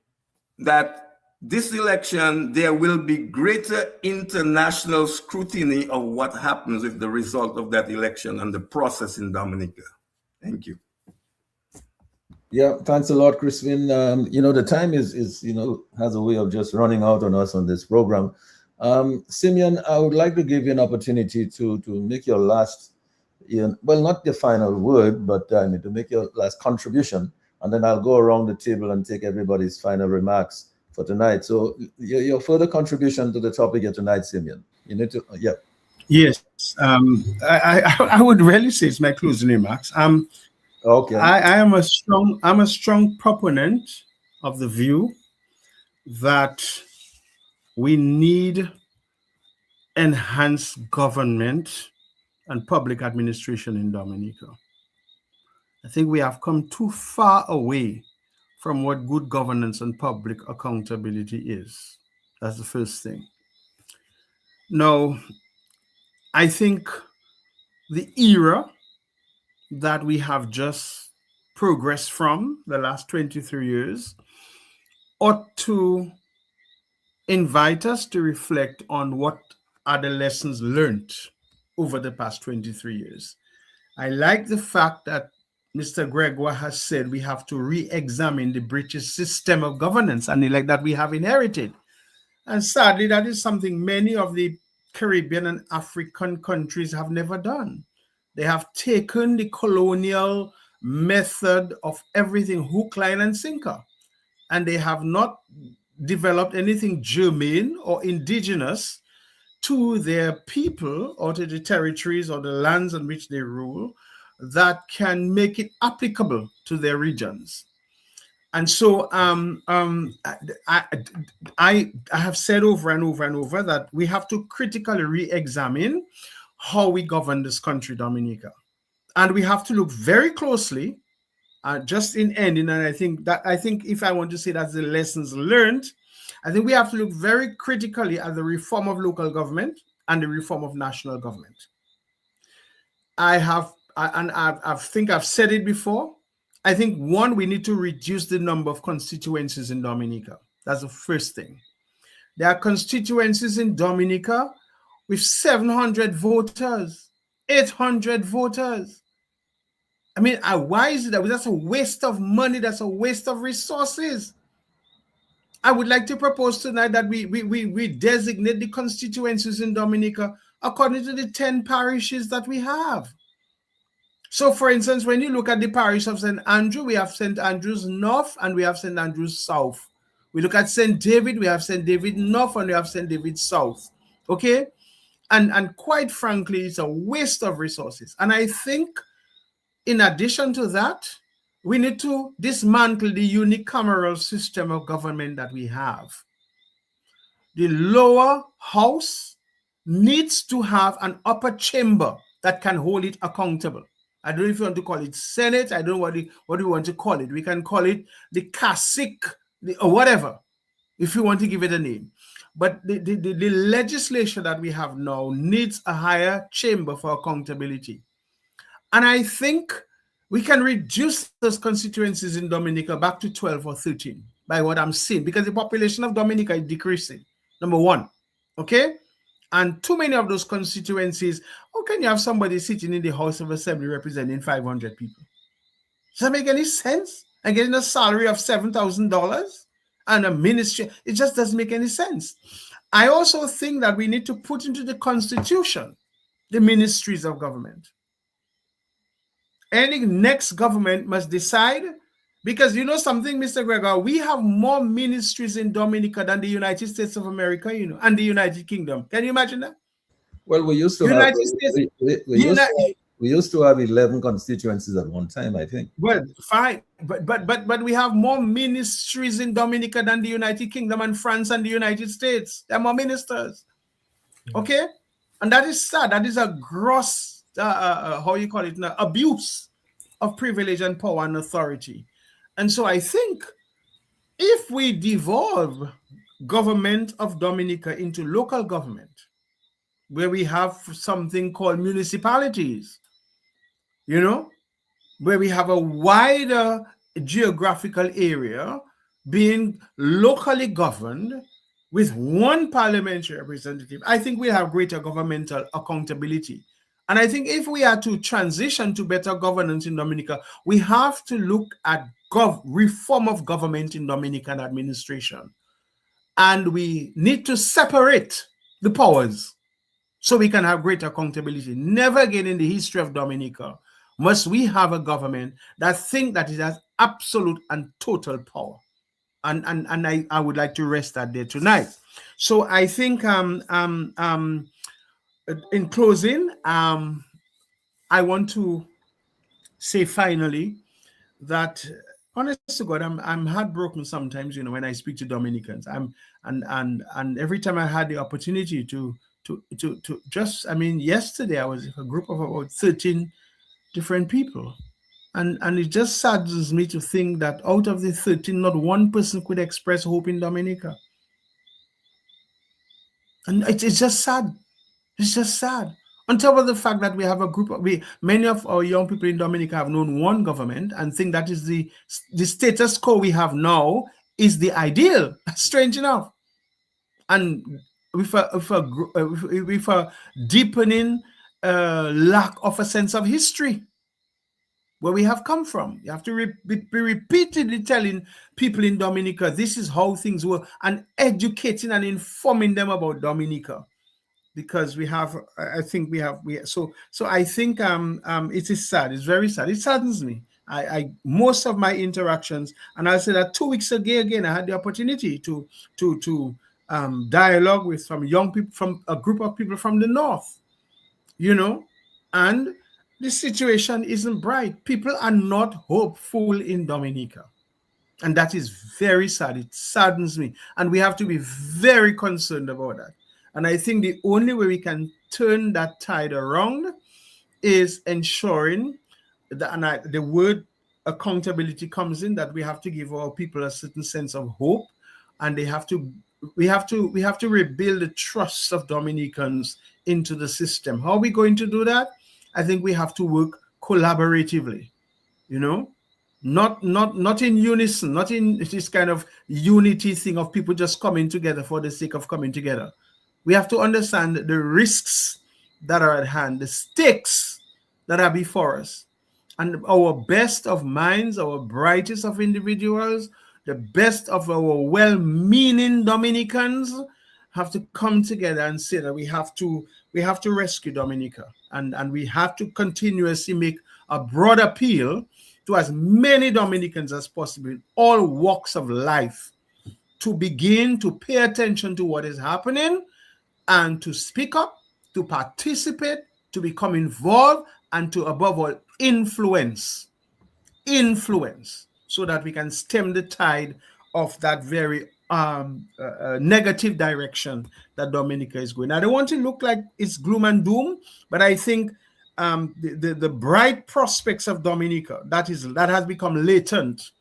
that this election, there will be greater international scrutiny of what happens with the result of that election and the process in Dominica. Thank you. Yeah, thanks a lot, Crispin. The time is has a way of just running out on us on this program. Simeon, I would like to give you an opportunity to make your last, well, not the final word, but to make your last contribution, and then I'll go around the table and take everybody's final remarks for tonight. So your further contribution to the topic of tonight, Simeon. You need to, yeah. Yes, I would really say it's my closing remarks. Okay. I'm a strong proponent of the view that we need enhanced government and public administration in Dominica. I think we have come too far away from what good governance and public accountability is. That's the first thing. Now, I think the era that we have just progressed from the last 23 years ought to invite us to reflect on what are the lessons learned over the past 23 years. I like the fact that Mr. Gregoire has said we have to re-examine the British system of governance and like that we have inherited. And sadly, that is something many of the Caribbean and African countries have never done. They have taken the colonial method of everything hook, line, and sinker, and they have not developed anything germane or indigenous to their people or to the territories or the lands on which they rule that can make it applicable to their regions. And so I have said over and over and over that we have to critically re-examine how we govern this country, Dominica. And we have to look very closely, just in ending, and I think if I want to say that's the lessons learned, I think we have to look very critically at the reform of local government and the reform of national government. I think I've said it before. I think, one, we need to reduce the number of constituencies in Dominica. That's the first thing. There are constituencies in Dominica with 700 voters, 800 voters. I mean, why is it that that's a waste of money? That's a waste of resources. I would like to propose tonight that we designate the constituencies in Dominica according to the 10 parishes that we have. So, for instance, when you look at the parish of St. Andrew, we have St. Andrews North and we have St. Andrews South. We look at St. David, we have St. David North and we have St. David South. Okay? And quite frankly, it's a waste of resources. And I think, in addition to that, we need to dismantle the unicameral system of government that we have. The lower house needs to have an upper chamber that can hold it accountable. I don't know if you want to call it Senate. I don't know what we want to call it. We can call it the CASIC or whatever, if you want to give it a name. But the legislation that we have now needs a higher chamber for accountability. And I think we can reduce those constituencies in Dominica back to 12 or 13 by what I'm seeing, because the population of Dominica is decreasing, number one. Okay? And too many of those constituencies, how can you have somebody sitting in the House of Assembly representing 500 people? Does that make any sense? And getting a salary of $7,000 and a ministry, it just doesn't make any sense. I also think that we need to put into the Constitution the ministries of government. Any next government must decide, because you know something, Mr. Gregor, we have more ministries in Dominica than the United States of America, and the United Kingdom. Can you imagine that? Well, we used to have we used to have 11 constituencies at one time, I think. Well, fine, but we have more ministries in Dominica than the United Kingdom and France and the United States. There are more ministers. Okay, and that is sad. That is a gross, how you call it now, abuse of privilege and power and authority. And so I think if we devolve government of Dominica into local government, where we have something called municipalities, where we have a wider geographical area being locally governed with one parliamentary representative, I think we have greater governmental accountability. And I think if we are to transition to better governance in Dominica, we have to look at reform of government in Dominican administration. And we need to separate the powers so we can have greater accountability. Never again in the history of Dominica must we have a government that think that it has absolute and total power. And I would like to rest that there tonight. So I think in closing, I want to say finally that, honest to God, I'm heartbroken sometimes, when I speak to Dominicans. And every time I had the opportunity to just, yesterday I was with a group of about 13 different people. And it just saddens me to think that out of the 13, not one person could express hope in Dominica. And it's just sad. It's just sad. On top of the fact that we have a group of, many of our young people in Dominica have known one government and think that is the status quo we have now is the ideal. Strange enough. And with a deepening lack of a sense of history, where we have come from. You have to be repeatedly telling people in Dominica, this is how things were, and educating and informing them about Dominica. Because we have, I think so I think it is sad. It's very sad. It saddens me. Most of my interactions, and I'll say that 2 weeks ago again, I had the opportunity to dialogue with some young people from a group of people from the north, and the situation isn't bright. People are not hopeful in Dominica. And that is very sad. It saddens me. And we have to be very concerned about that. And I think the only way we can turn that tide around is ensuring that, and the word accountability comes in, that we have to give our people a certain sense of hope, and we have to rebuild the trust of Dominicans into the system. How are we going to do that? I think we have to work collaboratively, not in unison, not in this kind of unity thing of people just coming together for the sake of coming together. We have to understand the risks that are at hand, the stakes that are before us. And our best of minds, our brightest of individuals, the best of our well-meaning Dominicans have to come together and say that we have to rescue Dominica, and we have to continuously make a broad appeal to as many Dominicans as possible in all walks of life to begin to pay attention to what is happening and to speak up, to participate, to become involved, and to, above all, influence, so that we can stem the tide of that very negative direction that Dominica is going. I don't want to look like it's gloom and doom, but I think the bright prospects of Dominica, that has become latent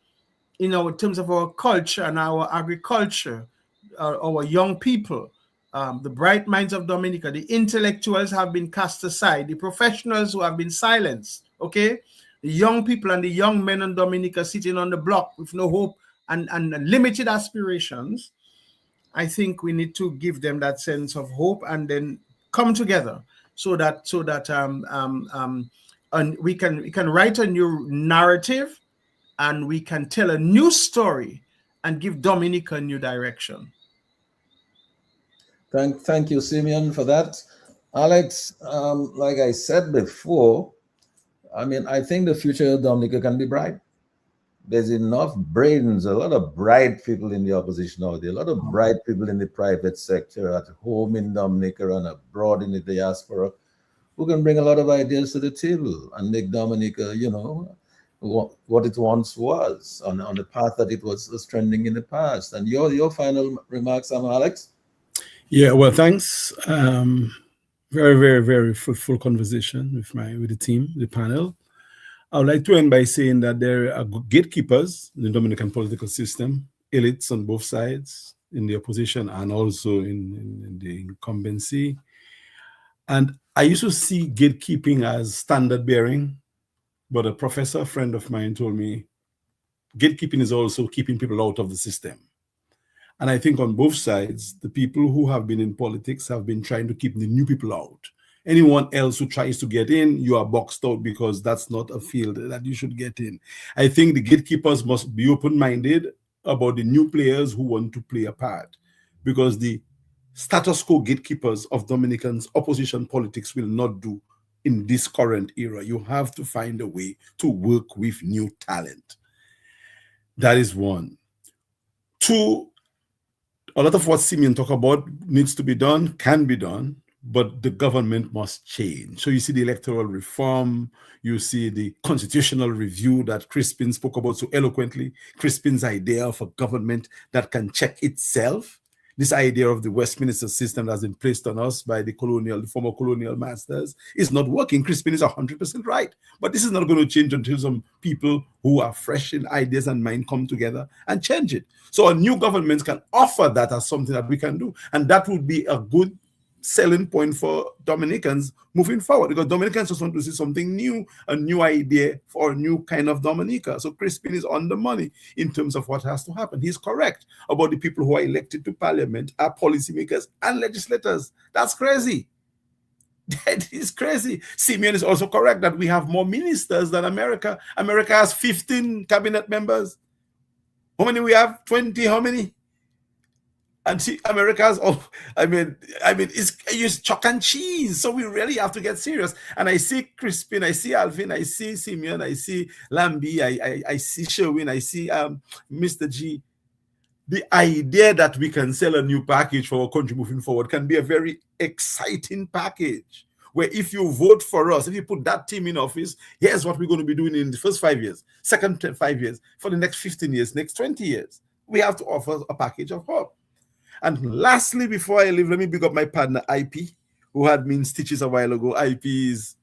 in terms of our culture and our agriculture, our young people. The bright minds of Dominica, the intellectuals have been cast aside, the professionals who have been silenced, okay? The young people and the young men in Dominica sitting on the block with no hope and limited aspirations. I think we need to give them that sense of hope and then come together so that and we can write a new narrative, and we can tell a new story and give Dominica a new direction. Thank you, Simeon, for that. Alex, like I said before, I think the future of Dominica can be bright. There's enough brains, a lot of bright people in the opposition out there, a lot of bright people in the private sector, at home in Dominica and abroad in the diaspora, who can bring a lot of ideas to the table and make Dominica, what it once was, on the path that it was trending in the past. And your final remarks, Alex? Yeah, well, thanks. Very, very, very fruitful conversation with the team, the panel. I would like to end by saying that there are gatekeepers in the Dominican political system, elites on both sides, in the opposition and also in the incumbency. And I used to see gatekeeping as standard bearing, but a professor friend of mine told me gatekeeping is also keeping people out of the system. And I think on both sides, the people who have been in politics have been trying to keep the new people out. Anyone else who tries to get in, you are boxed out because that's not a field that you should get in. I think the gatekeepers must be open-minded about the new players who want to play a part, because the status quo gatekeepers of Dominicans' opposition politics will not do in this current era. You have to find a way to work with new talent. That is one. Two, a lot of what Simeon talked about needs to be done, can be done, but the government must change. So you see the electoral reform, you see the constitutional review that Crispin spoke about so eloquently, Crispin's idea of a government that can check itself. This idea of the Westminster system that has been placed on us by the former colonial masters is not working. Crispin is 100% right. But this is not going to change until some people who are fresh in ideas and mind come together and change it. So a new government can offer that as something that we can do. And that would be a good selling point for Dominicans moving forward, because Dominicans just want to see something new, a new idea for a new kind of Dominica. So Crispin is on the money in terms of what has to happen. He's correct about the people who are elected to parliament are policymakers and legislators. That's crazy. That is crazy. Simeon is also correct that we have more ministers than America. America has 15 cabinet members. How many we have? 20, how many? And see, America's, it's chalk and cheese. So we really have to get serious. And I see Crispin, I see Alvin, I see Simeon, I see Lambi, I see Sherwin, I see Mr. G. The idea that we can sell a new package for our country moving forward can be a very exciting package. where if you vote for us, if you put that team in office, here's what we're going to be doing in the first 5 years, second 5 years, for the next 15 years, next 20 years. We have to offer a package of hope. And lastly, before I leave, let me big up my partner, IP, who had me in stitches a while ago. IP is,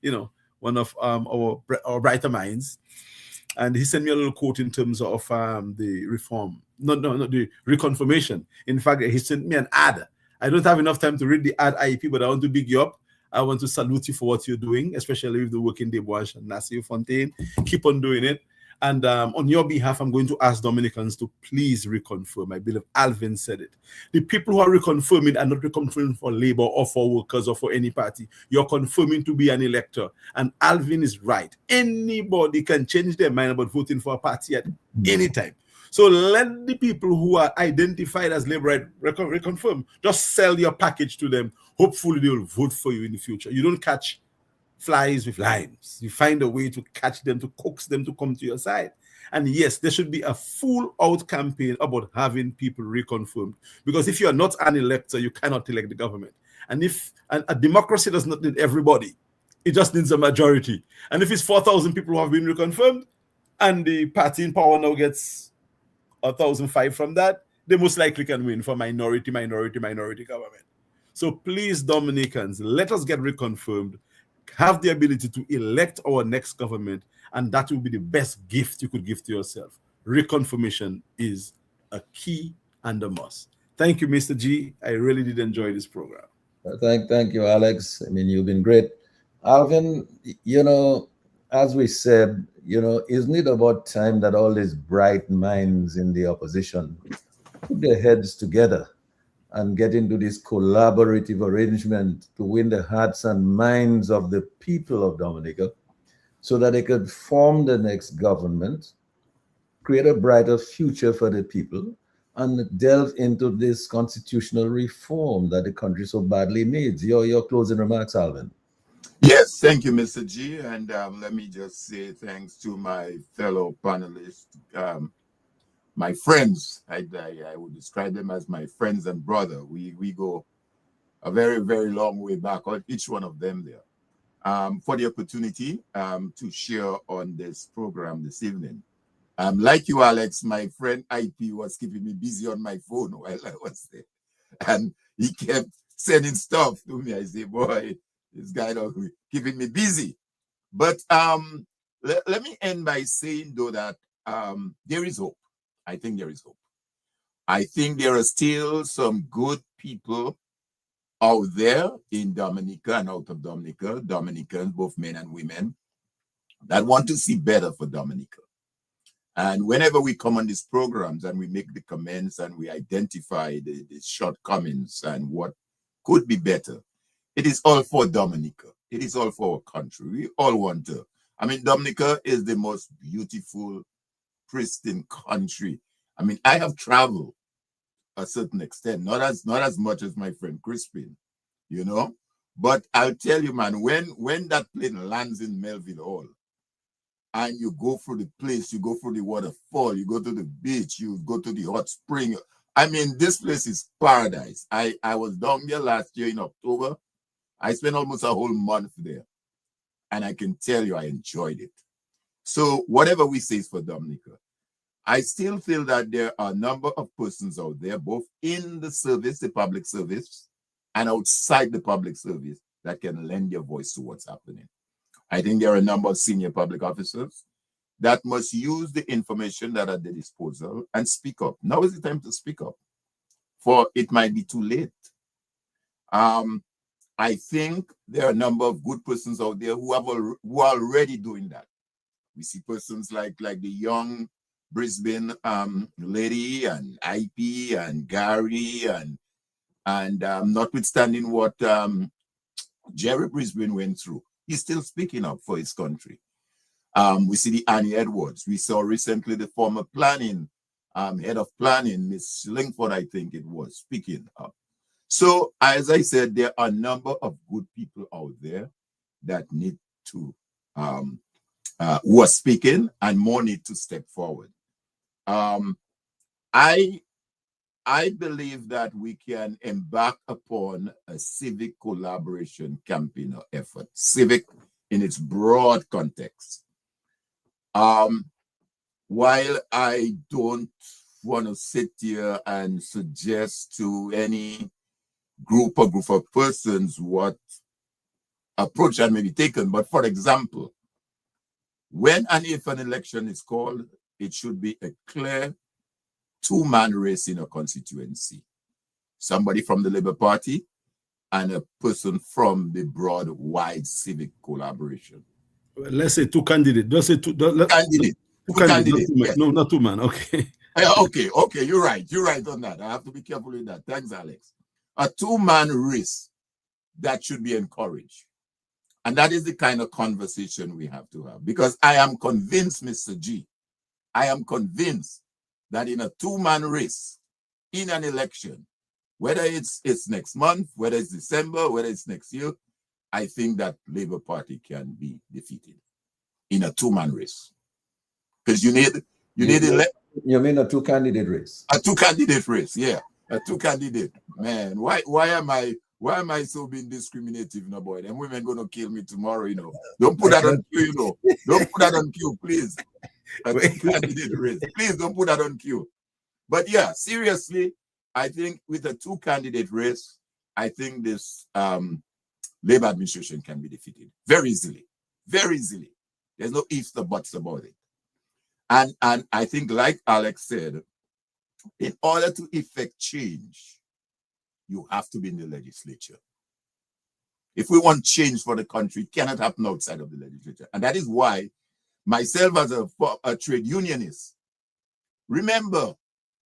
one of our brighter minds. And he sent me a little quote in terms of the reform, not the reconfirmation. In fact, he sent me an ad. I don't have enough time to read the ad, IP, but I want to big you up. I want to salute you for what you're doing, especially with the work in Desbois and Nassau Fontaine. Keep on doing it. And on your behalf, I'm going to ask Dominicans to please reconfirm. I believe Alvin said it. The people who are reconfirming are not reconfirming for Labour or for workers or for any party. You're confirming to be an elector. And Alvin is right. Anybody can change their mind about voting for a party at any time. So let the people who are identified as Labour reconfirm. Just sell your package to them. Hopefully they will vote for you in the future. You don't catch flies with lines. You find a way to catch them, to coax them to come to your side. And yes, there should be a full-out campaign about having people reconfirmed. Because if you are not an elector, you cannot elect the government. And if a democracy does not need everybody, it just needs a majority. And if it's 4,000 people who have been reconfirmed, and the party in power now gets 1,005 from that, they most likely can win for minority government. So please, Dominicans, let us get reconfirmed, have the ability to elect our next government, and that will be the best gift you could give to yourself. Reconfirmation is a key and a must. Thank you, Mr. G. I really did enjoy this program. Thank you, Alex. I mean, you've been great. Alvin, as we said, isn't it about time that all these bright minds in the opposition put their heads together and get into this collaborative arrangement to win the hearts and minds of the people of Dominica so that they could form the next government, create a brighter future for the people, and delve into this constitutional reform that the country so badly needs. Your closing remarks, Alvin. Yes, thank you, Mr. G. And let me just say thanks to my fellow panelists, my friends. I would describe them as my friends and brother. We go a very, very long way back, each one of them there, for the opportunity to share on this program this evening. Like you, Alex, my friend IP was keeping me busy on my phone while I was there. And he kept sending stuff to me. I say, boy, this guy is keeping me busy. But let me end by saying, though, that there is hope. I think there is hope. I think there are still some good people out there in Dominica and out of Dominica, Dominicans, both men and women, that want to see better for Dominica. And whenever we come on these programs and we make the comments and we identify the shortcomings and what could be better, it is all for Dominica. It is all for our country. We all want to. I mean, Dominica is the most beautiful, pristine country. I mean, I have traveled a certain extent, not as much as my friend Crispin, but I'll tell you, man, when that plane lands in Melville Hall and you go through the place, you go through the waterfall, you go to the beach, you go to the hot spring. I mean, this place is paradise. I was down there last year in October. I spent almost a whole month there, and I can tell you I enjoyed it. So whatever we say is for Dominica. I still feel that there are a number of persons out there, both in the service, the public service, and outside the public service, that can lend their voice to what's happening. I think there are a number of senior public officers that must use the information that are at their disposal and speak up. Now is the time to speak up, for it might be too late. I think there are a number of good persons out there who are already doing that. We see persons like the young Brisbane lady and IP and Gary and notwithstanding what Jerry Brisbane went through, he's still speaking up for his country. We see the Annie Edwards. We saw recently the former planning head of planning, Miss Lingford, I think it was, speaking up. So, as I said, there are a number of good people out there that need to, who are speaking, and more need to step forward. I I believe that we can embark upon a civic collaboration campaign or effort, civic in its broad context. While I don't want to sit here and suggest to any group of persons what approach that may be taken, but for example, when and if an election is called, it should be a clear two-man race in a constituency. Somebody from the Labour Party and a person from the broad, wide civic collaboration. Let's say two candidates. Let's say two candidates. Two candidates. Yes. No, not two man. Okay. Okay. You're right. You're right on that. I have to be careful with that. Thanks, Alex. A two-man race that should be encouraged. And that is the kind of conversation we have to have. Because I am convinced, Mr. G, I am convinced that in a two-man race, in an election, whether it's next month, whether it's December, whether it's next year, I think that Labour Party can be defeated in a two-man race. Because you need You mean a two-candidate race? A two-candidate race, yeah. A two-candidate. Man, why am I so being discriminative, no boy? Them women gonna kill me tomorrow, you know. Don't put that on cue, you know. Don't put that on cue, please. A two-candidate race. Please don't put that on cue. But yeah, seriously, I think with a two-candidate race, I think this Labour administration can be defeated very easily. Very easily. There's no ifs or buts about it. And I think, like Alex said, in order to effect change, you have to be in the legislature. If we want change for the country, it cannot happen outside of the legislature. And that is why myself as a trade unionist, remember,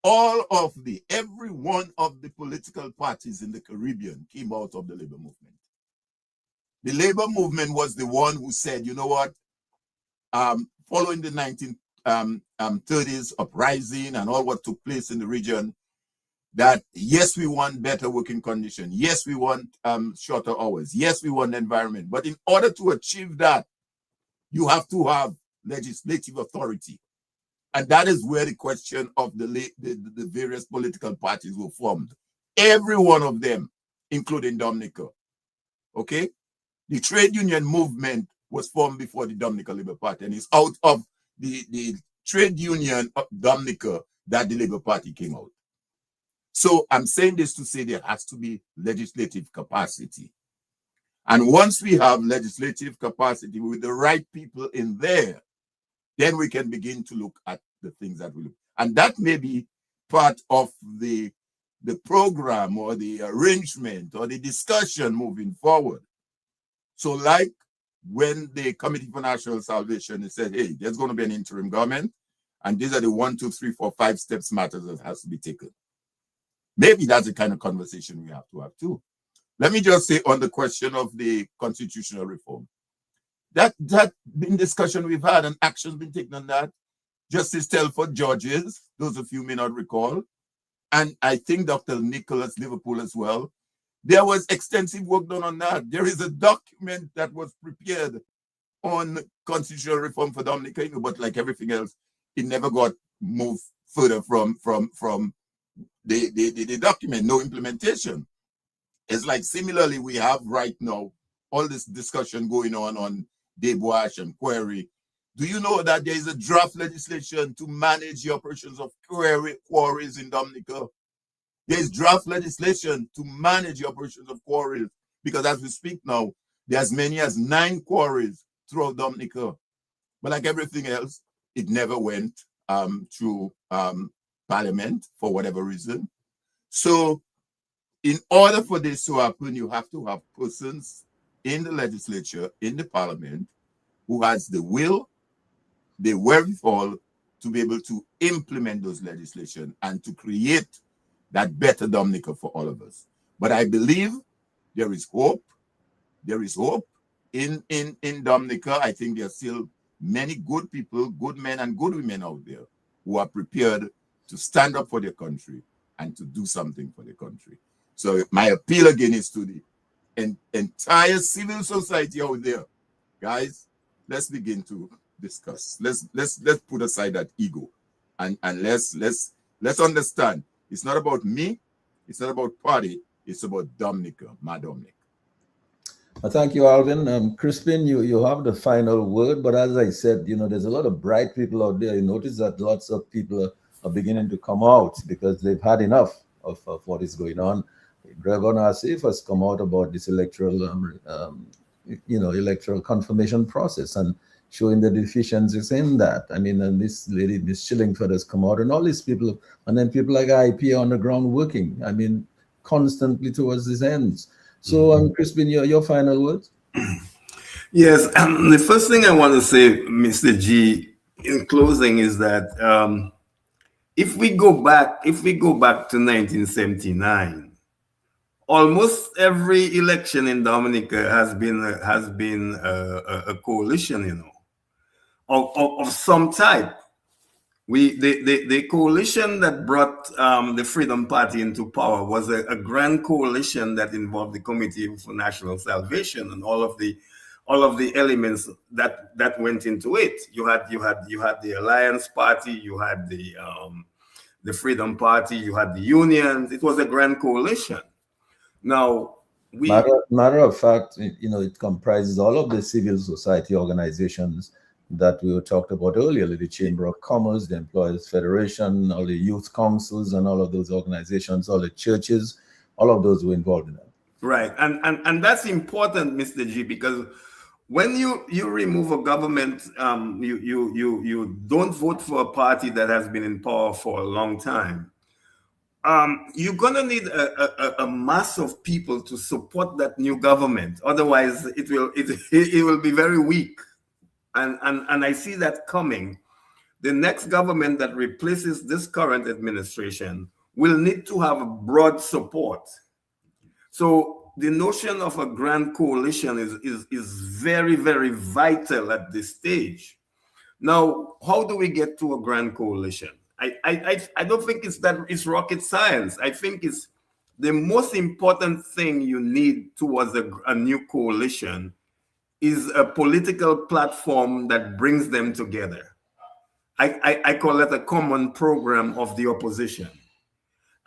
every one of the political parties in the Caribbean came out of the labor movement. The labor movement was the one who said, you know what, following the 1930s uprising and all what took place in the region, that yes, we want better working conditions. Yes, we want shorter hours. Yes, we want the environment. But in order to achieve that, you have to have legislative authority. And that is where the question of the various political parties were formed. Every one of them, including Dominica. Okay? The trade union movement was formed before the Dominica Labour Party, and it's out of the trade union of Dominica that the Labour Party came out. So I'm saying this to say there has to be legislative capacity. And once we have legislative capacity with the right people in there, then we can begin to look at the things that we look. And that may be part of the program or the arrangement or the discussion moving forward. So like when the Committee for National Salvation said, hey, there's going to be an interim government, and these are the 1, 2, 3, 4, 5 steps matters that has to be taken. Maybe that's the kind of conversation we have to have too. Let me just say on the question of the constitutional reform, that been discussion we've had and actions been taken on that. Justice Telford judges, those of you may not recall, and I think Dr. Nicholas Liverpool as well. There was extensive work done on that. There is a document that was prepared on constitutional reform for Dominica, but like everything else, it never got moved further from the document, no implementation. It's like similarly, we have right now all this discussion going on Debwash and Quarry. Do you know that there is a draft legislation to manage the operations of quarries in Dominica? There is draft legislation to manage the operations of quarries, because as we speak now, there are as many as 9 quarries throughout Dominica. But like everything else, it never went through Parliament for whatever reason. So in order for this to happen, you have to have persons in the legislature, in the Parliament, who has the will, the wherewithal to be able to implement those legislation and to create that better Dominica for all of us. But I believe there is hope. There is hope in Dominica. I think there are still many good people, good men and good women out there who are prepared to stand up for their country and to do something for the country. So my appeal again is to the entire civil society out there. Guys, let's begin to discuss. Let's put aside that ego and let's understand. It's not about me. It's not about party. It's about Dominica, my Dominic. Thank you, Alvin. Crispin, you have the final word, but as I said, there's a lot of bright people out there. You notice that lots of people are beginning to come out because they've had enough of what is going on. Governor Asif has come out about this electoral confirmation process and showing the deficiencies in that. I mean, and this lady, Miss Shillingford, has come out, and all these people, and then people like IP on the ground working, I mean, constantly towards these ends. So, Crispin, your final words? Yes, the first thing I want to say, Mr. G, in closing, is that if we go back to 1979, almost every election in Dominica has been a coalition, of some type. The coalition that brought the Freedom Party into power was a grand coalition that involved the Committee for National Salvation and all of the elements that went into it. You had the Alliance Party, you had the Freedom Party, you had the unions. It was a grand coalition. Now, matter of fact, it comprises all of the civil society organizations that we were talked about earlier, the Chamber of Commerce, the Employers Federation, all the youth councils, and all of those organizations, all the churches, all of those were involved in that. Right, and that's important, Mr. G, because when you remove a government, you don't vote for a party that has been in power for a long time. You're gonna need a mass of people to support that new government. Otherwise, it will be very weak. And I see that coming. The next government that replaces this current administration will need to have broad support. So the notion of a grand coalition is very, very vital at this stage. Now, how do we get to a grand coalition? I don't think it's rocket science. I think it's the most important thing you need towards a new coalition is a political platform that brings them together. I call it a common program of the opposition.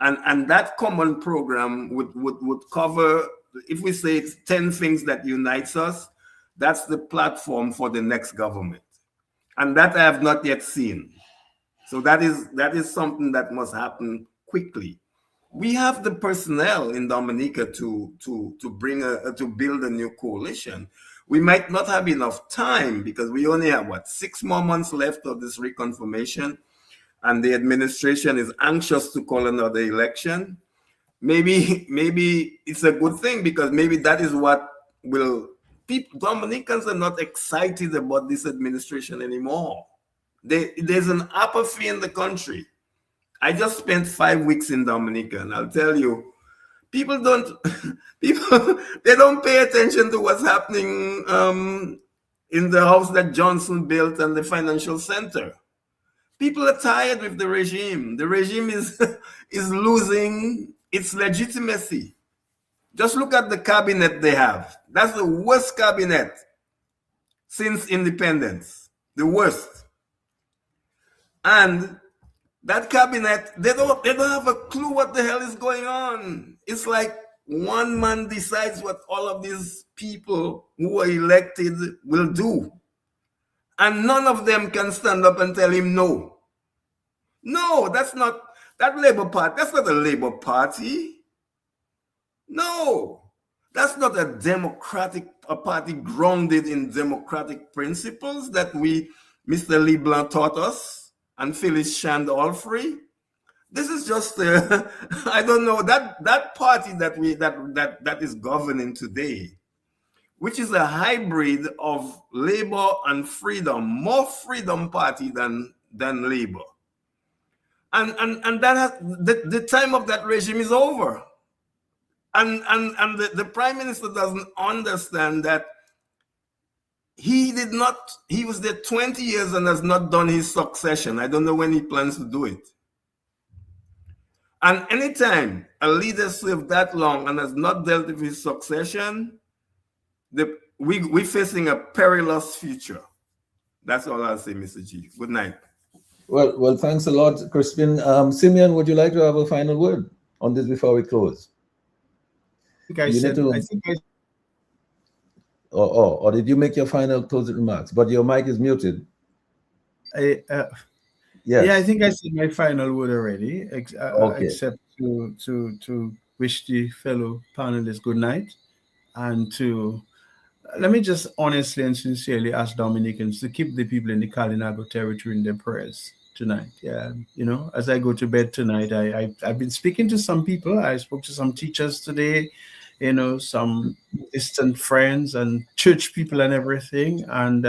And that common program would cover, if we say it's 10 things that unites us, that's the platform for the next government. And that I have not yet seen. So that is something that must happen quickly. We have the personnel in Dominica to build a new coalition. We might not have enough time because we only have 6 more months left of this reconfirmation, and the administration is anxious to call another election. Maybe it's a good thing because maybe that is what will people. Dominicans are not excited about this administration anymore. There's an apathy in the country. I just spent 5 weeks in Dominica, and I'll tell you, they don't pay attention to what's happening in the house that Johnson built and the financial center. People are tired with the regime. The regime is losing its legitimacy. Just look at the cabinet they have. That's the worst cabinet since independence. The worst. And that cabinet, they don't have a clue what the hell is going on. It's like one man decides what all of these people who are elected will do. And none of them can stand up and tell him no. No, that's not that Labour Party. That's not a Labour Party. No, that's not a party grounded in democratic principles that Mr. Leblanc taught us. And Phyllis Shand Allfrey. This is just I don't know, that party that is governing today, which is a hybrid of Labour and Freedom, more Freedom Party than Labour. And that has the time of that regime is over. And the Prime Minister doesn't understand that he was there 20 years and has not done his succession. I don't know when he plans to do it. And anytime a leader served that long and has not dealt with his succession, we're facing a perilous future. That's all I'll say, Mr. G. Good night. Well, thanks a lot, Crispin. Simeon, would you like to have a final word on this before we close? Or did you make your final closing remarks? But your mic is muted. Yes. Yeah, I think I said my final word already, except to wish the fellow panelists good night, and to let me just honestly and sincerely ask Dominicans to keep the people in the Kalinago territory in their prayers tonight. Yeah, as I go to bed tonight, I've been speaking to some people. I spoke to some teachers today, some distant friends and church people and everything, and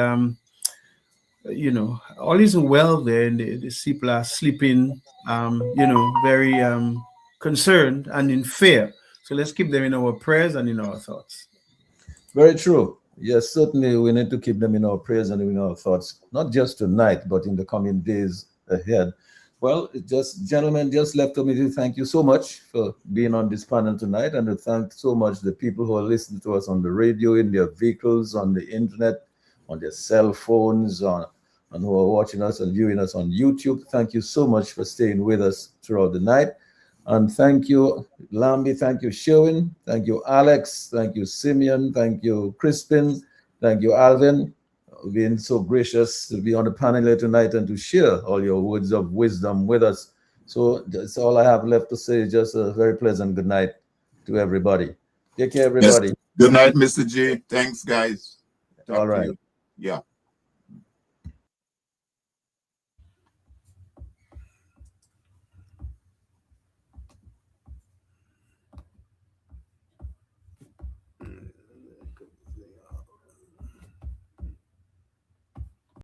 all isn't well there, and the people are sleeping, very concerned and in fear. So let's keep them in our prayers and in our thoughts. Very true. Yes, certainly we need to keep them in our prayers and in our thoughts, not just tonight, but in the coming days ahead. Well, gentlemen, just left for me to thank you so much for being on this panel tonight, and to thank so much the people who are listening to us on the radio, in their vehicles, on the internet, on their cell phones, and who are watching us and viewing us on YouTube. Thank you so much for staying with us throughout the night. And thank you, Lambi. Thank you, Sherwin. Thank you, Alex. Thank you, Simeon. Thank you, Crispin. Thank you, Alvin, being so gracious to be on the panel here tonight and to share all your words of wisdom with us. So that's all I have left to say. Just a very pleasant good night to everybody. Take care, everybody. Yes. Good night, Mr. J. Thanks, guys. All right. Yeah.